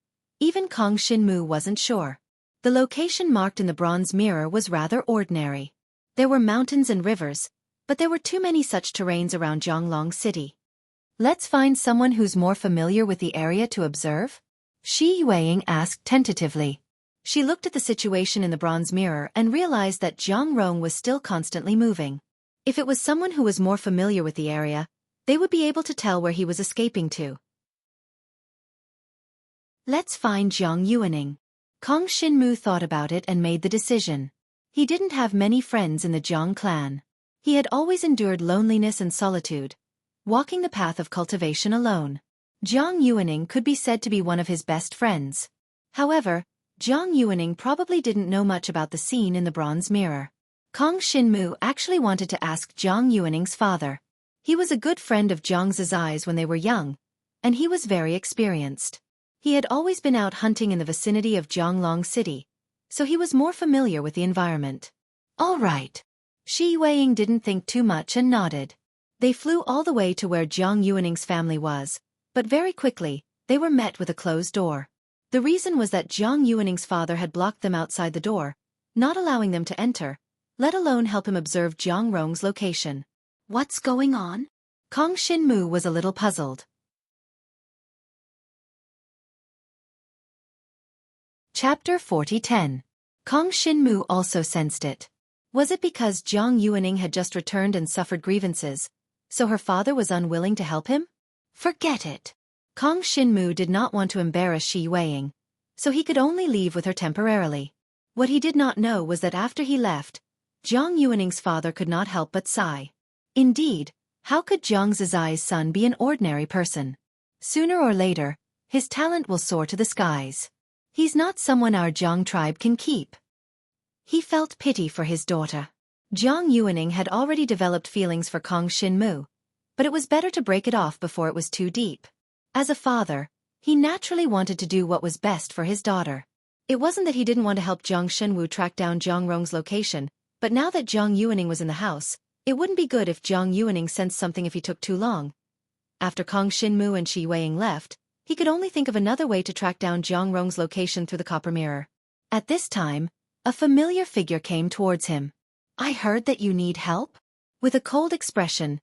even Kong Xinmu wasn't sure. The location marked in the bronze mirror was rather ordinary. There were mountains and rivers, but there were too many such terrains around Zhonglong City. Let's find someone who's more familiar with the area to observe? Xueqi asked tentatively. She looked at the situation in the bronze mirror and realized that Zhongrong was still constantly moving. If it was someone who was more familiar with the area, they would be able to tell where he was escaping to. Let's find Zhang Yuaning. Kong Xinmu thought about it and made the decision. He didn't have many friends in the Zhang clan. He had always endured loneliness and solitude, walking the path of cultivation alone. Zhang Yuaning could be said to be one of his best friends. However, Zhang Yuaning probably didn't know much about the scene in the bronze mirror. Kong Xinmu actually wanted to ask Zhang Yuaning's father. He was a good friend of Zhang Zizai's when they were young, and he was very experienced. He had always been out hunting in the vicinity of Zhonglong City, so he was more familiar with the environment. All right. Xueqi didn't think too much and nodded. They flew all the way to where Zhang Yuaning's family was, but very quickly, they were met with a closed door. The reason was that Zhang Yuaning's father had blocked them outside the door, not allowing them to enter, let alone help him observe Zhongrong's location. What's going on? Kong Xinmu was a little puzzled. Chapter 40:10. Kong Xinmu also sensed it. Was it because Zhang Yuaning had just returned and suffered grievances, so her father was unwilling to help him? Forget it. Kong Xinmu did not want to embarrass Xueqi, so he could only leave with her temporarily. What he did not know was that after he left, Zhang Yuaning's father could not help but sigh. Indeed, how could Zhang Zizai's son be an ordinary person? Sooner or later, his talent will soar to the skies. He's not someone our Zhang tribe can keep. He felt pity for his daughter. Zhang Yuaning had already developed feelings for Kong Xinmu, but it was better to break it off before it was too deep. As a father, he naturally wanted to do what was best for his daughter. It wasn't that he didn't want to help Zhang Shenwu track down Zhongrong's location, but now that Zhang Yuaning was in the house, it wouldn't be good if Zhang Yuaning sensed something if he took too long. After Kong Xinmu and Xueqi left, he could only think of another way to track down Zhongrong's location through the copper mirror. At this time, a familiar figure came towards him. I heard that you need help? With a cold expression,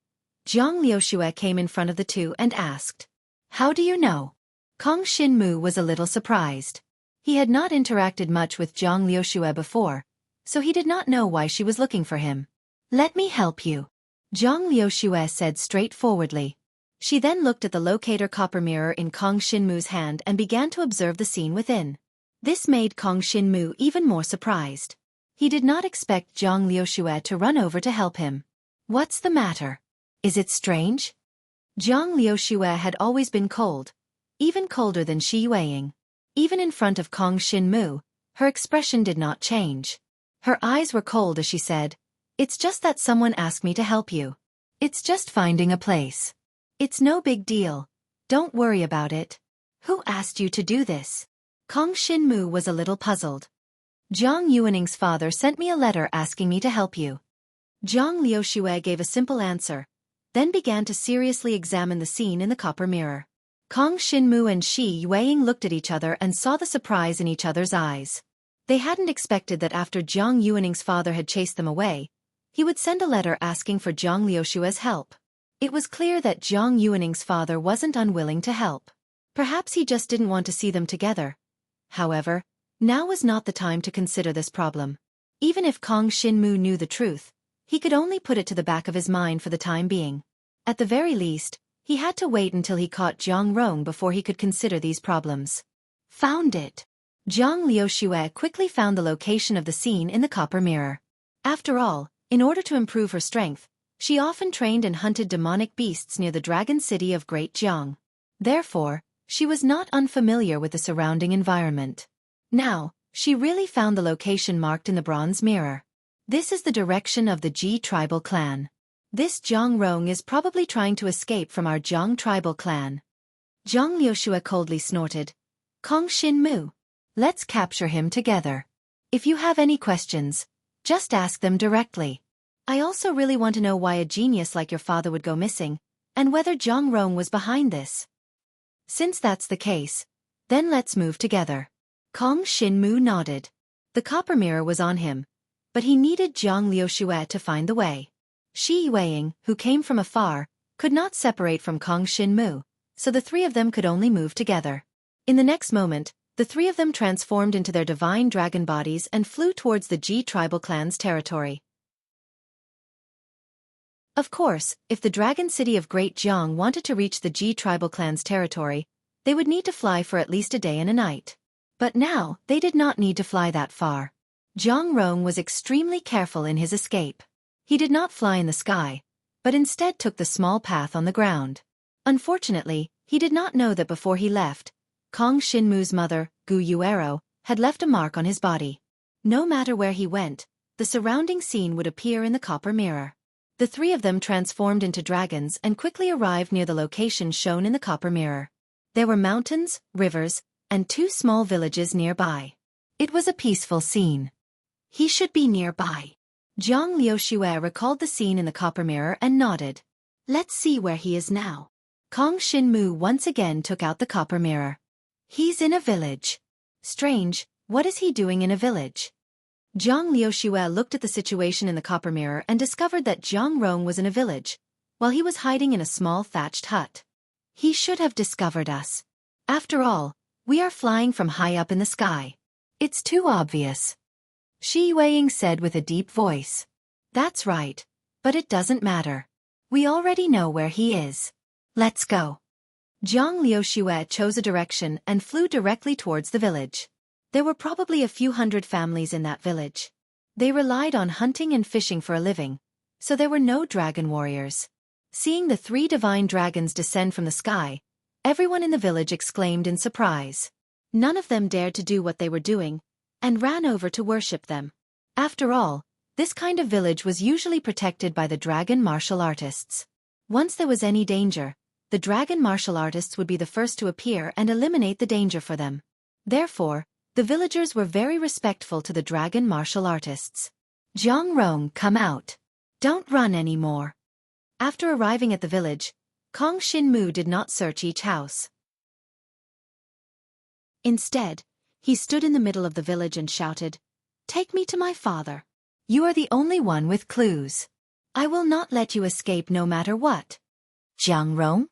Zhang Liuxue came in front of the two and asked. How do you know? Kong Xinmu was a little surprised. He had not interacted much with Zhang Liuxue before, so he did not know why she was looking for him. Let me help you, Zhang Liuxue said straightforwardly. She then looked at the locator copper mirror in Kong Xinmu's hand and began to observe the scene within. This made Kong Xinmu even more surprised. He did not expect Zhang Liuxue to run over to help him. What's the matter? Is it strange? Zhang Liuxue had always been cold, even colder than Xueqi. Even in front of Kong Xinmu, her expression did not change. Her eyes were cold as she said, It's just that someone asked me to help you. It's just finding a place. It's no big deal. Don't worry about it. Who asked you to do this? Kong Xinmu was a little puzzled. Zhang Yuaning's father sent me a letter asking me to help you. Zhang Liuxue gave a simple answer, then began to seriously examine the scene in the copper mirror. Kong Xinmu and Xueqi looked at each other and saw the surprise in each other's eyes. They hadn't expected that after Zhang Yuaning's father had chased them away, he would send a letter asking for Zhang Liushue's help. It was clear that Zhang Yuaning's father wasn't unwilling to help. Perhaps he just didn't want to see them together. However, now was not the time to consider this problem. Even if Kong Xinmu knew the truth, he could only put it to the back of his mind for the time being. At the very least, he had to wait until he caught Zhang Rong before he could consider these problems. Found it. Zhang Liushue quickly found the location of the scene in the copper mirror. After all, in order to improve her strength, she often trained and hunted demonic beasts near the dragon city of Great Jiang. Therefore, she was not unfamiliar with the surrounding environment. Now, she really found the location marked in the bronze mirror. This is the direction of the Ji tribal clan. This Zhang Rong is probably trying to escape from our Jiang tribal clan. Zhang Liushue coldly snorted. Kong Xinmu. Let's capture him together. If you have any questions, just ask them directly. I also really want to know why a genius like your father would go missing, and whether Zhang Rong was behind this. Since that's the case, then let's move together. Kong Xinmu nodded. The copper mirror was on him, but he needed Zhang Liushue to find the way. Shi Yueying, who came from afar, could not separate from Kong Xinmu, so the three of them could only move together. In the next moment, the three of them transformed into their divine dragon bodies and flew towards the Ji tribal clan's territory. Of course, if the dragon city of Great Jiang wanted to reach the Ji tribal clan's territory, they would need to fly for at least a day and a night. But now, they did not need to fly that far. Zhang Rong was extremely careful in his escape. He did not fly in the sky, but instead took the small path on the ground. Unfortunately, he did not know that before he left, Kong Xinmu's mother, Gu Yuero, had left a mark on his body. No matter where he went, the surrounding scene would appear in the copper mirror. The three of them transformed into dragons and quickly arrived near the location shown in the copper mirror. There were mountains, rivers, and two small villages nearby. It was a peaceful scene. He should be nearby. Zhang Liushue recalled the scene in the copper mirror and nodded. Let's see where he is now. Kong Xinmu once again took out the copper mirror. He's in a village. Strange, what is he doing in a village? Zhang Liushue looked at the situation in the copper mirror and discovered that Zhang Rong was in a village, while he was hiding in a small thatched hut. He should have discovered us. After all, we are flying from high up in the sky. It's too obvious. Shi Yueying said with a deep voice. That's right, but it doesn't matter. We already know where he is. Let's go. Zhang Liushue chose a direction and flew directly towards the village. There were probably a few hundred families in that village. They relied on hunting and fishing for a living, so there were no dragon warriors. Seeing the three divine dragons descend from the sky, everyone in the village exclaimed in surprise. None of them dared to do what they were doing, and ran over to worship them. After all, this kind of village was usually protected by the dragon martial artists. Once there was any danger, the dragon martial artists would be the first to appear and eliminate the danger for them. Therefore, the villagers were very respectful to the dragon martial artists. Zhang Rong, come out. Don't run anymore. After arriving at the village, Kong Xinmu did not search each house. Instead, he stood in the middle of the village and shouted, Take me to my father. You are the only one with clues. I will not let you escape no matter what. Zhang Rong?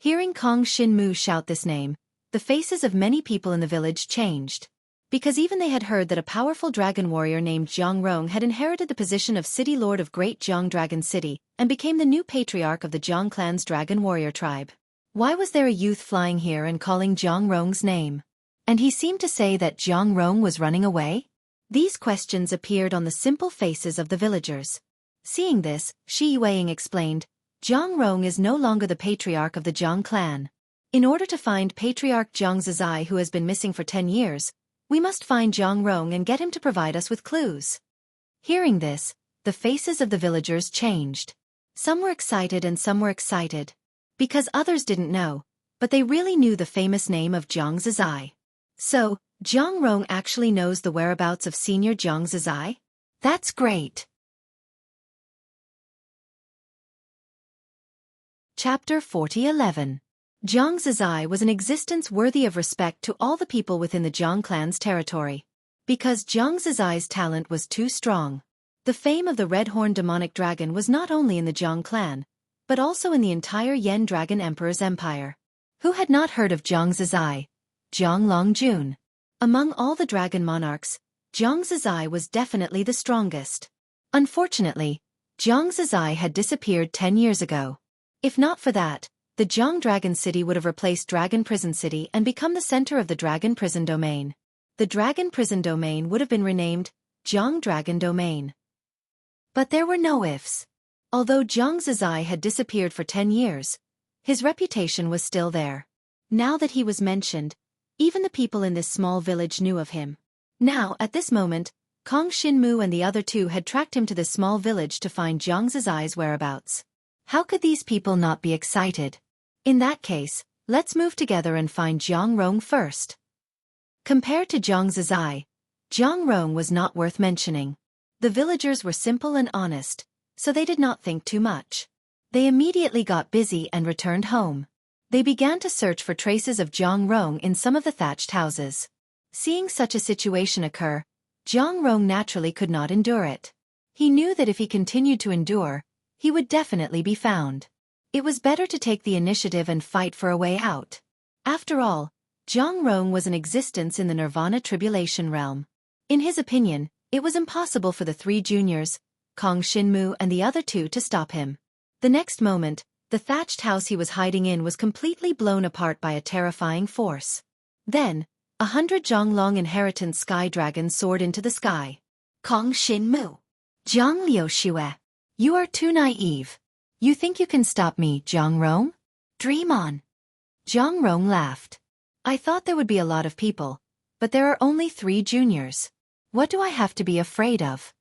Hearing Kong Xinmu shout this name, the faces of many people in the village changed. Because even they had heard that a powerful dragon warrior named Zhang Rong had inherited the position of city lord of Great Jiang Dragon City and became the new patriarch of the Jiang clan's dragon warrior tribe. Why was there a youth flying here and calling Zhang Rong's name? And he seemed to say that Zhang Rong was running away? These questions appeared on the simple faces of the villagers. Seeing this, Shi Yueying explained, Zhang Rong is no longer the patriarch of the Jiang clan. In order to find Patriarch Zhang Zizai, who has been missing for 10 years, we must find Zhang Rong and get him to provide us with clues. Hearing this, the faces of the villagers changed. Some were excited and some were excited. Because others didn't know, but they really knew the famous name of Zhang Zizai. So, Zhang Rong actually knows the whereabouts of senior Zhang Zizai? That's great! Chapter 40:11. Zhang Zizai was an existence worthy of respect to all the people within the Jiang clan's territory. Because Zhang Zizai's talent was too strong. The fame of the red-horned demonic dragon was not only in the Jiang clan, but also in the entire Yen Dragon Emperor's empire. Who had not heard of Jiang Zizai, Jiang Longjun? Among all the dragon monarchs, Jiang Zizai was definitely the strongest. Unfortunately, Jiang Zizai had disappeared 10 years ago. If not for that, the Jiang Dragon City would have replaced Dragon Prison City and become the center of the Dragon Prison Domain. The Dragon Prison Domain would have been renamed Jiang Dragon Domain. But there were no ifs. Although Jiang Zizai had disappeared for 10 years, his reputation was still there. Now that he was mentioned, even the people in this small village knew of him. Now, at this moment, Kong Xinmu and the other two had tracked him to this small village to find Jiang Zizai's whereabouts. How could these people not be excited? In that case, let's move together and find Jiang Rong first. Compared to Jiang Zizai, Jiang Rong was not worth mentioning. The villagers were simple and honest, so they did not think too much. They immediately got busy and returned home. They began to search for traces of Jiang Rong in some of the thatched houses. Seeing such a situation occur, Jiang Rong naturally could not endure it. He knew that if he continued to endure, he would definitely be found. It was better to take the initiative and fight for a way out. After all, Jiang Rong was in existence in the Nirvana Tribulation realm. In his opinion, it was impossible for the three juniors, Kong Xinmu and the other two, to stop him. The next moment, the thatched house he was hiding in was completely blown apart by a terrifying force. Then, 100 Zhonglong inheritance sky dragons soared into the sky. Kong Xinmu. Jiang Liuxue. You are too naive. You think you can stop me, Jiang Rong? Dream on. Jiang Rong laughed. I thought there would be a lot of people, but there are only 3 juniors. What do I have to be afraid of?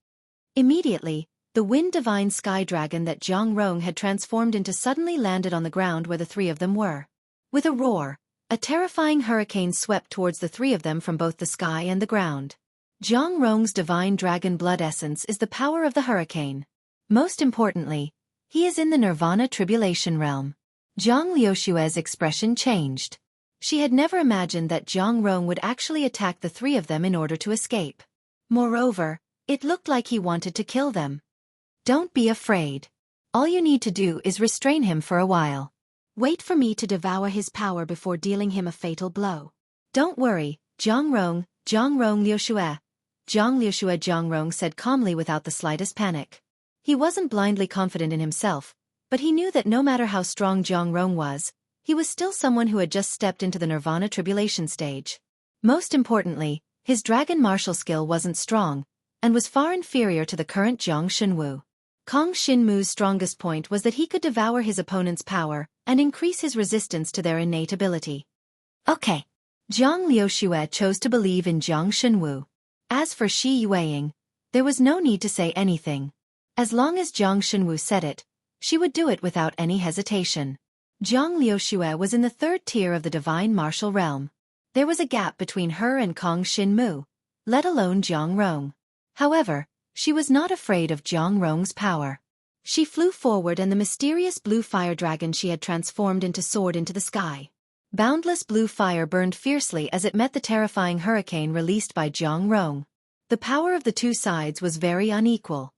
Immediately, the wind divine sky dragon that Jiang Rong had transformed into suddenly landed on the ground where the 3 of them were. With a roar, a terrifying hurricane swept towards the 3 of them from both the sky and the ground. Jiang Rong's divine dragon blood essence is the power of the hurricane. Most importantly, he is in the Nirvana Tribulation realm. Jiang Liuxue's expression changed. She had never imagined that Jiang Rong would actually attack the 3 of them in order to escape. Moreover, it looked like he wanted to kill them. Don't be afraid. All you need to do is restrain him for a while. Wait for me to devour his power before dealing him a fatal blow. Don't worry, Jiang Rong Liuxue. Jiang Rong said calmly without the slightest panic. He wasn't blindly confident in himself, but he knew that no matter how strong Jiang Rong was, he was still someone who had just stepped into the Nirvana Tribulation stage. Most importantly, his dragon martial skill wasn't strong, and was far inferior to the current Jiang Xinwu. Kong Xinmu's strongest point was that he could devour his opponent's power and increase his resistance to their innate ability. Okay. Jiang Liuxue chose to believe in Jiang Xinwu. As for Shi Yueying, there was no need to say anything. As long as Jiang Xinwu said it, she would do it without any hesitation. Jiang Liuxue was in the 3rd tier of the divine martial realm. There was a gap between her and Kong Xinmu, let alone Jiang Rong. However, she was not afraid of Jiang Rong's power. She flew forward and the mysterious blue fire dragon she had transformed into soared into the sky. Boundless blue fire burned fiercely as it met the terrifying hurricane released by Jiang Rong. The power of the 2 sides was very unequal.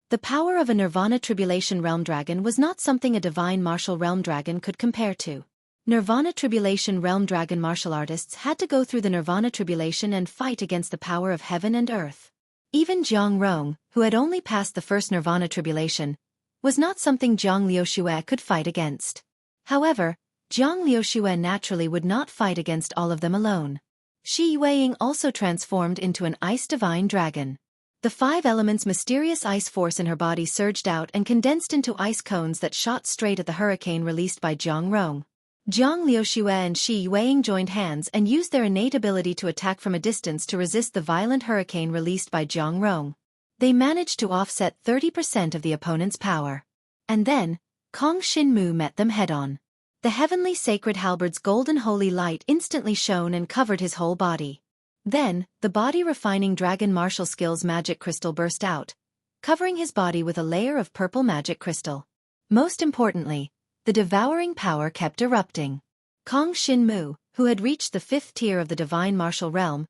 The power of a Nirvana Tribulation Realm Dragon was not something a Divine Martial Realm Dragon could compare to. Nirvana Tribulation Realm Dragon martial artists had to go through the Nirvana Tribulation and fight against the power of heaven and earth. Even Jiang Rong, who had only passed the first Nirvana Tribulation, was not something Jiang Liuxue could fight against. However, Jiang Liuxue naturally would not fight against all of them alone. Shi Yueying also transformed into an Ice Divine Dragon. The 5 elements' mysterious ice force in her body surged out and condensed into ice cones that shot straight at the hurricane released by Jiang Rong. Jiang Liuxue and Shi Yueying joined hands and used their innate ability to attack from a distance to resist the violent hurricane released by Jiang Rong. They managed to offset 30% of the opponent's power. And then, Kong Xinmu met them head-on. The heavenly sacred halberd's golden holy light instantly shone and covered his whole body. Then, the body-refining dragon martial skills magic crystal burst out, covering his body with a layer of purple magic crystal. Most importantly, the devouring power kept erupting. Kong Xinmu, who had reached the 5th tier of the divine martial realm,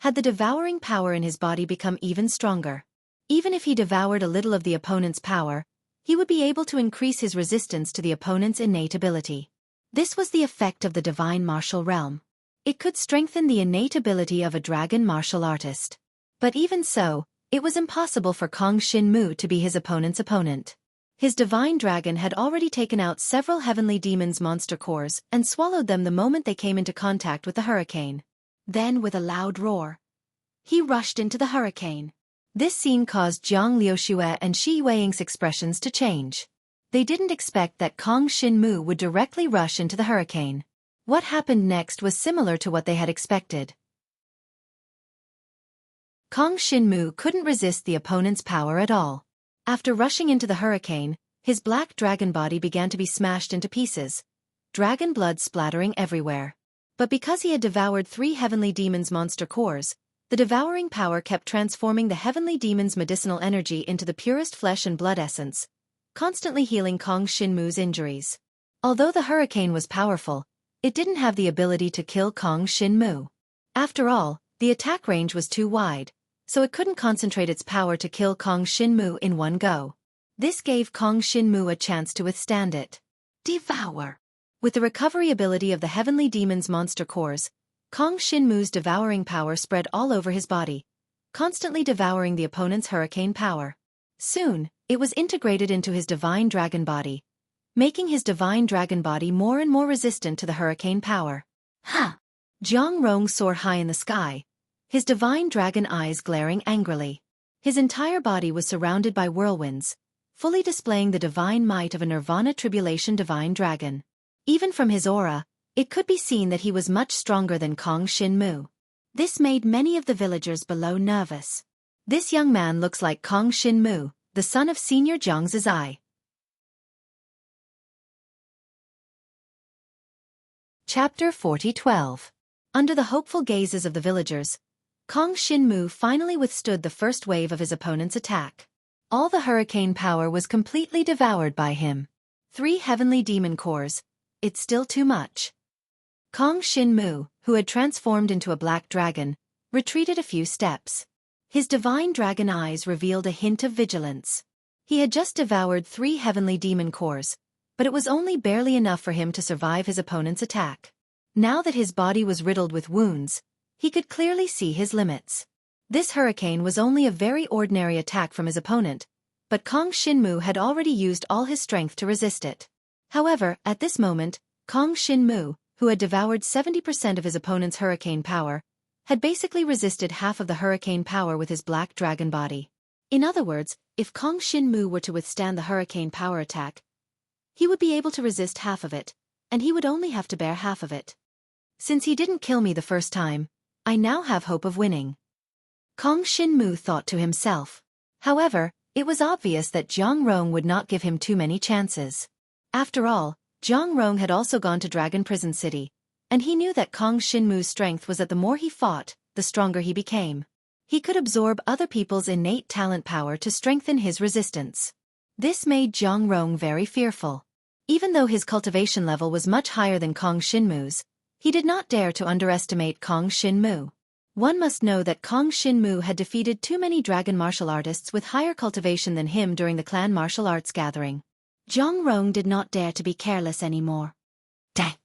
had the devouring power in his body become even stronger. Even if he devoured a little of the opponent's power, he would be able to increase his resistance to the opponent's innate ability. This was the effect of the divine martial realm. It could strengthen the innate ability of a dragon martial artist. But even so, it was impossible for Kong Shinmu to be his opponent's opponent. His divine dragon had already taken out several heavenly demons' monster cores and swallowed them the moment they came into contact with the hurricane. Then, with a loud roar, he rushed into the hurricane. This scene caused Jiang Liuxue and Shi Yueying's expressions to change. They didn't expect that Kong Shinmu would directly rush into the hurricane. What happened next was similar to what they had expected. Kong Shinmu couldn't resist the opponent's power at all. After rushing into the hurricane, his black dragon body began to be smashed into pieces, dragon blood splattering everywhere. But because he had devoured 3 heavenly demons' monster cores, the devouring power kept transforming the heavenly demons' medicinal energy into the purest flesh and blood essence, constantly healing Kong Shinmu's injuries. Although the hurricane was powerful, it didn't have the ability to kill Kong Shinmu. After all, the attack range was too wide, so it couldn't concentrate its power to kill Kong Shinmu in one go. This gave Kong Shinmu a chance to withstand it. Devour. With the recovery ability of the heavenly demons' monster cores, Kong Shinmu's devouring power spread all over his body, constantly devouring the opponent's hurricane power. Soon, it was integrated into his divine dragon body, making his divine dragon body more and more resistant to the hurricane power. Ha! Jiang Rong soared high in the sky, his divine dragon eyes glaring angrily. His entire body was surrounded by whirlwinds, fully displaying the divine might of a Nirvana Tribulation divine dragon. Even from his aura, it could be seen that he was much stronger than Kong Shinmu. This made many of the villagers below nervous. This young man looks like Kong Shinmu, the son of Senior Jiang Zizai. Chapter 40:12. Under the hopeful gazes of the villagers, Kong Shinmu finally withstood the first wave of his opponent's attack. All the hurricane power was completely devoured by him. 3 heavenly demon cores. It's still too much. Kong Shinmu, who had transformed into a black dragon, retreated a few steps. His divine dragon eyes revealed a hint of vigilance. He had just devoured 3 heavenly demon cores, but it was only barely enough for him to survive his opponent's attack. Now that his body was riddled with wounds, he could clearly see his limits. This hurricane was only a very ordinary attack from his opponent, but Kong Shinmu had already used all his strength to resist it. However, at this moment, Kong Shinmu, who had devoured 70% of his opponent's hurricane power, had basically resisted half of the hurricane power with his black dragon body. In other words, if Kong Shinmu were to withstand the hurricane power attack, he would be able to resist half of it, and he would only have to bear half of it. Since he didn't kill me the first time, I now have hope of winning. Kong Shinmu thought to himself. However, it was obvious that Jiang Rong would not give him too many chances. After all, Jiang Rong had also gone to Dragon Prison City, and he knew that Kong Shinmu's strength was that the more he fought, the stronger he became. He could absorb other people's innate talent power to strengthen his resistance. This made Jiang Rong very fearful. Even though his cultivation level was much higher than Kong Shinmu's, he did not dare to underestimate Kong Shinmu. One must know that Kong Shinmu had defeated too many dragon martial artists with higher cultivation than him during the clan martial arts gathering. Jiang Rong did not dare to be careless anymore. Dang!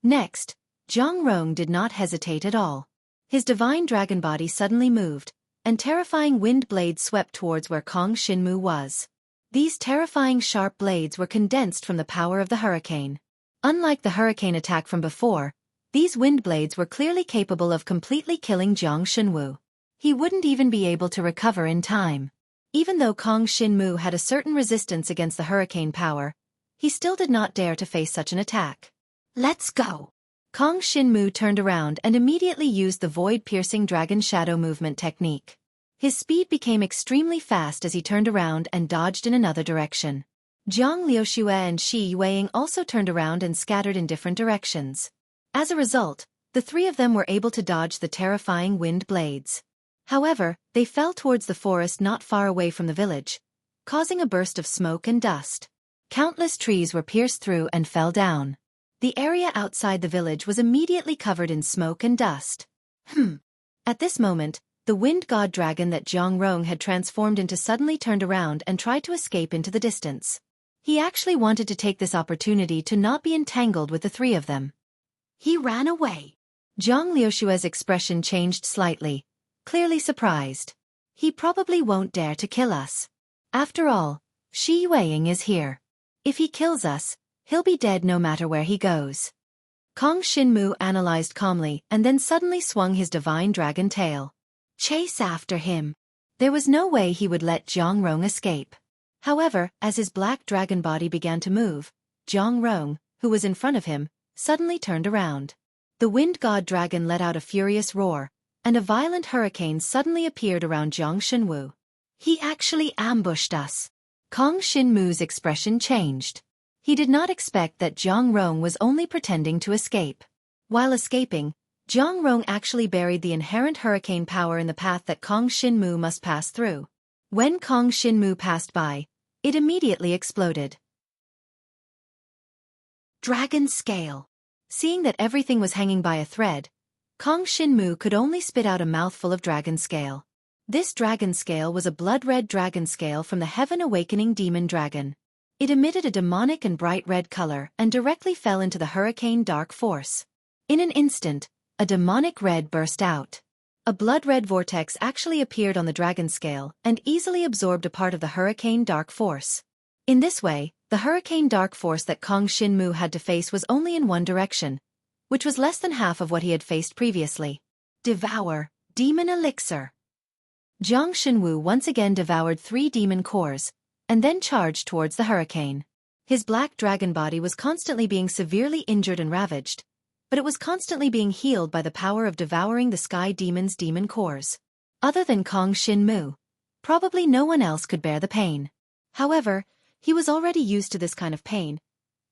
Next, Jiang Rong did not hesitate at all. His divine dragon body suddenly moved, and terrifying wind blades swept towards where Kong Shinmu was. These terrifying sharp blades were condensed from the power of the hurricane. Unlike the hurricane attack from before, these wind blades were clearly capable of completely killing Jiang Shinwu. He wouldn't even be able to recover in time. Even though Kong Shinmu had a certain resistance against the hurricane power, he still did not dare to face such an attack. Let's go! Kong Shinmu turned around and immediately used the void-piercing dragon shadow movement technique. His speed became extremely fast as he turned around and dodged in another direction. Jiang Liuxue and Shi Yueying also turned around and scattered in different directions. As a result, the 3 of them were able to dodge the terrifying wind blades. However, they fell towards the forest not far away from the village, causing a burst of smoke and dust. Countless trees were pierced through and fell down. The area outside the village was immediately covered in smoke and dust. At this moment, the wind god dragon that Zhang Rong had transformed into suddenly turned around and tried to escape into the distance. He actually wanted to take this opportunity to not be entangled with the three of them. He ran away. Zhang Liushue's expression changed slightly, clearly surprised. He probably won't dare to kill us. After all, Shi Yueying is here. If he kills us, he'll be dead no matter where he goes. Kong Shinmu analyzed calmly and then suddenly swung his divine dragon tail. Chase after him. There was no way he would let Zhang Rong escape. However, as his black dragon body began to move, Zhang Rong, who was in front of him, suddenly turned around. The wind god dragon let out a furious roar, and a violent hurricane suddenly appeared around Zhang Shinwu. He actually ambushed us. Kong Shinmu's expression changed. He did not expect that Zhang Rong was only pretending to escape. While escaping, Zhang Rong actually buried the inherent hurricane power in the path that Kong Shinmu must pass through. When Kong Shinmu passed by, it immediately exploded. Dragon Scale. Seeing that everything was hanging by a thread, Kong Shinmu could only spit out a mouthful of dragon scale. This dragon scale was a blood-red dragon scale from the Heaven Awakening Demon Dragon. It emitted a demonic and bright red color and directly fell into the hurricane dark force. In an instant, a demonic red burst out. A blood-red vortex actually appeared on the dragon scale and easily absorbed a part of the hurricane dark force. In this way, the hurricane dark force that Kong Shinmu had to face was only in one direction, which was less than half of what he had faced previously. Devour, Demon Elixir. Zhang Shinwu once again devoured 3 demon cores, and then charged towards the hurricane. His black dragon body was constantly being severely injured and ravaged, but it was constantly being healed by the power of devouring the sky demon's demon cores. Other than Kong Shinmu, probably no one else could bear the pain. However, he was already used to this kind of pain,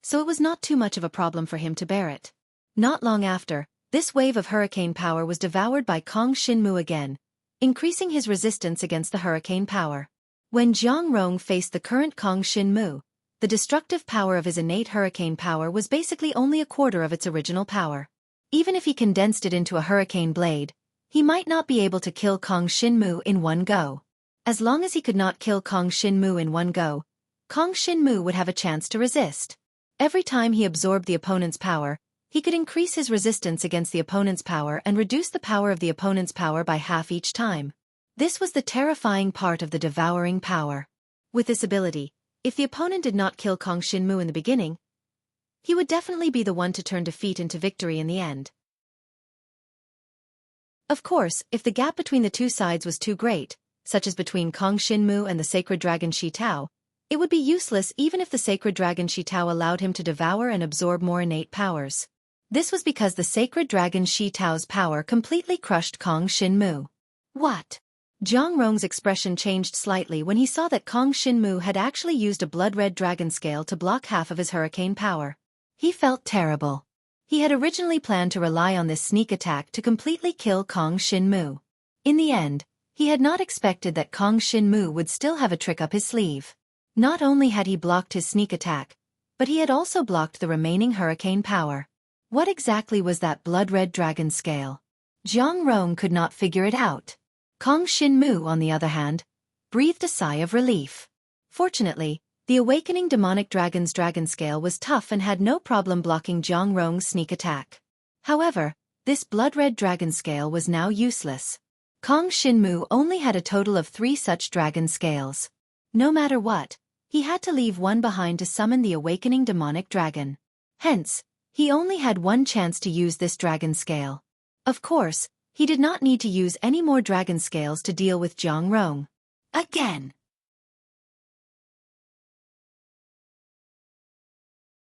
so it was not too much of a problem for him to bear it. Not long after, this wave of hurricane power was devoured by Kong Shinmu again, increasing his resistance against the hurricane power. When Zhang Rong faced the current Kong Shinmu, the destructive power of his innate hurricane power was basically only a quarter of its original power. Even if he condensed it into a hurricane blade, he might not be able to kill Kong Shinmu in one go. As long as he could not kill Kong Shinmu in one go, Kong Shinmu would have a chance to resist. Every time he absorbed the opponent's power, he could increase his resistance against the opponent's power and reduce the power of the opponent's power by half each time. This was the terrifying part of the devouring power. With this ability, if the opponent did not kill Kong Shinmu in the beginning, he would definitely be the one to turn defeat into victory in the end. Of course, if the gap between the two sides was too great, such as between Kong Shinmu and the sacred dragon Shi Tao, it would be useless even if the sacred dragon Shi Tao allowed him to devour and absorb more innate powers. This was because the sacred dragon Shi Tao's power completely crushed Kong Shinmu. What? Zhang Rong's expression changed slightly when he saw that Kong Shinmu had actually used a blood-red dragon scale to block half of his hurricane power. He felt terrible. He had originally planned to rely on this sneak attack to completely kill Kong Shinmu. In the end, he had not expected that Kong Shinmu would still have a trick up his sleeve. Not only had he blocked his sneak attack, but he had also blocked the remaining hurricane power. What exactly was that blood-red dragon scale? Zhang Rong could not figure it out. Kong Shinmu, on the other hand, breathed a sigh of relief. Fortunately, the awakening demonic dragon's dragon scale was tough and had no problem blocking Zhang Rong's sneak attack. However, this blood-red dragon scale was now useless. Kong Shinmu only had a total of 3 such dragon scales. No matter what, he had to leave one behind to summon the awakening demonic dragon. Hence, he only had one chance to use this dragon scale. Of course, he did not need to use any more dragon scales to deal with Zhang Rong. Again.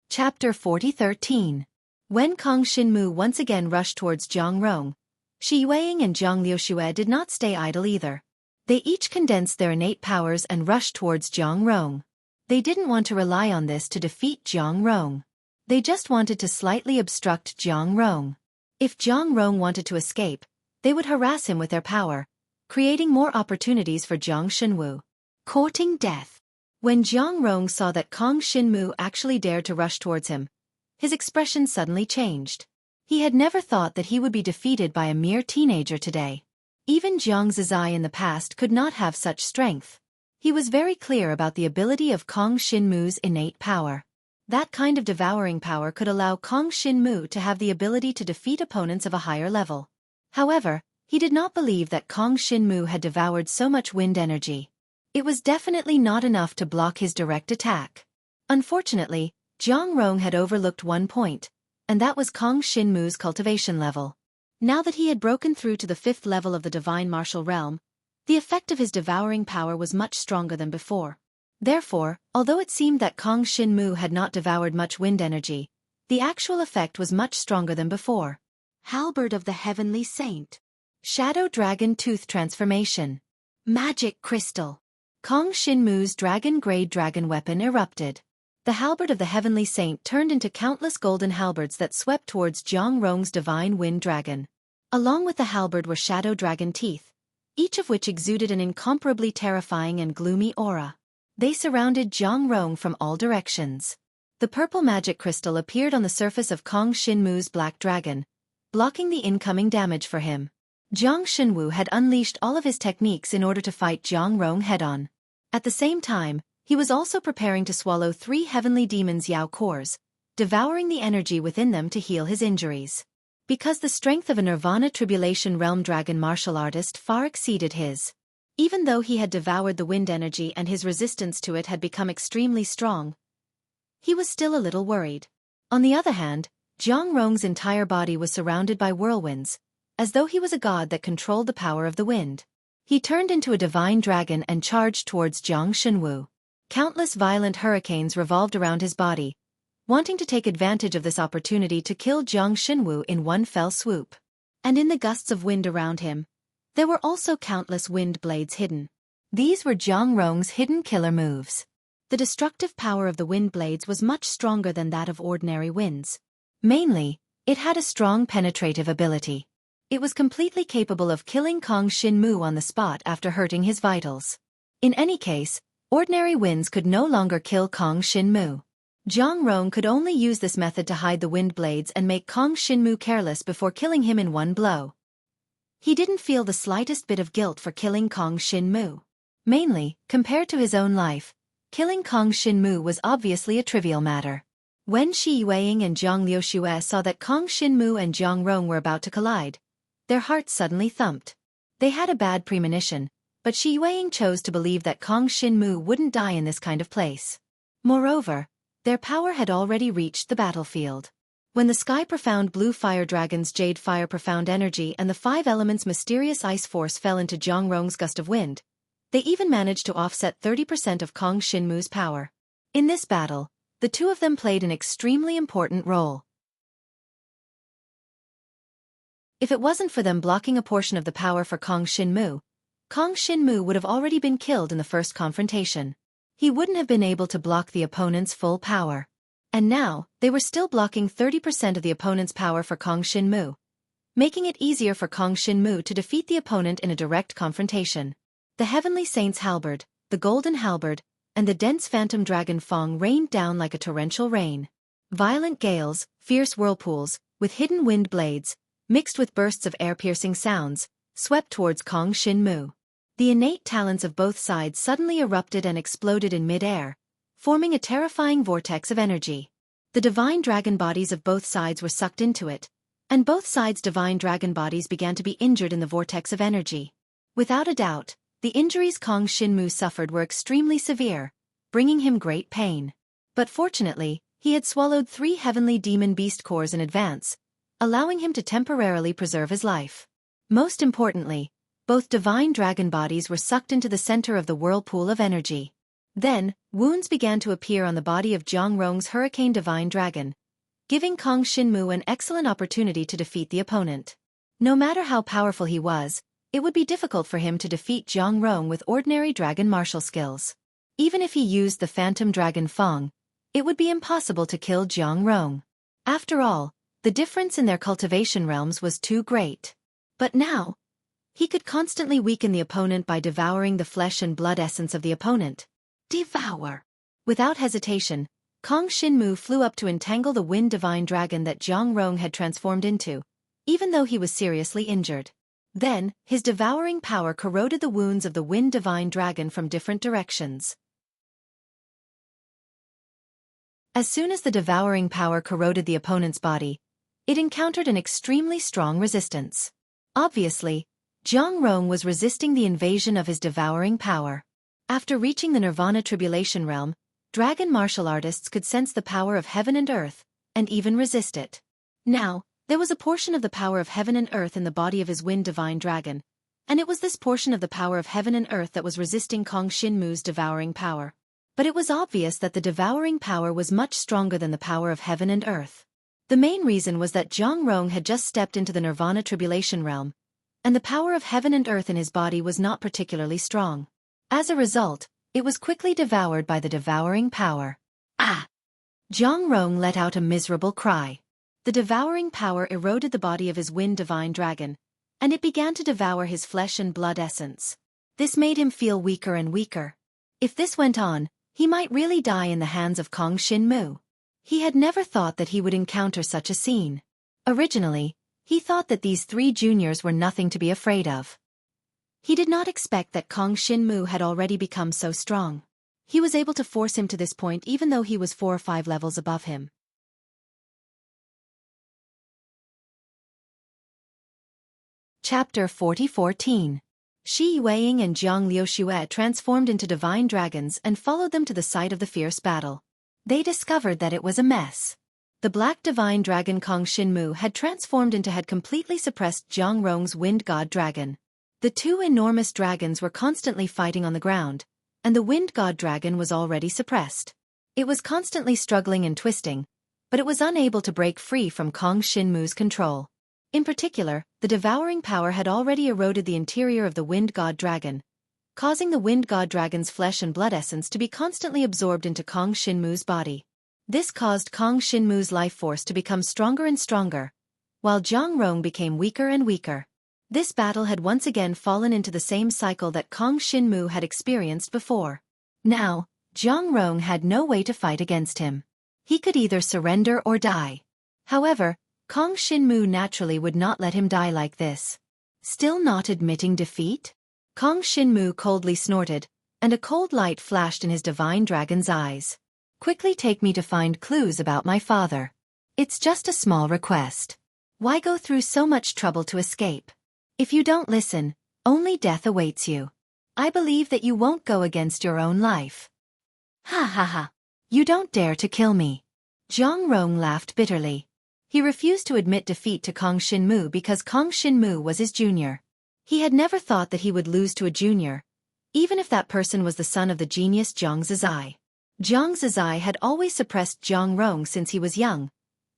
Chapter 40:13. When Kong Shinmu once again rushed towards Zhang Rong, Shi Yueying and Zhang Liushue did not stay idle either. They each condensed their innate powers and rushed towards Zhang Rong. They didn't want to rely on this to defeat Zhang Rong. They just wanted to slightly obstruct Zhang Rong. If Zhang Rong wanted to escape, they would harass him with their power, creating more opportunities for Zhang Shinwu. Courting death. When Zhang Rong saw that Kong Shinmu actually dared to rush towards him, his expression suddenly changed. He had never thought that he would be defeated by a mere teenager today. Even Jiang Zizai in the past could not have such strength. He was very clear about the ability of Kong Shinmu's innate power. That kind of devouring power could allow Kong Shinmu to have the ability to defeat opponents of a higher level. However, he did not believe that Kong Shinmu had devoured so much wind energy. It was definitely not enough to block his direct attack. Unfortunately, Jiang Rong had overlooked one point, and that was Kong Shinmu's cultivation level. Now that he had broken through to the 5th level of the divine martial realm, the effect of his devouring power was much stronger than before. Therefore, although it seemed that Kong Shinmu had not devoured much wind energy, the actual effect was much stronger than before. Halberd of the Heavenly Saint. Shadow Dragon Tooth Transformation. Magic Crystal. Kong Shinmu's dragon-grade dragon weapon erupted. The halberd of the Heavenly Saint turned into countless golden halberds that swept towards Jiang Rong's divine wind dragon. Along with the halberd were shadow dragon teeth, each of which exuded an incomparably terrifying and gloomy aura. They surrounded Jiang Rong from all directions. The purple magic crystal appeared on the surface of Kong Shinmu's black dragon, blocking the incoming damage for him. Jiang Shinwu had unleashed all of his techniques in order to fight Jiang Rong head-on. At the same time, he was also preparing to swallow 3 heavenly demons' Yao cores, devouring the energy within them to heal his injuries. Because the strength of a Nirvana Tribulation Realm dragon martial artist far exceeded his. Even though he had devoured the wind energy and his resistance to it had become extremely strong, he was still a little worried. On the other hand, Jiang Rong's entire body was surrounded by whirlwinds, as though he was a god that controlled the power of the wind. He turned into a divine dragon and charged towards Jiang Shinwu. Countless violent hurricanes revolved around his body, wanting to take advantage of this opportunity to kill Jiang Shinwu in one fell swoop. And in the gusts of wind around him, there were also countless wind blades hidden. These were Jiang Rong's hidden killer moves. The destructive power of the wind blades was much stronger than that of ordinary winds. Mainly, it had a strong penetrative ability. It was completely capable of killing Kong Shinmu on the spot after hurting his vitals. In any case, ordinary winds could no longer kill Kong Shinmu. Jiang Rong could only use this method to hide the wind blades and make Kong Shinmu careless before killing him in one blow. He didn't feel the slightest bit of guilt for killing Kong Shinmu. Mainly, compared to his own life, killing Kong Shinmu was obviously a trivial matter. When Shi Yueying and Zhang Liuxue saw that Kong Shinmu and Jiang Rong were about to collide, their hearts suddenly thumped. They had a bad premonition, but Shi Yueying chose to believe that Kong Shinmu wouldn't die in this kind of place. Moreover, their power had already reached the battlefield. When the Sky Profound Blue Fire Dragon's Jade Fire Profound Energy and the 5 Elements Mysterious Ice Force fell into Jiang Rong's gust of wind, they even managed to offset 30% of Kong Shinmu's power. In this battle, the two of them played an extremely important role. If it wasn't for them blocking a portion of the power for Kong Shinmu would have already been killed in the first confrontation. He wouldn't have been able to block the opponent's full power. And now, they were still blocking 30% of the opponent's power for Kong Shinmu, making it easier for Kong Shinmu to defeat the opponent in a direct confrontation. The Heavenly Saint's halberd, the Golden Halberd, and the dense Phantom Dragon Fong rained down like a torrential rain. Violent gales, fierce whirlpools, with hidden wind blades, mixed with bursts of air-piercing sounds, swept towards Kong Shinmu. The innate talents of both sides suddenly erupted and exploded in mid-air, forming a terrifying vortex of energy. The divine dragon bodies of both sides were sucked into it, and both sides' divine dragon bodies began to be injured in the vortex of energy. Without a doubt, the injuries Kong Shinmu suffered were extremely severe, bringing him great pain. But fortunately, he had swallowed 3 heavenly demon beast cores in advance, allowing him to temporarily preserve his life. Most importantly, both divine dragon bodies were sucked into the center of the whirlpool of energy. Then, wounds began to appear on the body of Jiang Rong's Hurricane Divine Dragon, giving Kong Shinmu an excellent opportunity to defeat the opponent. No matter how powerful he was, it would be difficult for him to defeat Jiang Rong with ordinary dragon martial skills. Even if he used the Phantom Dragon Fong, it would be impossible to kill Jiang Rong. After all, the difference in their cultivation realms was too great. But now, he could constantly weaken the opponent by devouring the flesh and blood essence of the opponent. Devour! Without hesitation, Kong Shinmu flew up to entangle the wind divine dragon that Jiang Rong had transformed into, even though he was seriously injured. Then, his devouring power corroded the wounds of the Wind Divine Dragon from different directions. As soon as the devouring power corroded the opponent's body, it encountered an extremely strong resistance. Obviously, Zhang Rong was resisting the invasion of his devouring power. After reaching the Nirvana Tribulation Realm, dragon martial artists could sense the power of heaven and earth, and even resist it. Now, there was a portion of the power of heaven and earth in the body of his Wind Divine Dragon, and it was this portion of the power of heaven and earth that was resisting Kong Shinmu's devouring power. But it was obvious that the devouring power was much stronger than the power of heaven and earth. The main reason was that Zhang Rong had just stepped into the Nirvana Tribulation Realm, and the power of heaven and earth in his body was not particularly strong. As a result, it was quickly devoured by the devouring power. Ah! Zhang Rong let out a miserable cry. The devouring power eroded the body of his Wind Divine Dragon, and it began to devour his flesh and blood essence. This made him feel weaker and weaker. If this went on, he might really die in the hands of Kong Shinmu. He had never thought that he would encounter such a scene. Originally, he thought that these three juniors were nothing to be afraid of. He did not expect that Kong Shinmu had already become so strong. He was able to force him to this point even though he was 4 or 5 levels above him. Chapter 40-14. Shi Yueying and Jiang Liuxue transformed into divine dragons and followed them to the site of the fierce battle. They discovered that it was a mess. The black divine dragon Kong Shinmu had completely suppressed Zhang Rong's Wind God Dragon. The two enormous dragons were constantly fighting on the ground, and the Wind God Dragon was already suppressed. It was constantly struggling and twisting, but it was unable to break free from Kong Shinmu's control. In particular, the devouring power had already eroded the interior of the Wind God Dragon, causing the Wind God Dragon's flesh and blood essence to be constantly absorbed into Kong Shinmu's body. This caused Kong Shinmu's life force to become stronger and stronger, while Zhang Rong became weaker and weaker. This battle had once again fallen into the same cycle that Kong Shinmu had experienced before. Now, Zhang Rong had no way to fight against him. He could either surrender or die. However, Kong Shinmu naturally would not let him die like this. Still not admitting defeat? Kong Shinmu coldly snorted, and a cold light flashed in his divine dragon's eyes. Quickly take me to find clues about my father. It's just a small request. Why go through so much trouble to escape? If you don't listen, only death awaits you. I believe that you won't go against your own life. Ha ha ha. You don't dare to kill me. Zhang Rong laughed bitterly. He refused to admit defeat to Kong Shinmu because Kong Shinmu was his junior. He had never thought that he would lose to a junior, even if that person was the son of the genius Zhang Zizai. Zhang Zizai had always suppressed Zhang Rong since he was young,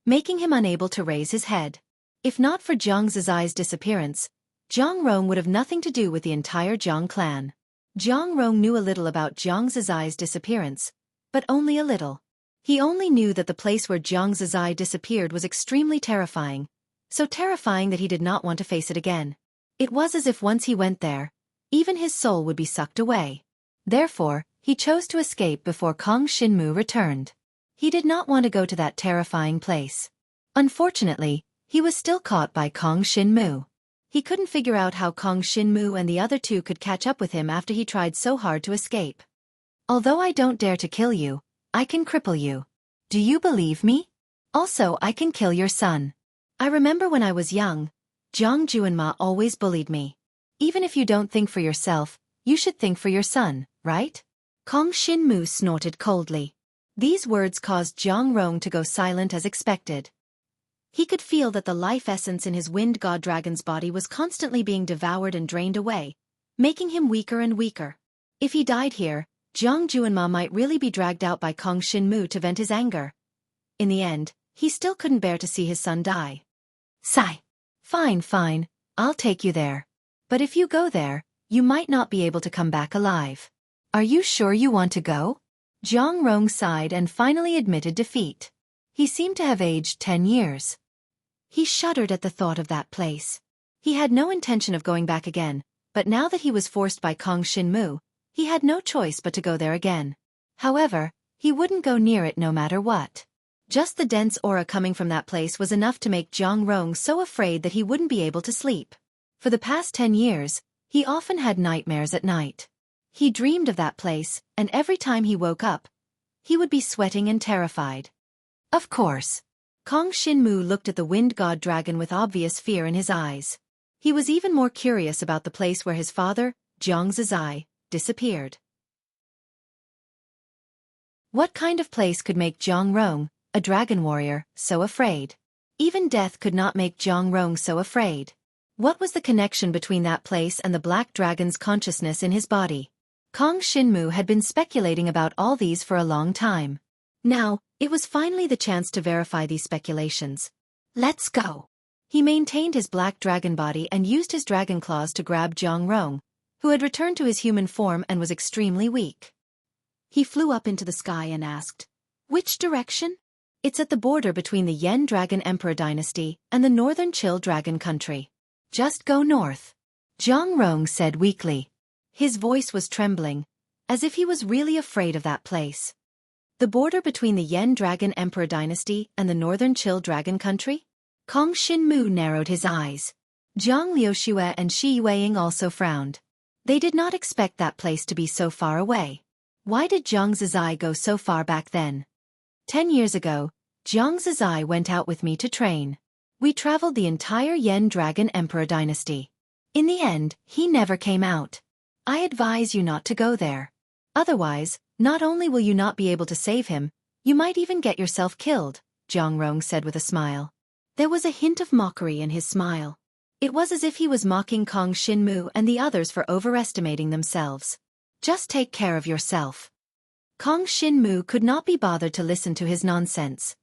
making him unable to raise his head. If not for Zhang Zizai's disappearance, Zhang Rong would have nothing to do with the entire Zhang clan. Zhang Rong knew a little about Zhang Zizai's disappearance, but only a little. He only knew that the place where Zhang Zizai disappeared was extremely terrifying, so terrifying that he did not want to face it again. It was as if once he went there, even his soul would be sucked away. Therefore, he chose to escape before Kong Shinmu returned. He did not want to go to that terrifying place. Unfortunately, he was still caught by Kong Shinmu. He couldn't figure out how Kong Shinmu and the other two could catch up with him after he tried so hard to escape. Although I don't dare to kill you, I can cripple you. Do you believe me? Also, I can kill your son. I remember when I was young, Zhang Juanma always bullied me. Even if you don't think for yourself, you should think for your son, right? Kong Shinmu snorted coldly. These words caused Zhang Rong to go silent as expected. He could feel that the life essence in his Wind God Dragon's body was constantly being devoured and drained away, making him weaker and weaker. If he died here, Zhang Juanma might really be dragged out by Kong Shinmu to vent his anger. In the end, he still couldn't bear to see his son die. Sigh. Fine, I'll take you there. But if you go there, you might not be able to come back alive. Are you sure you want to go? Zhang Rong sighed and finally admitted defeat. He seemed to have aged 10 years. He shuddered at the thought of that place. He had no intention of going back again, but now that he was forced by Kong Shinmu, he had no choice but to go there again. However, he wouldn't go near it no matter what. Just the dense aura coming from that place was enough to make Zhang Rong so afraid that he wouldn't be able to sleep. For the past 10 years, he often had nightmares at night. He dreamed of that place, and every time he woke up, he would be sweating and terrified. Of course. Kong Shinmu looked at the wind god dragon with obvious fear in his eyes. He was even more curious about the place where his father, Jiang Zizai, disappeared. What kind of place could make Jiang Rong, a dragon warrior, so afraid? Even death could not make Jiang Rong so afraid. What was the connection between that place and the black dragon's consciousness in his body? Kong Shinmu had been speculating about all these for a long time. Now, it was finally the chance to verify these speculations. Let's go. He maintained his black dragon body and used his dragon claws to grab Jiang Rong, who had returned to his human form and was extremely weak. He flew up into the sky and asked, "Which direction?" "It's at the border between the Yen Dragon Emperor Dynasty and the Northern Chill Dragon Country. Just go north," Jiang Rong said weakly. His voice was trembling, as if he was really afraid of that place. The border between the Yen Dragon Emperor Dynasty and the Northern Chill Dragon Country? Kong Shinmu narrowed his eyes. Jiang Liuxue and Shi Yueying also frowned. They did not expect that place to be so far away. Why did Jiang Zizai go so far back then? 10 years ago, Jiang Zizai went out with me to train. We traveled the entire Yen Dragon Emperor Dynasty. In the end, he never came out. I advise you not to go there. Otherwise, not only will you not be able to save him, you might even get yourself killed, Jiang Rong said with a smile. There was a hint of mockery in his smile. It was as if he was mocking Kong Shinmu and the others for overestimating themselves. Just take care of yourself. Kong Shinmu could not be bothered to listen to his nonsense.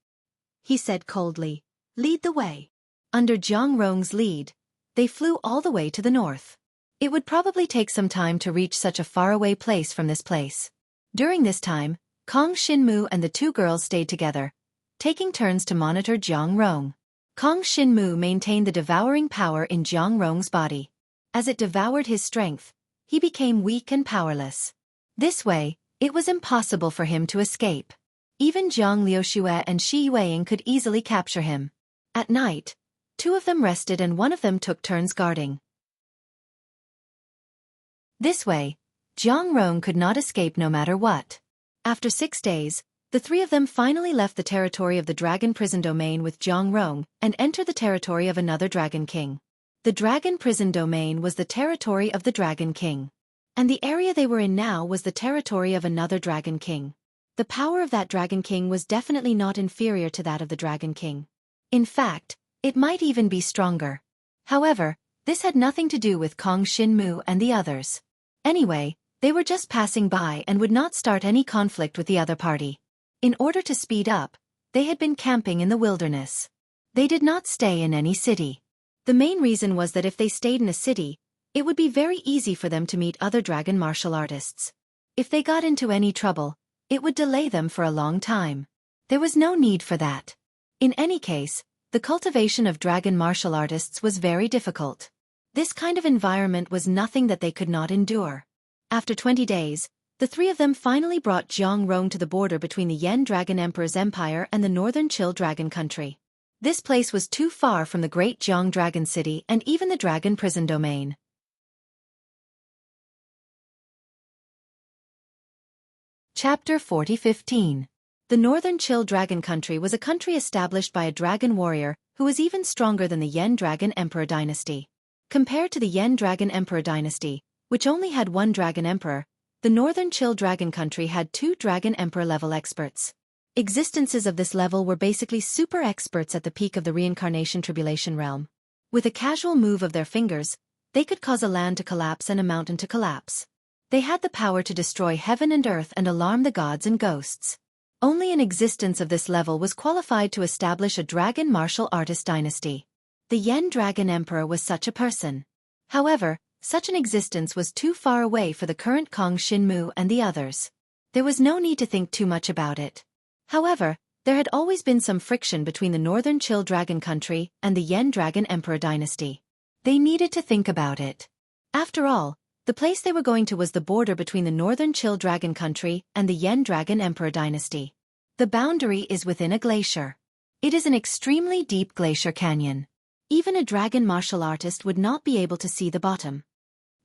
He said coldly, "Lead the way." Under Jiang Rong's lead, they flew all the way to the north. It would probably take some time to reach such a faraway place from this place. During this time, Kong Shinmu and the two girls stayed together, taking turns to monitor Jiang Rong. Kong Shinmu maintained the devouring power in Jiang Rong's body. As it devoured his strength, he became weak and powerless. This way, it was impossible for him to escape. Even Jiang Liuxue and Shi Yueying could easily capture him. At night, two of them rested and one of them took turns guarding. This way, Jiang Rong could not escape no matter what. After 6 days, the three of them finally left the territory of the Dragon Prison Domain with Jiang Rong and entered the territory of another Dragon King. The Dragon Prison Domain was the territory of the Dragon King. And the area they were in now was the territory of another Dragon King. The power of that Dragon King was definitely not inferior to that of the Dragon King. In fact, it might even be stronger. However, this had nothing to do with Kong Shinmu and the others. Anyway, they were just passing by and would not start any conflict with the other party. In order to speed up, they had been camping in the wilderness. They did not stay in any city. The main reason was that if they stayed in a city, it would be very easy for them to meet other dragon martial artists. If they got into any trouble, it would delay them for a long time. There was no need for that. In any case, the cultivation of dragon martial artists was very difficult. This kind of environment was nothing that they could not endure. After 20 days, the three of them finally brought Jiang Rong to the border between the Yen Dragon Emperor's empire and the Northern Chill Dragon Country. This place was too far from the Great Jiang Dragon City and even the Dragon Prison Domain. Chapter 40-15. The Northern Chill Dragon Country was a country established by a dragon warrior who was even stronger than the Yen Dragon Emperor Dynasty. Compared to the Yen Dragon Emperor Dynasty, which only had one Dragon Emperor, the Northern Chill Dragon Country had 2 Dragon Emperor level experts. Existences of this level were basically super experts at the peak of the reincarnation tribulation realm. With a casual move of their fingers, they could cause a land to collapse and a mountain to collapse. They had the power to destroy heaven and earth and alarm the gods and ghosts. Only an existence of this level was qualified to establish a dragon martial artist dynasty. The Yen Dragon Emperor was such a person. However, such an existence was too far away for the current Kong Shinmu and the others. There was no need to think too much about it. However, there had always been some friction between the Northern Chill Dragon Country and the Yen Dragon Emperor dynasty. They needed to think about it. After all, the place they were going to was the border between the Northern Chill Dragon Country and the Yen Dragon Emperor dynasty. The boundary is within a glacier. It is an extremely deep glacier canyon. Even a dragon martial artist would not be able to see the bottom.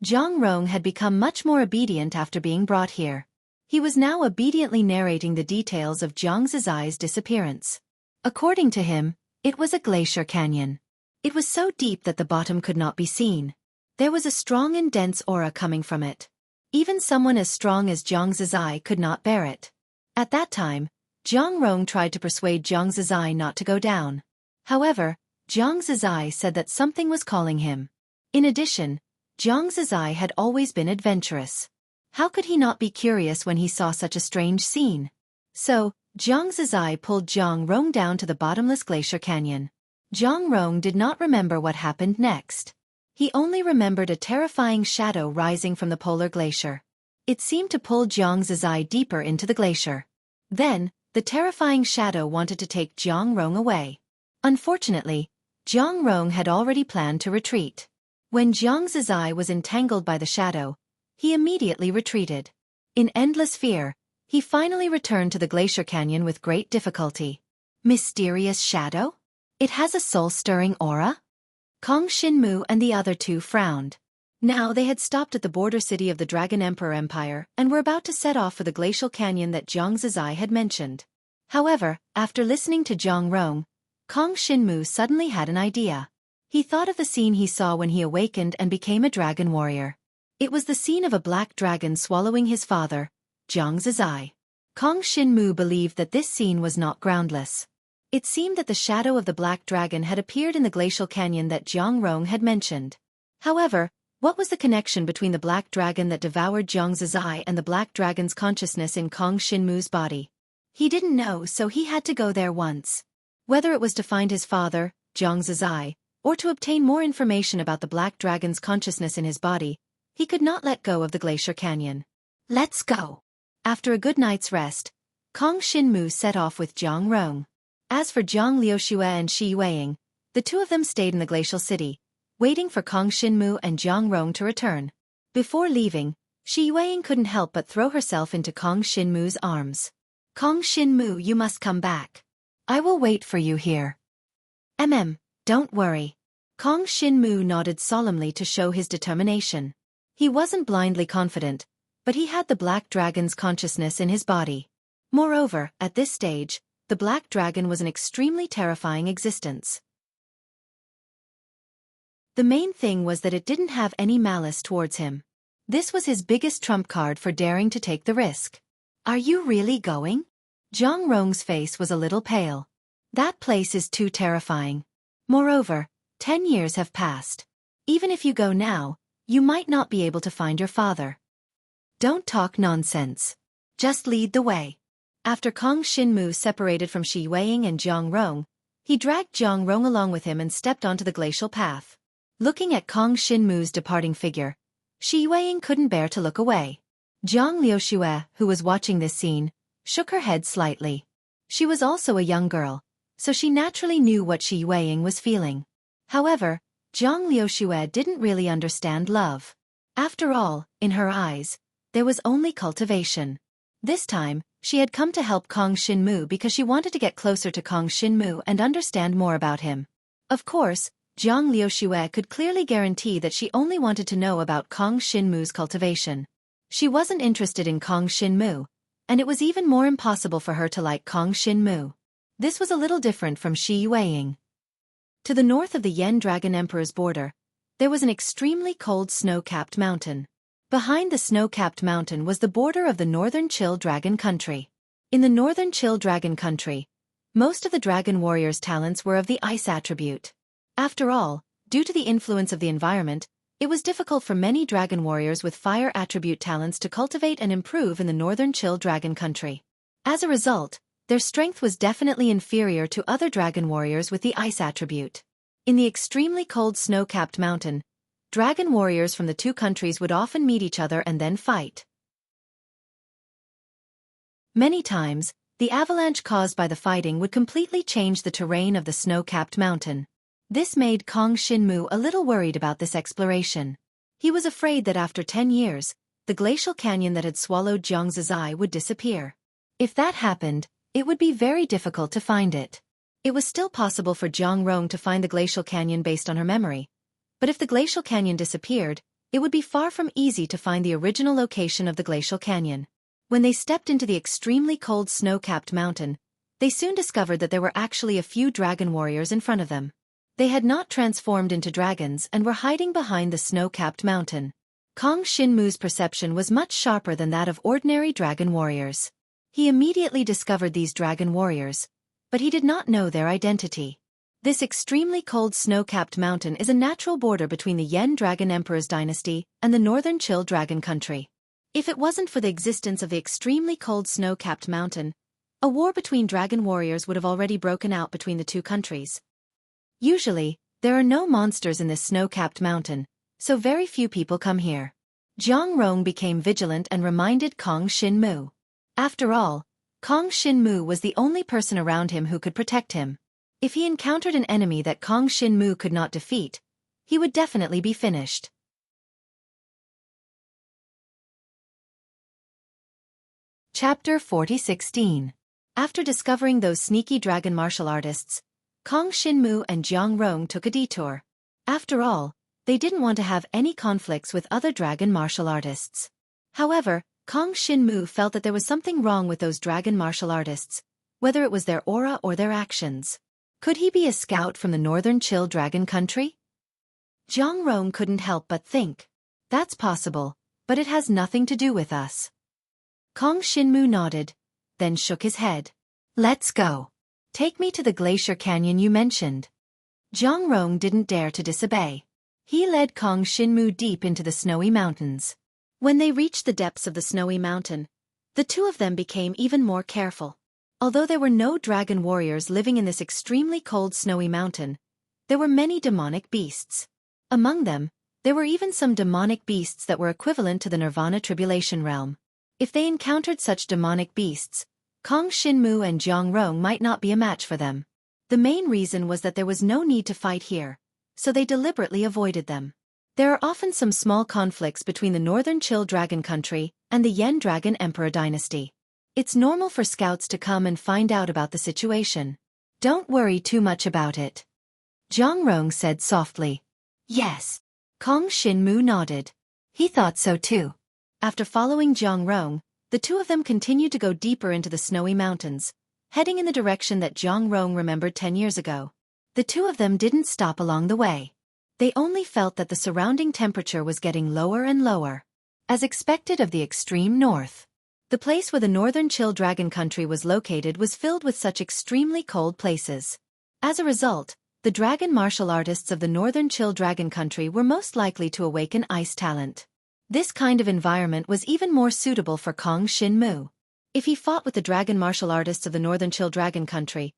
Zhang Rong had become much more obedient after being brought here. He was now obediently narrating the details of Zhang Zizai's disappearance. According to him, it was a glacier canyon. It was so deep that the bottom could not be seen. There was a strong and dense aura coming from it. Even someone as strong as Zhang Zizai could not bear it. At that time, Zhang Rong tried to persuade Zhang Zizai not to go down. However, Zhang Zizai said that something was calling him. In addition, Zhang Zizai had always been adventurous. How could he not be curious when he saw such a strange scene? So, Zhang Zizai pulled Zhang Rong down to the bottomless glacier canyon. Zhang Rong did not remember what happened next. He only remembered a terrifying shadow rising from the polar glacier. It seemed to pull Zhang Zizai deeper into the glacier. Then, the terrifying shadow wanted to take Zhang Rong away. Unfortunately, Zhang Rong had already planned to retreat. When Zhang Zizai was entangled by the shadow, he immediately retreated. In endless fear, he finally returned to the glacier canyon with great difficulty. Mysterious shadow? It has a soul-stirring aura? Kong Shinmu and the other two frowned. Now they had stopped at the border city of the Dragon Emperor Empire and were about to set off for the glacial canyon that Zhang Zizai had mentioned. However, after listening to Zhang Rong, Kong Shinmu suddenly had an idea. He thought of the scene he saw when he awakened and became a dragon warrior. It was the scene of a black dragon swallowing his father, Zhang Zizai. Kong Shinmu believed that this scene was not groundless. It seemed that the shadow of the black dragon had appeared in the glacial canyon that Zhang Rong had mentioned. However, what was the connection between the black dragon that devoured Zhang Zizai and the black dragon's consciousness in Kong Shinmu's body? He didn't know, so he had to go there once. Whether it was to find his father, Zhang Zizai, or to obtain more information about the black dragon's consciousness in his body, he could not let go of the glacier canyon. Let's go! After a good night's rest, Kong Shinmu set off with Zhang Rong. As for Zhang Liuxue and Shi Yueying, the two of them stayed in the glacial city, waiting for Kong Shinmu and Zhang Rong to return. Before leaving, Shi Yueying couldn't help but throw herself into Kong Shinmu's arms. Kong Shinmu, you must come back. I will wait for you here. Don't worry. Kong Shinmu nodded solemnly to show his determination. He wasn't blindly confident, but he had the black dragon's consciousness in his body. Moreover, at this stage, the black dragon was an extremely terrifying existence. The main thing was that it didn't have any malice towards him. This was his biggest trump card for daring to take the risk. Are you really going? Zhang Rong's face was a little pale. That place is too terrifying. Moreover, 10 years have passed. Even if you go now, you might not be able to find your father. Don't talk nonsense. Just lead the way. After Kong Shinmu separated from Shi Yueying and Zhang Rong, he dragged Zhang Rong along with him and stepped onto the glacial path. Looking at Kong Shinmu's departing figure, Shi Yueying couldn't bear to look away. Zhang Liuxue, who was watching this scene, shook her head slightly. She was also a young girl, so she naturally knew what Shi Yueying was feeling. However, Zhang Liuxue didn't really understand love. After all, in her eyes, there was only cultivation. This time, she had come to help Kong Shinmu because she wanted to get closer to Kong Shinmu and understand more about him. Of course, Zhang Liuxue could clearly guarantee that she only wanted to know about Kong Shinmu's cultivation. She wasn't interested in Kong Shinmu, and it was even more impossible for her to like Kong Shinmu. This was a little different from Shi Yueying. To the north of the Yen Dragon Emperor's border, there was an extremely cold snow-capped mountain. Behind the snow-capped mountain was the border of the Northern Chill Dragon Country. In the Northern Chill Dragon Country, most of the dragon warriors' talents were of the ice attribute. After all, due to the influence of the environment, it was difficult for many dragon warriors with fire attribute talents to cultivate and improve in the Northern Chill Dragon Country. As a result, their strength was definitely inferior to other dragon warriors with the ice attribute. In the extremely cold snow-capped mountain, dragon warriors from the two countries would often meet each other and then fight. Many times, the avalanche caused by the fighting would completely change the terrain of the snow-capped mountain. This made Kong Shinmu a little worried about this exploration. He was afraid that after 10 years, the glacial canyon that had swallowed Zhang Zizai would disappear. If that happened, it would be very difficult to find it. It was still possible for Jiang Rong to find the glacial canyon based on her memory. But if the glacial canyon disappeared, it would be far from easy to find the original location of the glacial canyon. When they stepped into the extremely cold snow-capped mountain, they soon discovered that there were actually a few dragon warriors in front of them. They had not transformed into dragons and were hiding behind the snow-capped mountain. Kong Shinmu's perception was much sharper than that of ordinary dragon warriors. He immediately discovered these dragon warriors, but he did not know their identity. This extremely cold snow-capped mountain is a natural border between the Yen Dragon Emperor's dynasty and the northern Chill Dragon country. If it wasn't for the existence of the extremely cold snow-capped mountain, a war between dragon warriors would have already broken out between the two countries. Usually, there are no monsters in this snow-capped mountain, so very few people come here. Jiang Rong became vigilant and reminded Kong Shinmu. After all, Kong Shinmu was the only person around him who could protect him. If he encountered an enemy that Kong Shinmu could not defeat, he would definitely be finished. Chapter 40:16. After discovering those sneaky dragon martial artists, Kong Shinmu and Jiang Rong took a detour. After all, they didn't want to have any conflicts with other dragon martial artists. However, Kong Shinmu felt that there was something wrong with those dragon martial artists, whether it was their aura or their actions. Could he be a scout from the northern Chill Dragon country? Jiang Rong couldn't help but think. That's possible, but it has nothing to do with us. Kong Shinmu nodded, then shook his head. Let's go. Take me to the glacier canyon you mentioned. Jiang Rong didn't dare to disobey. He led Kong Shinmu deep into the snowy mountains. When they reached the depths of the snowy mountain, the two of them became even more careful. Although there were no dragon warriors living in this extremely cold snowy mountain, there were many demonic beasts. Among them, there were even some demonic beasts that were equivalent to the Nirvana Tribulation realm. If they encountered such demonic beasts, Kong Shinmu and Jiang Rong might not be a match for them. The main reason was that there was no need to fight here, so they deliberately avoided them. There are often some small conflicts between the northern Chill Dragon country and the Yen Dragon Emperor dynasty. It's normal for scouts to come and find out about the situation. Don't worry too much about it. Jiang Rong said softly. Yes. Kong Shinmu nodded. He thought so too. After following Jiang Rong, the two of them continued to go deeper into the snowy mountains, heading in the direction that Jiang Rong remembered 10 years ago. The two of them didn't stop along the way. They only felt that the surrounding temperature was getting lower and lower. As expected of the extreme north. The place where the northern Chill Dragon country was located was filled with such extremely cold places. As a result, the dragon martial artists of the northern Chill Dragon country were most likely to awaken ice talent. This kind of environment was even more suitable for Kong Shinmu. If he fought with the dragon martial artists of the northern Chill Dragon country,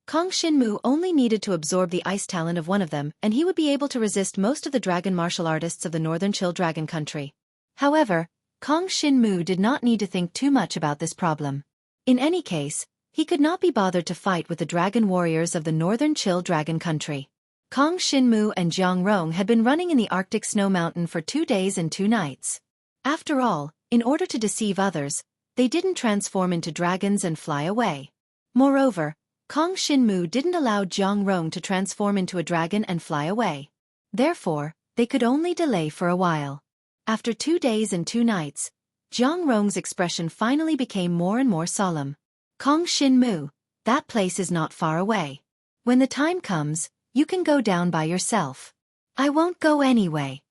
Kong Shinmu only needed to absorb the ice talent of one of them and he would be able to resist most of the dragon martial artists of the northern Chill Dragon country. However, Kong Shinmu did not need to think too much about this problem. In any case, he could not be bothered to fight with the dragon warriors of the northern Chill Dragon country. Kong Shinmu and Jiang Rong had been running in the Arctic snow mountain for 2 days and 2 nights. After all, in order to deceive others, they didn't transform into dragons and fly away. Moreover, Kong Shinmu didn't allow Jiang Rong to transform into a dragon and fly away. Therefore, they could only delay for a while. After 2 days and 2 nights, Jiang Rong's expression finally became more and more solemn. Kong Shinmu, that place is not far away. When the time comes, you can go down by yourself. I won't go anyway.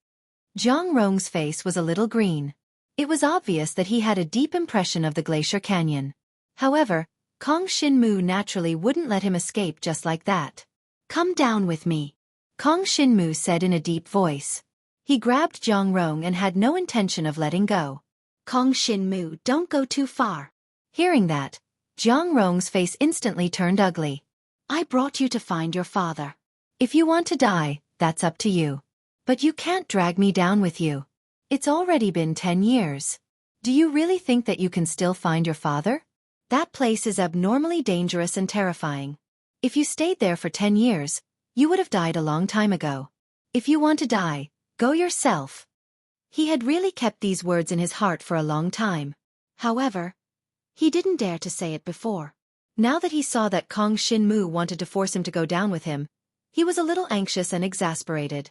Jiang Rong's face was a little green. It was obvious that he had a deep impression of the glacier canyon. However, Kong Shinmu naturally wouldn't let him escape just like that. Come down with me, Kong Shinmu said in a deep voice. He grabbed Jiang Rong and had no intention of letting go. Kong Shinmu, don't go too far. Hearing that, Jiang Rong's face instantly turned ugly. I brought you to find your father. If you want to die, that's up to you. But you can't drag me down with you. It's already been 10 years. Do you really think that you can still find your father? That place is abnormally dangerous and terrifying. If you stayed there for 10 years, you would have died a long time ago. If you want to die, go yourself. He had really kept these words in his heart for a long time. However, he didn't dare to say it before. Now that he saw that Kong Shinmu wanted to force him to go down with him, he was a little anxious and exasperated.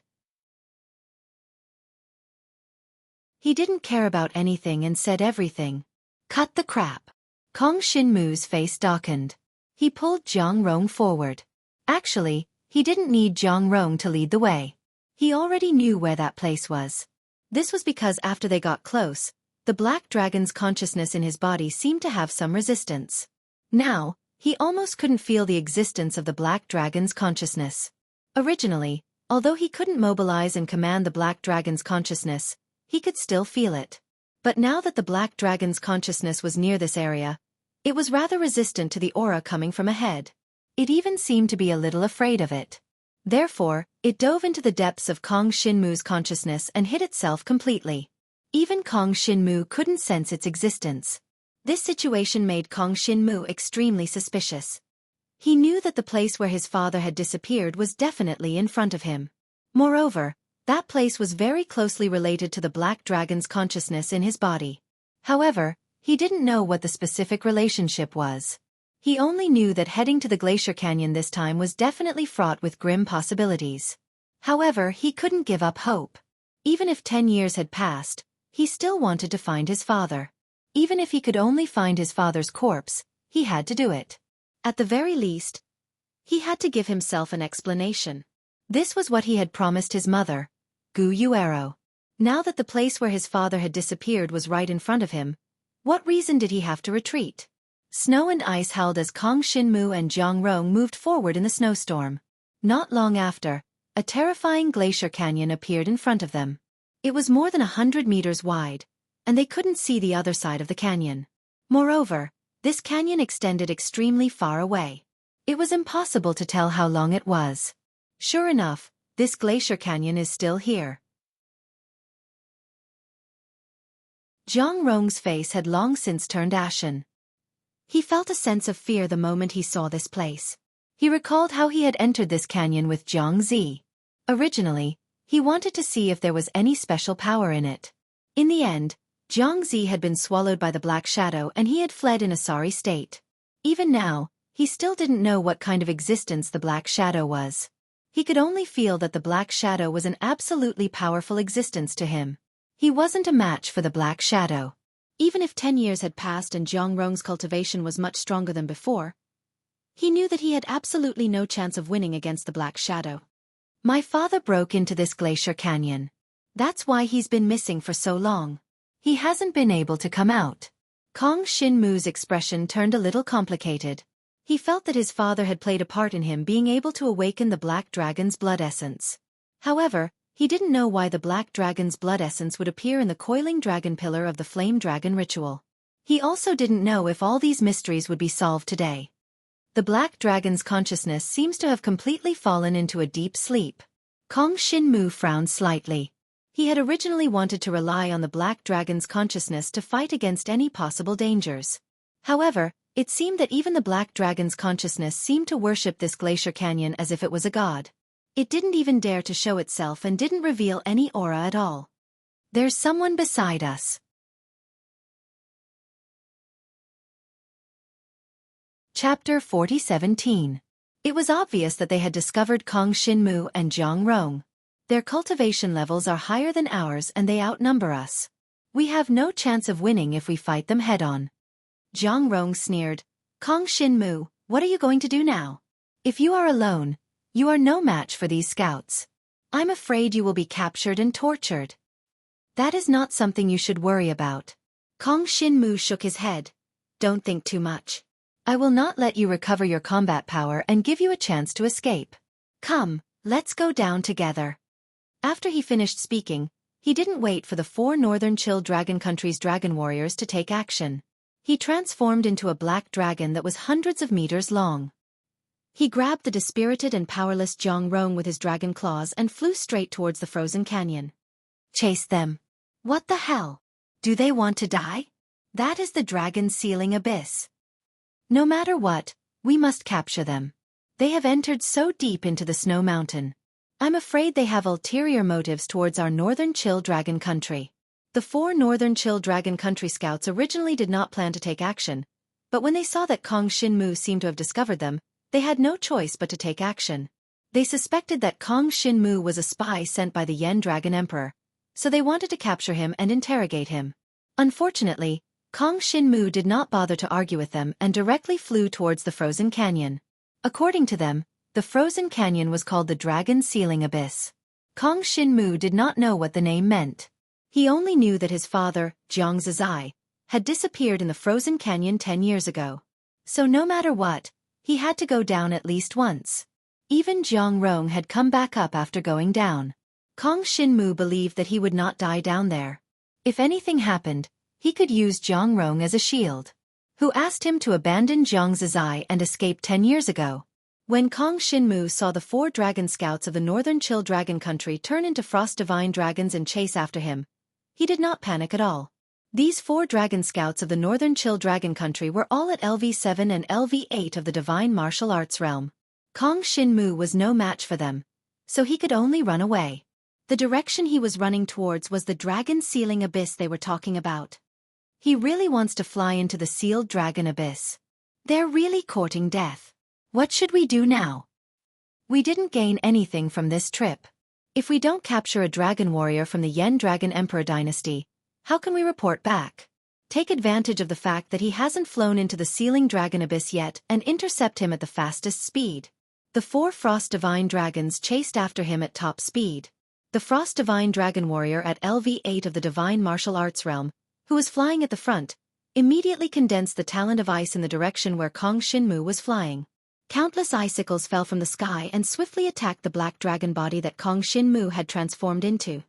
He didn't care about anything and said everything. Cut the crap. Kong Shinmu's face darkened. He pulled Jiang Rong forward. Actually, he didn't need Jiang Rong to lead the way. He already knew where that place was. This was because after they got close, the black dragon's consciousness in his body seemed to have some resistance. Now, he almost couldn't feel the existence of the black dragon's consciousness. Originally, although he couldn't mobilize and command the black dragon's consciousness, he could still feel it. But now that the black dragon's consciousness was near this area, it was rather resistant to the aura coming from ahead. It even seemed to be a little afraid of it. Therefore, it dove into the depths of Kong Shinmu's consciousness and hid itself completely. Even Kong Shinmu couldn't sense its existence. This situation made Kong Shinmu extremely suspicious. He knew that the place where his father had disappeared was definitely in front of him. Moreover, that place was very closely related to the black dragon's consciousness in his body. However, he didn't know what the specific relationship was. He only knew that heading to the glacier canyon this time was definitely fraught with grim possibilities. However, he couldn't give up hope. Even if 10 years had passed, he still wanted to find his father. Even if he could only find his father's corpse, he had to do it. At the very least, he had to give himself an explanation. This was what he had promised his mother, Gu Yuero. Now that the place where his father had disappeared was right in front of him, what reason did he have to retreat? Snow and ice howled as Kong Shinmu and Jiang Rong moved forward in the snowstorm. Not long after, a terrifying glacier canyon appeared in front of them. It was more than 100 meters wide, and they couldn't see the other side of the canyon. Moreover, this canyon extended extremely far away. It was impossible to tell how long it was. Sure enough, this glacier canyon is still here. Jiang Rong's face had long since turned ashen. He felt a sense of fear the moment he saw this place. He recalled how he had entered this canyon with Jiang Zi. Originally, he wanted to see if there was any special power in it. In the end, Jiang Zi had been swallowed by the Black Shadow and he had fled in a sorry state. Even now, he still didn't know what kind of existence the Black Shadow was. He could only feel that the Black Shadow was an absolutely powerful existence to him. He wasn't a match for the Black Shadow. Even if 10 years had passed and Jiang Rong's cultivation was much stronger than before, he knew that he had absolutely no chance of winning against the Black Shadow. My father broke into this glacier canyon. That's why he's been missing for so long. He hasn't been able to come out. Kong Shinmu's expression turned a little complicated. He felt that his father had played a part in him being able to awaken the Black Dragon's blood essence. However, he didn't know why the Black Dragon's blood essence would appear in the coiling dragon pillar of the Flame Dragon ritual. He also didn't know if all these mysteries would be solved today. The Black Dragon's consciousness seems to have completely fallen into a deep sleep. Kong Shinmu frowned slightly. He had originally wanted to rely on the Black Dragon's consciousness to fight against any possible dangers. However, it seemed that even the Black Dragon's consciousness seemed to worship this glacier canyon as if it was a god. It didn't even dare to show itself and didn't reveal any aura at all. There's someone beside us. Chapter 40:17. It was obvious that they had discovered Kong Shinmu and Jiang Rong. Their cultivation levels are higher than ours and they outnumber us. We have no chance of winning if we fight them head-on. Jiang Rong sneered. Kong Shinmu, what are you going to do now? If you are alone, you are no match for these scouts. I'm afraid you will be captured and tortured. That is not something you should worry about. Kong Shinmu shook his head. Don't think too much. I will not let you recover your combat power and give you a chance to escape. Come, let's go down together. After he finished speaking, he didn't wait for the 4 Northern Chill Dragon Country's dragon warriors to take action. He transformed into a black dragon that was hundreds of meters long. He grabbed the dispirited and powerless Jiang Rong with his dragon claws and flew straight towards the frozen canyon. Chase them. What the hell? Do they want to die? That is the dragon's sealing abyss. No matter what, we must capture them. They have entered so deep into the snow mountain. I'm afraid they have ulterior motives towards our Northern Chill Dragon Country. The 4 Northern Chill Dragon Country scouts originally did not plan to take action, But when they saw that Kong Shinmu seemed to have discovered them, they had no choice but to take action. They suspected that Kong Shinmu was a spy sent by the Yen Dragon Emperor, so they wanted to capture him and interrogate him. Unfortunately, Kong Shinmu did not bother to argue with them and directly flew towards the frozen canyon. According to them, the frozen canyon was called the Dragon Sealing Abyss. Kong Shinmu did not know what the name meant. He only knew that his father, Jiang Zizai, had disappeared in the frozen canyon 10 years ago. So no matter what, he had to go down at least once. Even Jiang Rong had come back up after going down. Kong Shinmu believed that he would not die down there. If anything happened, he could use Jiang Rong as a shield. Who asked him to abandon Jiang Zizai and escape 10 years ago. When Kong Shinmu saw the 4 dragon scouts of the northern Chill Dragon country turn into frost divine dragons and chase after him, he did not panic at all. These 4 dragon scouts of the northern Chill Dragon country were all at LV7 and LV8 of the divine martial arts realm. Kong Shinmu was no match for them, so he could only run away. The direction he was running towards was the dragon sealing abyss they were talking about. He really wants to fly into the sealed dragon abyss. They're really courting death. What should we do now? We didn't gain anything from this trip. If we don't capture a dragon warrior from the Yen Dragon Emperor dynasty, how can we report back? Take advantage of the fact that he hasn't flown into the sealing dragon abyss yet and intercept him at the fastest speed. The 4 Frost Divine Dragons chased after him at top speed. The Frost Divine Dragon Warrior at LV8 of the Divine Martial Arts realm, who was flying at the front, immediately condensed the talent of ice in the direction where Kong Shinmu was flying. Countless icicles fell from the sky and swiftly attacked the black dragon body that Kong Shinmu had transformed into.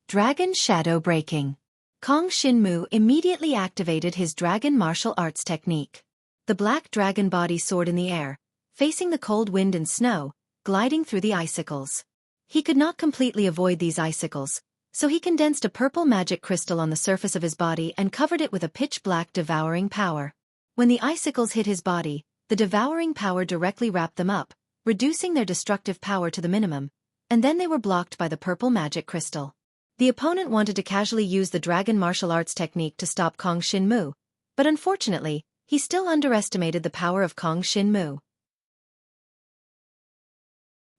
Dragon Shadow Breaking. Kong Shinmu immediately activated his dragon martial arts technique. The black dragon body soared in the air, facing the cold wind and snow, gliding through the icicles. He could not completely avoid these icicles, so he condensed a purple magic crystal on the surface of his body and covered it with a pitch-black devouring power. When the icicles hit his body, the devouring power directly wrapped them up, reducing their destructive power to the minimum, and then they were blocked by the purple magic crystal. The opponent wanted to casually use the dragon martial arts technique to stop Kong Shinmu, but unfortunately, he still underestimated the power of Kong Shinmu.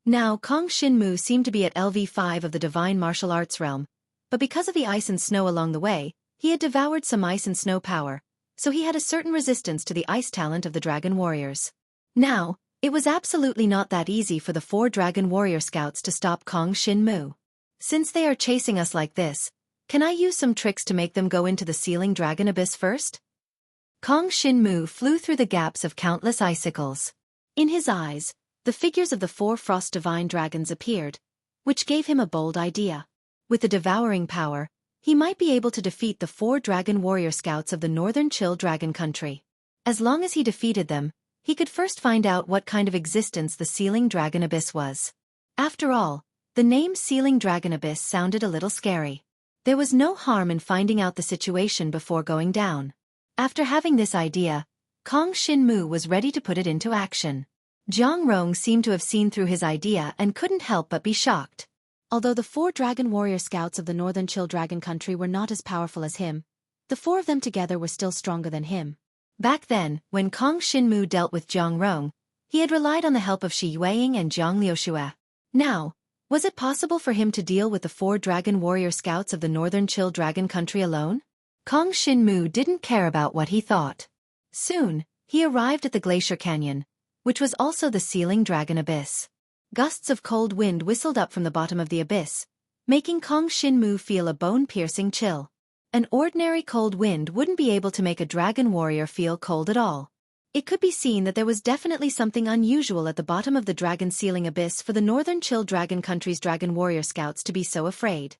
Now Kong Shinmu seemed to be at LV5 of the divine martial arts realm, but because of the ice and snow along the way, he had devoured some ice and snow power, so he had a certain resistance to the ice talent of the dragon warriors. Now, it was absolutely not that easy for the 4 dragon warrior scouts to stop Kong Shinmu. Since they are chasing us like this, can I use some tricks to make them go into the sealing dragon abyss first? Kong Shinmu flew through the gaps of countless icicles. In his eyes, the figures of the 4 frost divine dragons appeared, which gave him a bold idea. With the devouring power, he might be able to defeat the 4 dragon warrior scouts of the northern Chill Dragon country. As long as he defeated them, he could first find out what kind of existence the sealing dragon abyss was. After all, the name Sealing Dragon Abyss sounded a little scary. There was no harm in finding out the situation before going down. After having this idea, Kong Shinmu was ready to put it into action. Jiang Rong seemed to have seen through his idea and couldn't help but be shocked. Although the 4 dragon warrior scouts of the northern Chill Dragon country were not as powerful as him, the 4 of them together were still stronger than him. Back then, when Kong Shinmu dealt with Jiang Rong, he had relied on the help of Xueqi and Jiang Liuxue. Now, was it possible for him to deal with the 4 dragon warrior scouts of the northern Chill Dragon country alone? Kong Shinmu didn't care about what he thought. Soon, he arrived at the Glacier Canyon, which was also the sealing dragon abyss. Gusts of cold wind whistled up from the bottom of the abyss, making Kong Shinmu feel a bone-piercing chill. An ordinary cold wind wouldn't be able to make a dragon warrior feel cold at all. It could be seen that there was definitely something unusual at the bottom of the dragon sealing abyss for the northern Chill Dragon country's dragon warrior scouts to be so afraid.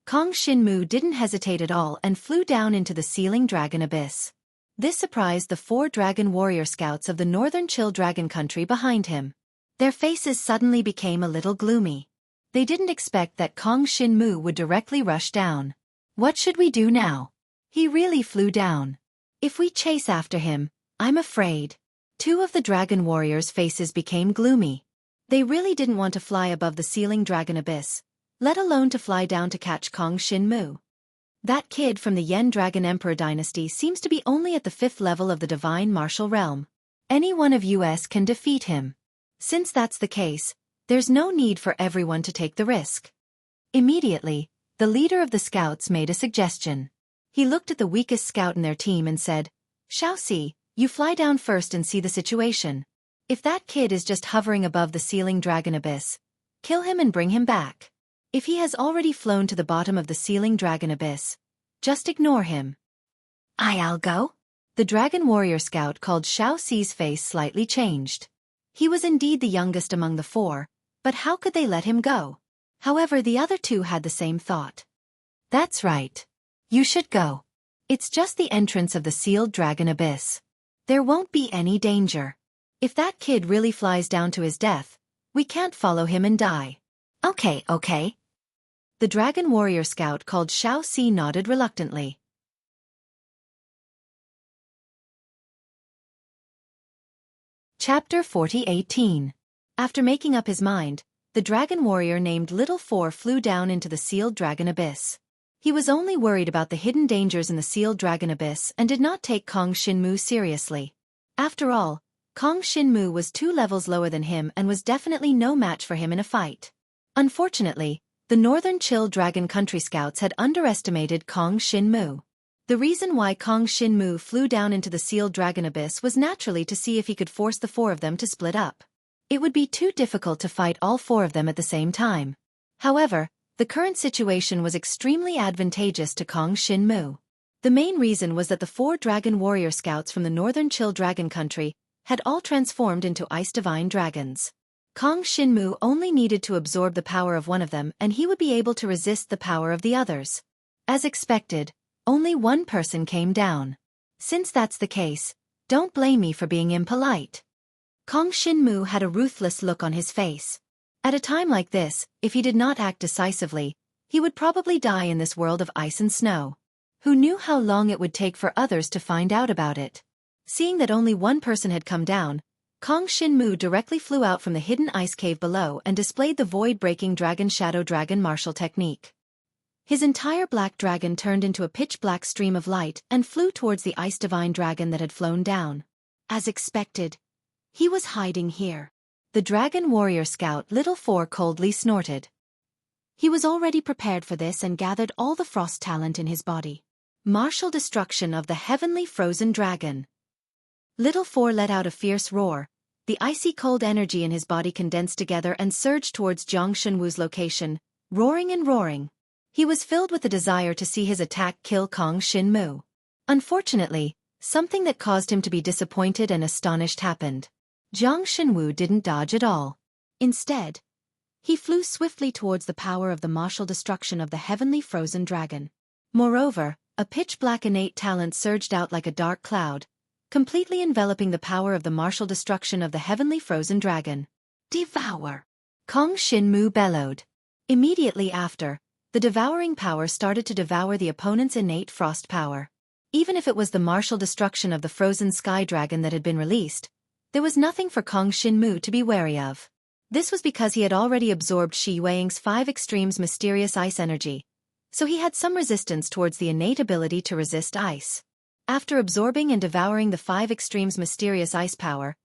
Kong Shinmu didn't hesitate at all and flew down into the sealing dragon abyss. This surprised the 4 dragon warrior scouts of the northern Chill Dragon country behind him. Their faces suddenly became a little gloomy. They didn't expect that Kong Shinmu would directly rush down. What should we do now? He really flew down. If we chase after him, I'm afraid. 2 of the dragon warriors' faces became gloomy. They really didn't want to fly above the sealing dragon abyss, let alone to fly down to catch Kong Shinmu. That kid from the Yen Dragon Emperor dynasty seems to be only at the 5th level of the divine martial realm. Any one of us can defeat him. Since that's the case, there's no need for everyone to take the risk. Immediately, the leader of the scouts made a suggestion. He looked at the weakest scout in their team and said, Xueqi, you fly down first and see the situation. If that kid is just hovering above the ceiling dragon abyss, kill him and bring him back. If he has already flown to the bottom of the ceiling dragon abyss, just ignore him. I'll go? The dragon warrior scout called Xueqi's face slightly changed. He was indeed the youngest among the 4, but how could they let him go? However, the other 2 had the same thought. That's right. You should go. It's just the entrance of the sealed dragon abyss. There won't be any danger. If that kid really flies down to his death, we can't follow him and die. Okay. The dragon warrior scout called Xueqi nodded reluctantly. Chapter 40:18. After making up his mind, the dragon warrior named Little 4 flew down into the sealed dragon abyss. He was only worried about the hidden dangers in the sealed dragon abyss and did not take Kong Xinmu seriously. After all, Kong Xinmu was 2 levels lower than him and was definitely no match for him in a fight. Unfortunately, the Northern Chill Dragon Country Scouts had underestimated Kong Xinmu. The reason why Kong Xinmu flew down into the sealed dragon abyss was naturally to see if he could force the 4 of them to split up. It would be too difficult to fight all 4 of them at the same time. However, the current situation was extremely advantageous to Kong Xinmu. The main reason was that the 4 dragon warrior scouts from the Northern Chill Dragon Country had all transformed into ice divine dragons. Kong Xinmu only needed to absorb the power of one of them and he would be able to resist the power of the others. As expected, only 1 person came down. Since that's the case, don't blame me for being impolite. Kong Xinmu had a ruthless look on his face. At a time like this, if he did not act decisively, he would probably die in this world of ice and snow. Who knew how long it would take for others to find out about it? Seeing that only 1 person had come down, Kong Xinmu directly flew out from the hidden ice cave below and displayed the void-breaking dragon shadow dragon martial technique. His entire black dragon turned into a pitch-black stream of light and flew towards the ice divine dragon that had flown down. As expected, he was hiding here. The dragon warrior scout Little 4 coldly snorted. He was already prepared for this and gathered all the frost talent in his body. Martial destruction of the heavenly frozen dragon. Little 4 let out a fierce roar. The icy cold energy in his body condensed together and surged towards Jiang Shenwu's location, roaring and roaring. He was filled with the desire to see his attack kill Kong Xinmu. Unfortunately, something that caused him to be disappointed and astonished happened. Jiang Shenwu didn't dodge at all. Instead, he flew swiftly towards the power of the martial destruction of the heavenly frozen dragon. Moreover, a pitch-black innate talent surged out like a dark cloud, completely enveloping the power of the martial destruction of the heavenly frozen dragon. Devour! Kong Xinmu bellowed. Immediately after, the devouring power started to devour the opponent's innate frost power. Even if it was the martial destruction of the frozen sky dragon that had been released, there was nothing for Kong Xinmu to be wary of. This was because he had already absorbed Shi Yueying's 5 extremes mysterious ice energy, so he had some resistance towards the innate ability to resist ice. After absorbing and devouring the 5 extremes mysterious ice power,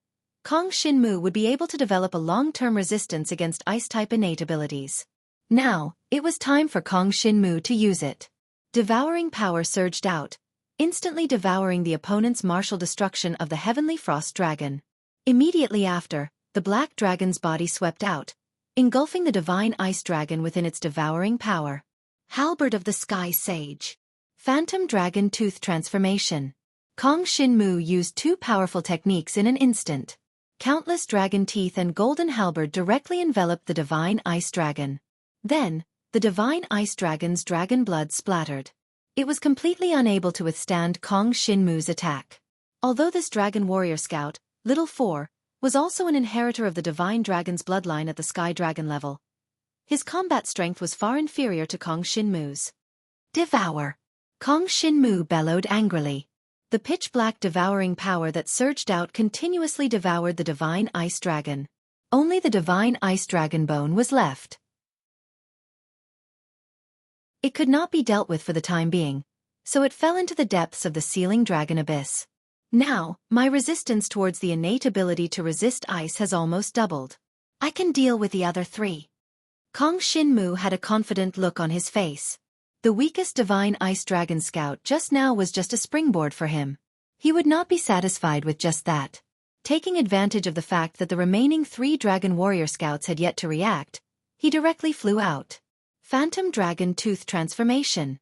Kong Xinmu would be able to develop a long-term resistance against ice-type innate abilities. Now, it was time for Kong Xinmu to use it. Devouring power surged out, instantly devouring the opponent's martial destruction of the heavenly frost dragon. Immediately after, the black dragon's body swept out, engulfing the divine ice dragon within its devouring power. Halberd of the Sky Sage. Phantom Dragon Tooth Transformation. Kong Xinmu used 2 powerful techniques in an instant. Countless dragon teeth and golden halberd directly enveloped the divine ice dragon. Then, the divine ice dragon's dragon blood splattered. It was completely unable to withstand Kong Xinmu's attack. Although this dragon warrior scout, Little 4, was also an inheritor of the divine dragon's bloodline at the sky dragon level, his combat strength was far inferior to Kong Xinmu's. Devour! Kong Xinmu bellowed angrily. The pitch-black devouring power that surged out continuously devoured the divine ice dragon. Only the divine ice dragon bone was left. It could not be dealt with for the time being, so it fell into the depths of the sealing dragon abyss. Now, my resistance towards the innate ability to resist ice has almost doubled. I can deal with the other three. Kong Shinmu had a confident look on his face. The weakest divine ice dragon scout just now was just a springboard for him. He would not be satisfied with just that. Taking advantage of the fact that the remaining 3 dragon warrior scouts had yet to react, he directly flew out. Phantom Dragon Tooth Transformation.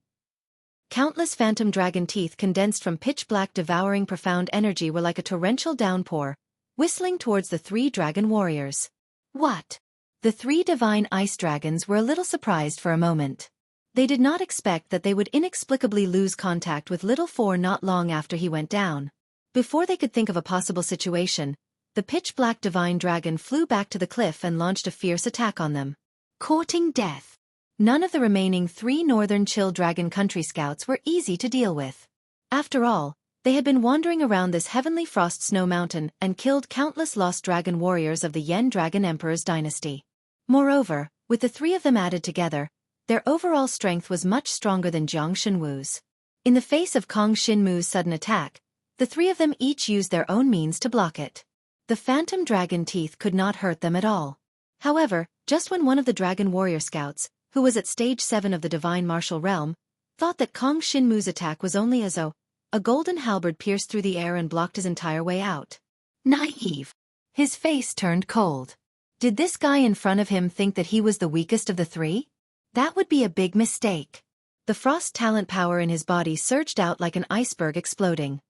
Countless phantom dragon teeth condensed from pitch-black devouring profound energy were like a torrential downpour, whistling towards the 3 dragon warriors. What? The 3 divine ice dragons were a little surprised for a moment. They did not expect that they would inexplicably lose contact with Little Four not long after he went down. Before they could think of a possible situation, the pitch-black divine dragon flew back to the cliff and launched a fierce attack on them. Courting death. None of the remaining 3 northern chill dragon country scouts were easy to deal with. After all, they had been wandering around this heavenly frost snow mountain and killed countless lost dragon warriors of the Yen Dragon Emperor's dynasty. Moreover, with the 3 of them added together, their overall strength was much stronger than Jiang Shenwu's. In the face of Kong Shinmu's sudden attack, the 3 of them each used their own means to block it. The phantom dragon teeth could not hurt them at all. However, just when one of the dragon warrior scouts, who was at stage 7 of the divine martial realm, thought that Kong Shinmu's attack was only as though a golden halberd pierced through the air and blocked his entire way out. Naive. His face turned cold. Did this guy in front of him think that he was the weakest of the 3? That would be a big mistake. The frost talent power in his body surged out like an iceberg exploding.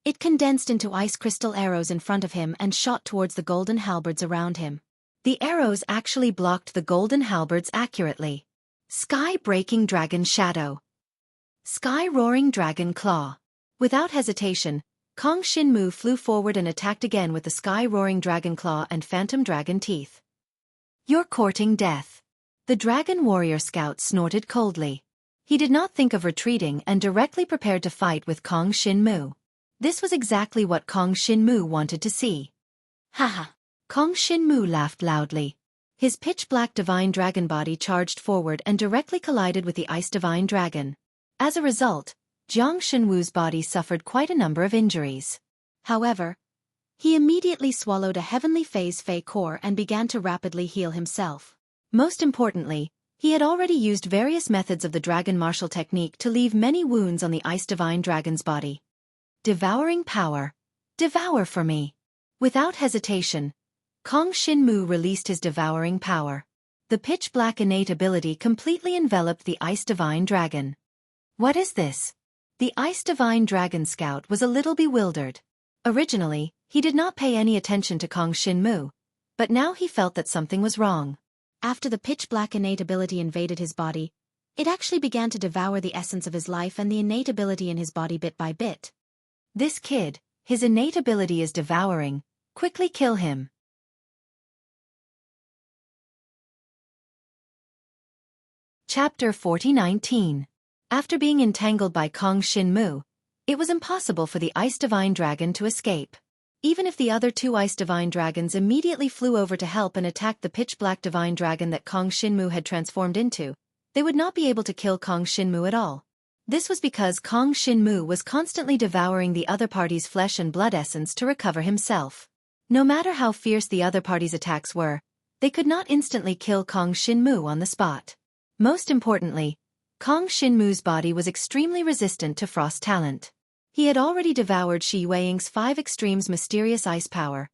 It condensed into ice crystal arrows in front of him and shot towards the golden halberds around him. The arrows actually blocked the golden halberds accurately. Sky-breaking dragon shadow. Sky-roaring dragon claw. Without hesitation, Kong Shinmu flew forward and attacked again with the sky-roaring dragon claw and phantom dragon teeth. You're courting death. The dragon warrior scout snorted coldly. He did not think of retreating and directly prepared to fight with Kong Shinmu. This was exactly what Kong Shinmu wanted to see. Haha. Kong Shinmu laughed loudly. His pitch-black divine dragon body charged forward and directly collided with the ice divine dragon. As a result, Jiang Shenwu's body suffered quite a number of injuries. However, he immediately swallowed a heavenly phase Fei core and began to rapidly heal himself. Most importantly, he had already used various methods of the dragon martial technique to leave many wounds on the ice divine dragon's body. Devouring power. Devour for me. Without hesitation, Kong Shinmu released his devouring power. The pitch-black innate ability completely enveloped the ice divine dragon. What is this? The ice divine dragon scout was a little bewildered. Originally, he did not pay any attention to Kong Shinmu, but now he felt that something was wrong. After the pitch-black innate ability invaded his body, it actually began to devour the essence of his life and the innate ability in his body bit by bit. This kid, his innate ability is devouring. Quickly kill him. Chapter 4019. After being entangled by Kong Shinmu, it was impossible for the Ice Divine Dragon to escape. Even if the other 2 Ice Divine Dragons immediately flew over to help and attacked the pitch-black Divine Dragon that Kong Shinmu had transformed into, they would not be able to kill Kong Shinmu at all. This was because Kong Shinmu was constantly devouring the other party's flesh and blood essence to recover himself. No matter how fierce the other party's attacks were, they could not instantly kill Kong Shinmu on the spot. Most importantly, Kong Shinmu's body was extremely resistant to frost talent. He had already devoured Shi Yueying's 5 extremes mysterious ice power,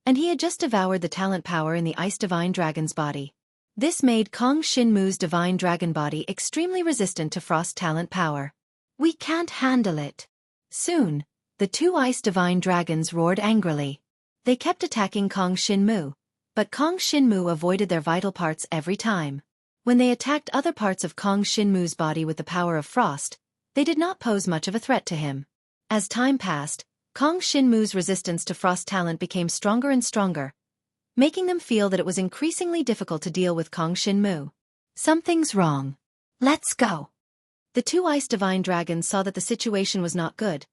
and he had just devoured the talent power in the ice divine dragon's body. This made Kong Shinmu's divine dragon body extremely resistant to frost talent power. We can't handle it. Soon, the 2 ice divine dragons roared angrily. They kept attacking Kong Shinmu, but Kong Shinmu avoided their vital parts every time. When they attacked other parts of Kong Shinmu's body with the power of frost, they did not pose much of a threat to him. As time passed, Kong Shinmu's resistance to frost talent became stronger and stronger, making them feel that it was increasingly difficult to deal with Kong Shinmu. Something's wrong. Let's go. The 2 Ice Divine Dragons saw that the situation was not good,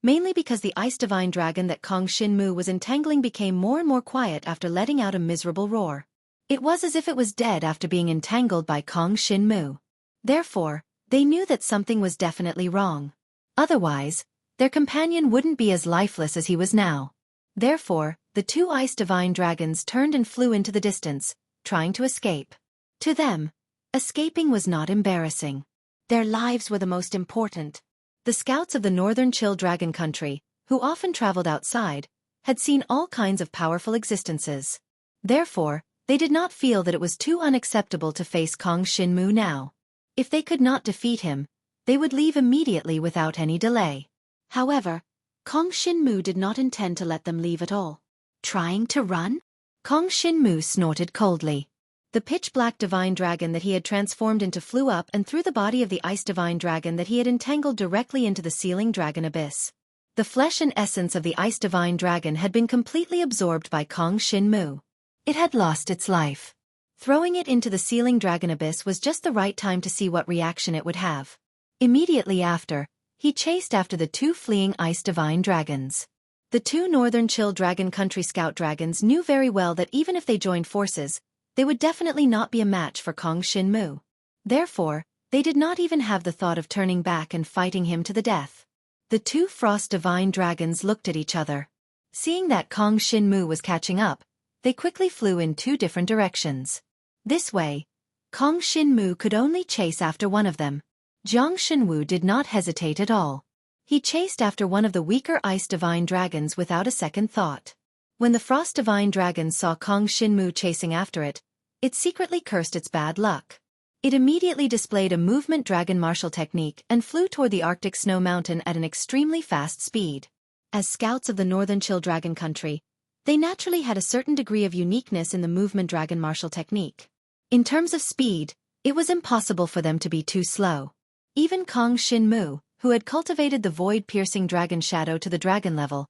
mainly because the Ice Divine Dragon that Kong Shinmu was entangling became more and more quiet after letting out a miserable roar. It was as if it was dead after being entangled by Kong Shinmu. Therefore, they knew that something was definitely wrong. Otherwise, their companion wouldn't be as lifeless as he was now. Therefore, the two ice divine dragons turned and flew into the distance, trying to escape. To them, escaping was not embarrassing. Their lives were the most important. The scouts of the northern Chill Dragon country, who often traveled outside, had seen all kinds of powerful existences. Therefore, they did not feel that it was too unacceptable to face Kong Shinmu now. If they could not defeat him, they would leave immediately without any delay. However, Kong Shinmu did not intend to let them leave at all. Trying to run? Kong Shinmu snorted coldly. The pitch-black divine dragon that he had transformed into flew up and through the body of the ice divine dragon that he had entangled directly into the sealing dragon abyss. The flesh and essence of the ice divine dragon had been completely absorbed by Kong Shinmu. It had lost its life. Throwing it into the sealing dragon abyss was just the right time to see what reaction it would have. Immediately after, he chased after the two fleeing ice divine dragons. The two northern Chill Dragon country scout dragons knew very well that even if they joined forces, they would definitely not be a match for Kong Shinmu. Therefore, they did not even have the thought of turning back and fighting him to the death. The two frost divine dragons looked at each other. Seeing that Kong Shinmu was catching up, they quickly flew in two different directions. This way, Kong Shinmu could only chase after one of them. Jiang Shenwu did not hesitate at all. He chased after one of the weaker ice divine dragons without a second thought. When the frost divine dragon saw Kong Shinmu chasing after it, it secretly cursed its bad luck. It immediately displayed a movement dragon martial technique and flew toward the Arctic snow mountain at an extremely fast speed. As scouts of the northern Chill Dragon country, they naturally had a certain degree of uniqueness in the movement dragon martial technique. In terms of speed, it was impossible for them to be too slow. Even Kong Shinmu, who had cultivated the void-piercing dragon shadow to the dragon level,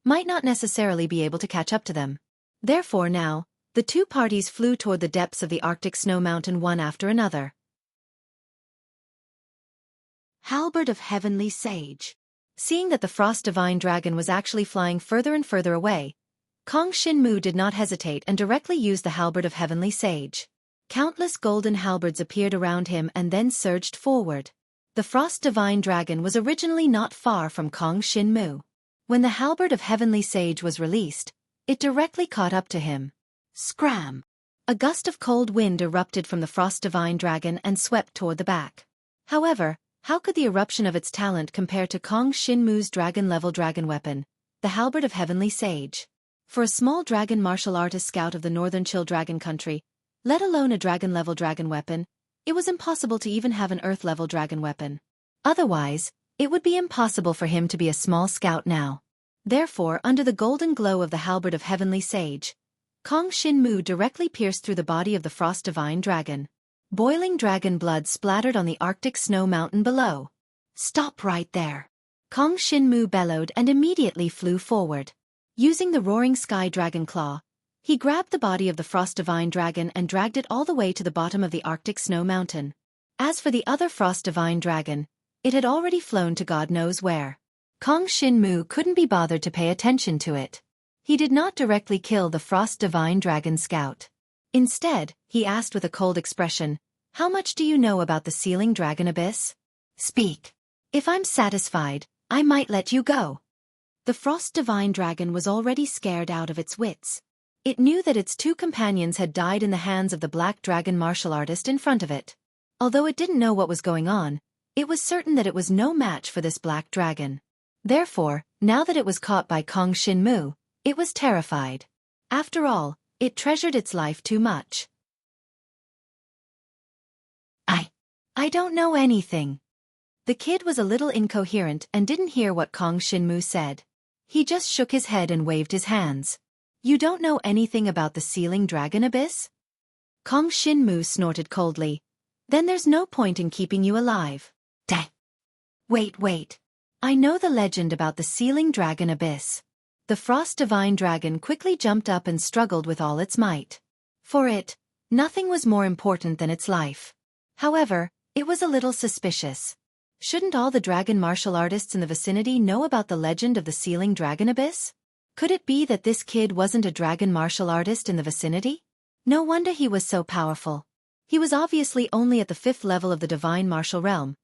might not necessarily be able to catch up to them. Therefore now, the two parties flew toward the depths of the Arctic snow mountain one after another. Halberd of Heavenly Sage. Seeing that the frost divine dragon was actually flying further and further away, Kong Shinmu did not hesitate and directly used the Halberd of Heavenly Sage. Countless golden halberds appeared around him and then surged forward. The frost divine dragon was originally not far from Kong Shinmu. When the Halberd of Heavenly Sage was released, it directly caught up to him. Scram! A gust of cold wind erupted from the frost divine dragon and swept toward the back. However, how could the eruption of its talent compare to Kong Shinmu's dragon-level dragon weapon, the Halberd of Heavenly Sage? For a small dragon martial artist scout of the northern Chill Dragon country, let alone a dragon-level dragon weapon, it was impossible to even have an earth-level dragon weapon. Otherwise, it would be impossible for him to be a small scout now. Therefore, under the golden glow of the Halberd of Heavenly Sage, Kong Shinmu directly pierced through the body of the frost divine dragon. Boiling dragon blood splattered on the Arctic snow mountain below. Stop right there! Kong Shinmu bellowed and immediately flew forward. Using the roaring sky dragon claw, he grabbed the body of the frost divine dragon and dragged it all the way to the bottom of the Arctic snow mountain. As for the other frost divine dragon, it had already flown to God knows where. Kong Shinmu couldn't be bothered to pay attention to it. He did not directly kill the frost divine dragon scout. Instead, he asked with a cold expression, "How much do you know about the sealing dragon abyss? Speak. If I'm satisfied, I might let you go." The frost divine dragon was already scared out of its wits. It knew that its two companions had died in the hands of the black dragon martial artist in front of it. Although it didn't know what was going on, it was certain that it was no match for this black dragon. Therefore, now that it was caught by Kong Shinmu, it was terrified. After all, it treasured its life too much. I don't know anything." The kid was a little incoherent and didn't hear what Kong Shinmu said. He just shook his head and waved his hands. "You don't know anything about the sealing dragon abyss?" Kong Shinmu snorted coldly. "Then there's no point in keeping you alive." Wait. I know the legend about the sealing dragon abyss." The frost divine dragon quickly jumped up and struggled with all its might. For it, nothing was more important than its life. However, it was a little suspicious. Shouldn't all the dragon martial artists in the vicinity know about the legend of the sealing dragon abyss? Could it be that this kid wasn't a dragon martial artist in the vicinity? No wonder he was so powerful. He was obviously only at the 5th level of the divine martial realm,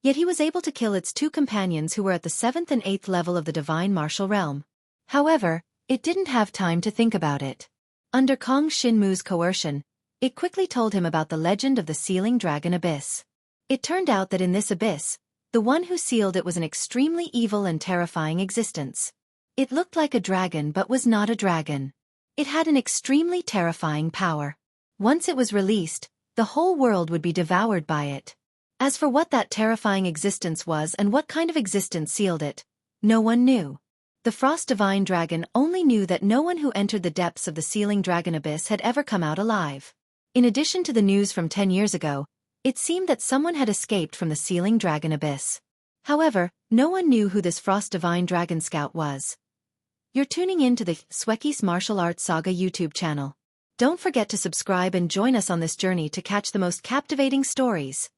yet he was able to kill its 2 companions who were at the 7th and 8th level of the divine martial realm. However, it didn't have time to think about it. Under Kong Shinmu's coercion, it quickly told him about the legend of the sealing dragon abyss. It turned out that in this abyss, the one who sealed it was an extremely evil and terrifying existence. It looked like a dragon but was not a dragon. It had an extremely terrifying power. Once it was released, the whole world would be devoured by it. As for what that terrifying existence was and what kind of existence sealed it, no one knew. The Frost Divine Dragon only knew that no one who entered the depths of the sealing dragon abyss had ever come out alive. In addition to the news from 10 years ago, it seemed that someone had escaped from the sealing dragon abyss. However, no one knew who this Frost Divine Dragon Scout was. You're tuning in to the Xueqi's Martial Arts Saga YouTube channel. Don't forget to subscribe and join us on this journey to catch the most captivating stories.